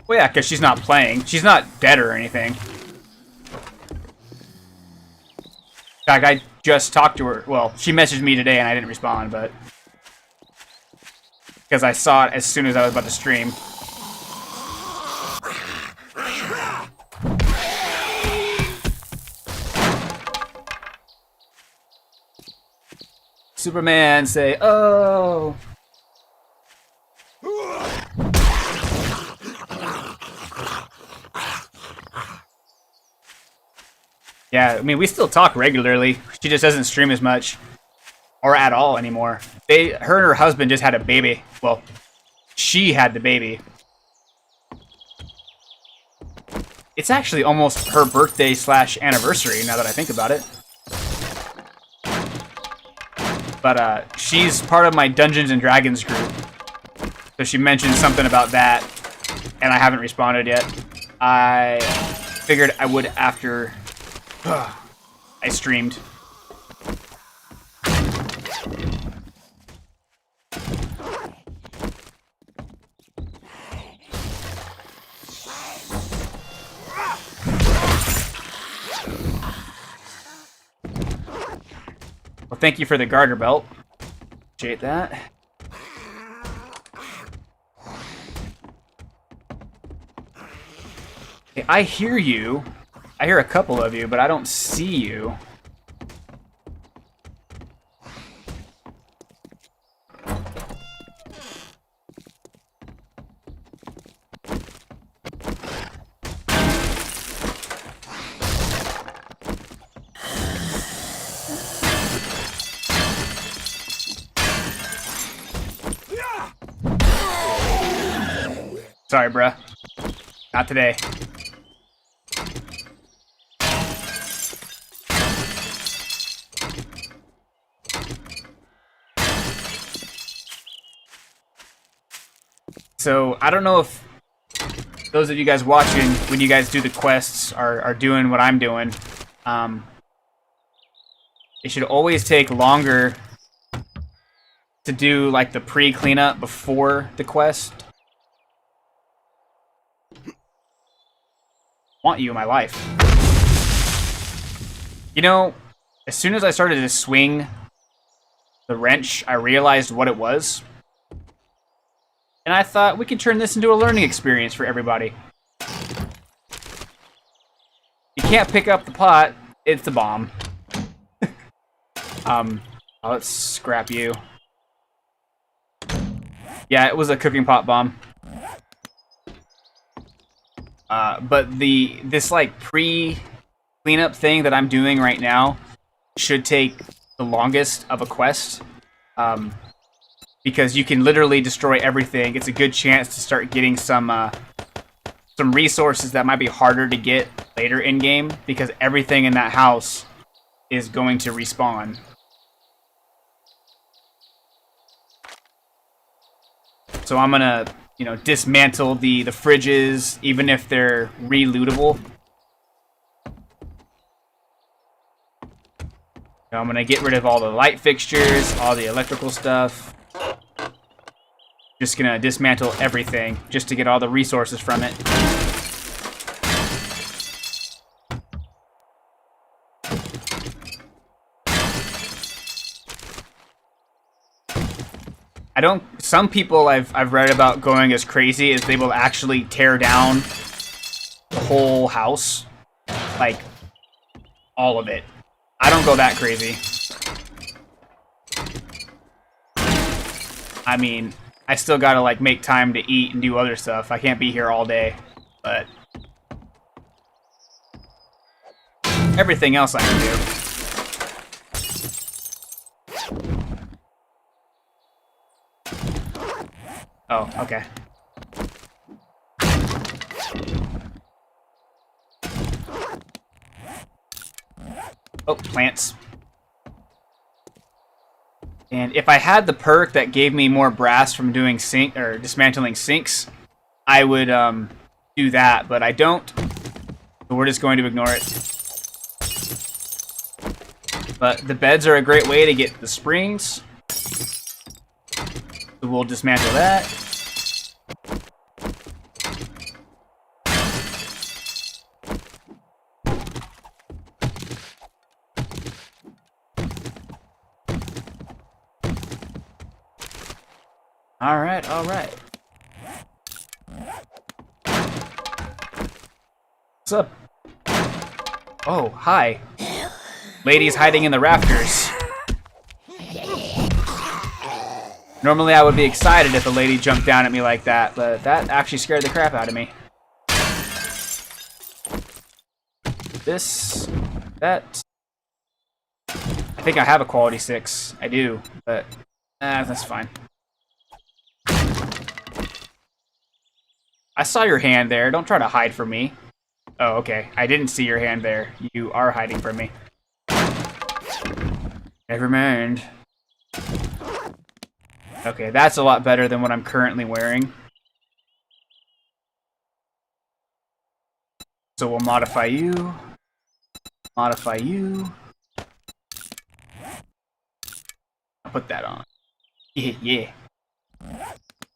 Well, yeah, because she's not playing. She's not dead or anything. In fact, I just talked to her. Well, she messaged me today and I didn't respond, but... because I saw it as soon as I was about to stream. Superman, say, oh! Yeah, I mean, we still talk regularly. She just doesn't stream as much. Or at all anymore. Her and her husband just had a baby. Well, she had the baby. It's actually almost her birthday / anniversary, now that I think about it. But she's part of my Dungeons and Dragons group. So she mentioned something about that, and I haven't responded yet. I figured I would after I streamed. Well, thank you for the garter belt. Appreciate that. Okay, I hear you. I hear a couple of you, but I don't see you. Sorry, bruh. Not today. So, I don't know if those of you guys watching, when you guys do the quests, are doing what I'm doing. It should always take longer to do, like, the pre-cleanup before the quest. Want you in my life. You know, as soon as I started to swing the wrench, I realized what it was. And I thought we could turn this into a learning experience for everybody. You can't pick up the pot, it's the bomb. Let's scrap you. Yeah, it was a cooking pot bomb. But this like pre-cleanup thing that I'm doing right now should take the longest of a quest. Because you can literally destroy everything. It's a good chance to start getting some resources that might be harder to get later in game, because everything in that house is going to respawn. So I'm gonna, you know, dismantle the fridges, even if they're re-lootable. So I'm gonna get rid of all the light fixtures, all the electrical stuff. Just gonna dismantle everything just to get all the resources from it. Some people I've read about going as crazy as they will actually tear down the whole house. Like, all of it. I don't go that crazy. I mean, I still gotta, like, make time to eat and do other stuff. I can't be here all day, but everything else I can do. Oh, okay. Oh, plants. And if I had the perk that gave me more brass from doing dismantling sinks, I would do that, but I don't. So we're just going to ignore it. But the beds are a great way to get the springs. So we'll dismantle that. Alright, alright. What's up? Oh, hi. Ladies hiding in the rafters. Normally I would be excited if a lady jumped down at me like that, but that actually scared the crap out of me. This that. I think I have a quality 6. I do, but that's fine. I saw your hand there. Don't try to hide from me. Oh, okay. I didn't see your hand there. You are hiding from me. Never mind. Okay, that's a lot better than what I'm currently wearing. So we'll modify you. Modify you. I'll put that on. Yeah.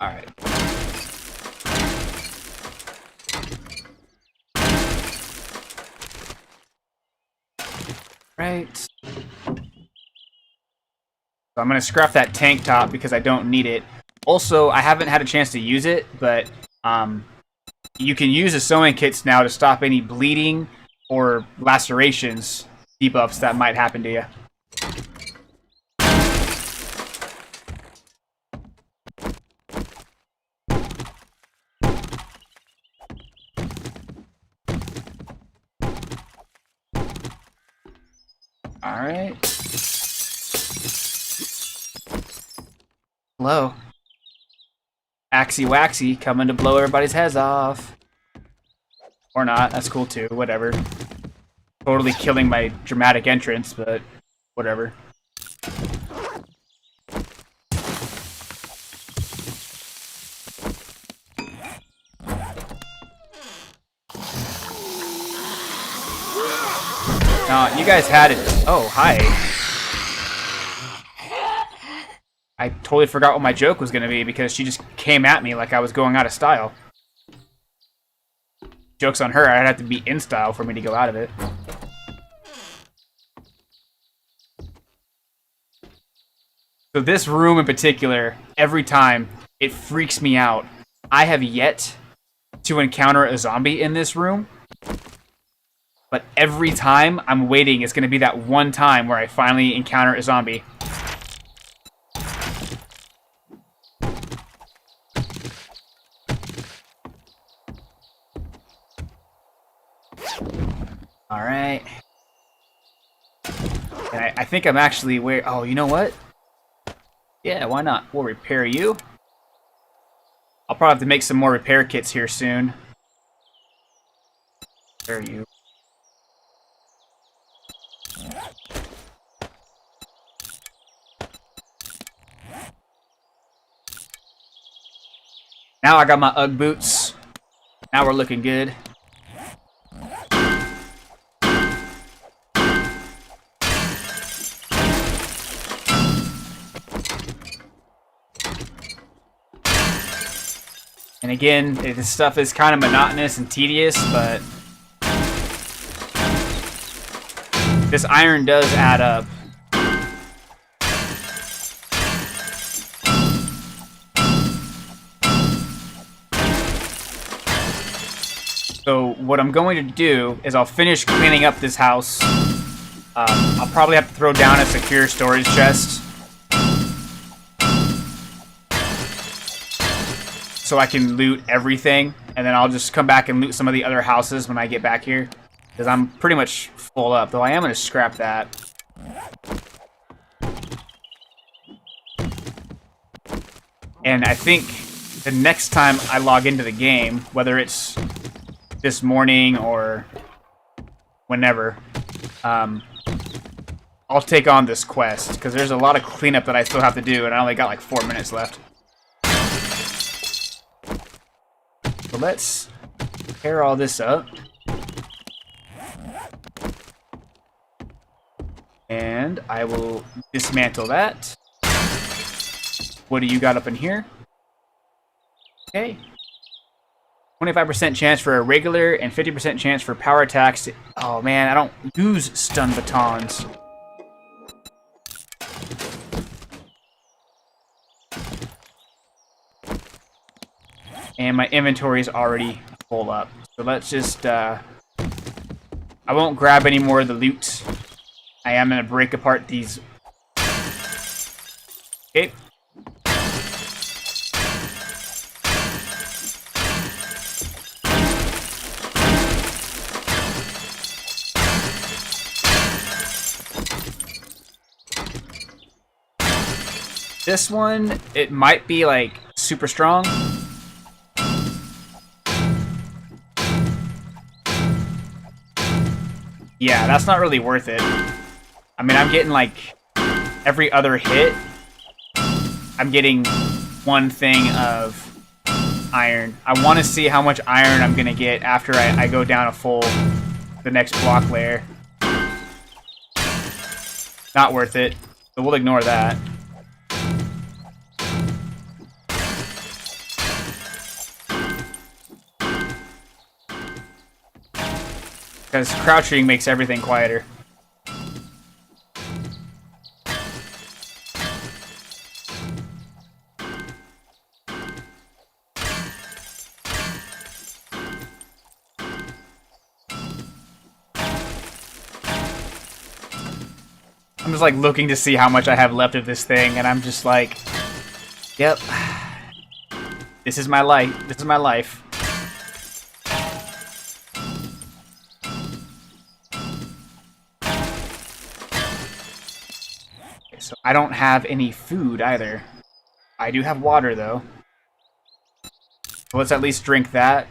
Alright. Right. So I'm going to scrap that tank top because I don't need it. Also, I haven't had a chance to use it, but you can use the sewing kits now to stop any bleeding or lacerations debuffs that might happen to you. Alright. Hello. Axie Waxy coming to blow everybody's heads off. Or not, that's cool too, whatever. Totally killing my dramatic entrance, but whatever. You guys had it. Oh, hi. I totally forgot what my joke was going to be because she just came at me like I was going out of style. Joke's on her, I'd have to be in style for me to go out of it. So this room in particular, every time, it freaks me out. I have yet to encounter a zombie in this room. But every time I'm waiting, it's going to be that one time where I finally encounter a zombie. Alright. And I think I'm actually where... Oh, you know what? Yeah, why not? We'll repair you. I'll probably have to make some more repair kits here soon. Where are you? Now I got my Ugg boots. Now we're looking good. And again, this stuff is kind of monotonous and tedious, but this iron does add up. So what I'm going to do is I'll finish cleaning up this house. I'll probably have to throw down a secure storage chest so I can loot everything, and then I'll just come back and loot some of the other houses when I get back here, because I'm pretty much full up, though I am going to scrap that. And I think the next time I log into the game, whether it's this morning or whenever, I'll take on this quest, because there's a lot of cleanup that I still have to do, and I only got like 4 minutes left. So let's tear all this up. And I will dismantle that. What do you got up in here? Okay. 25% chance for a regular and 50% chance for power attacks. Oh man, I don't use stun batons. And my inventory is already full up. So let's just, I won't grab any more of the loot. I am going to break apart these. Okay. This one, it might be like super strong. Yeah, that's not really worth it. I mean, I'm getting like every other hit, I'm getting one thing of iron. I want to see how much iron I'm gonna get after I go down the next block layer. Not worth it, so we'll ignore that. Because crouching makes everything quieter. I'm just like looking to see how much I have left of this thing, and I'm just like, yep, this is my life. This is my life. Okay, so I don't have any food either. I do have water though. So let's at least drink that.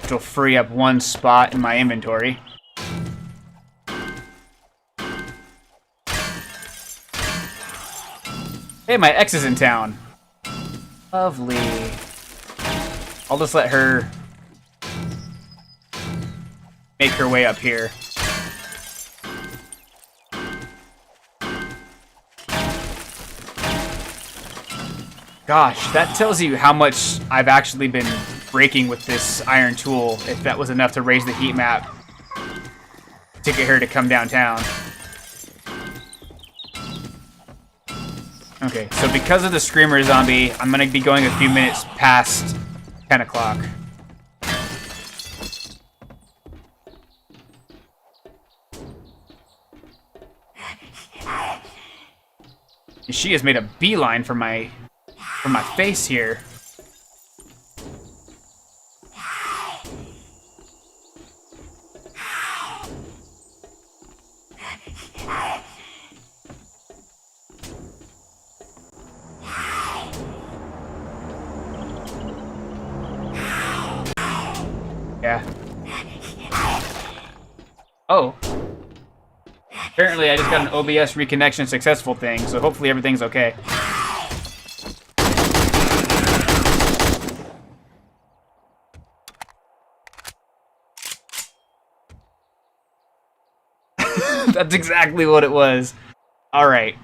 Which will free up one spot in my inventory. Hey, my ex is in town. Lovely. I'll just let her make her way up here. Gosh, that tells you how much I've actually been breaking with this iron tool, if that was enough to raise the heat map to get her to come downtown. Okay, so because of the Screamer Zombie, I'm going to be going a few minutes past 10 o'clock. She has made a beeline for my face here. Yeah. Oh. Apparently I just got an OBS reconnection successful thing, so hopefully everything's okay. That's exactly what it was. Alright.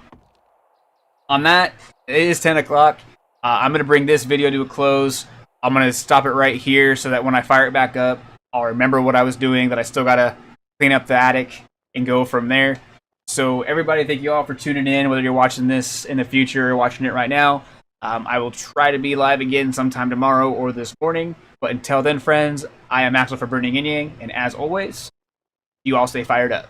On that, it is 10 o'clock. I'm going to bring this video to a close. I'm going to stop it right here so that when I fire it back up, I'll remember what I was doing, that I still got to clean up the attic and go from there. So everybody, thank you all for tuning in, whether you're watching this in the future or watching it right now. I will try to be live again sometime tomorrow or this morning. But until then, friends, I am Axel for Burning Yin Yang, and as always, you all stay fired up.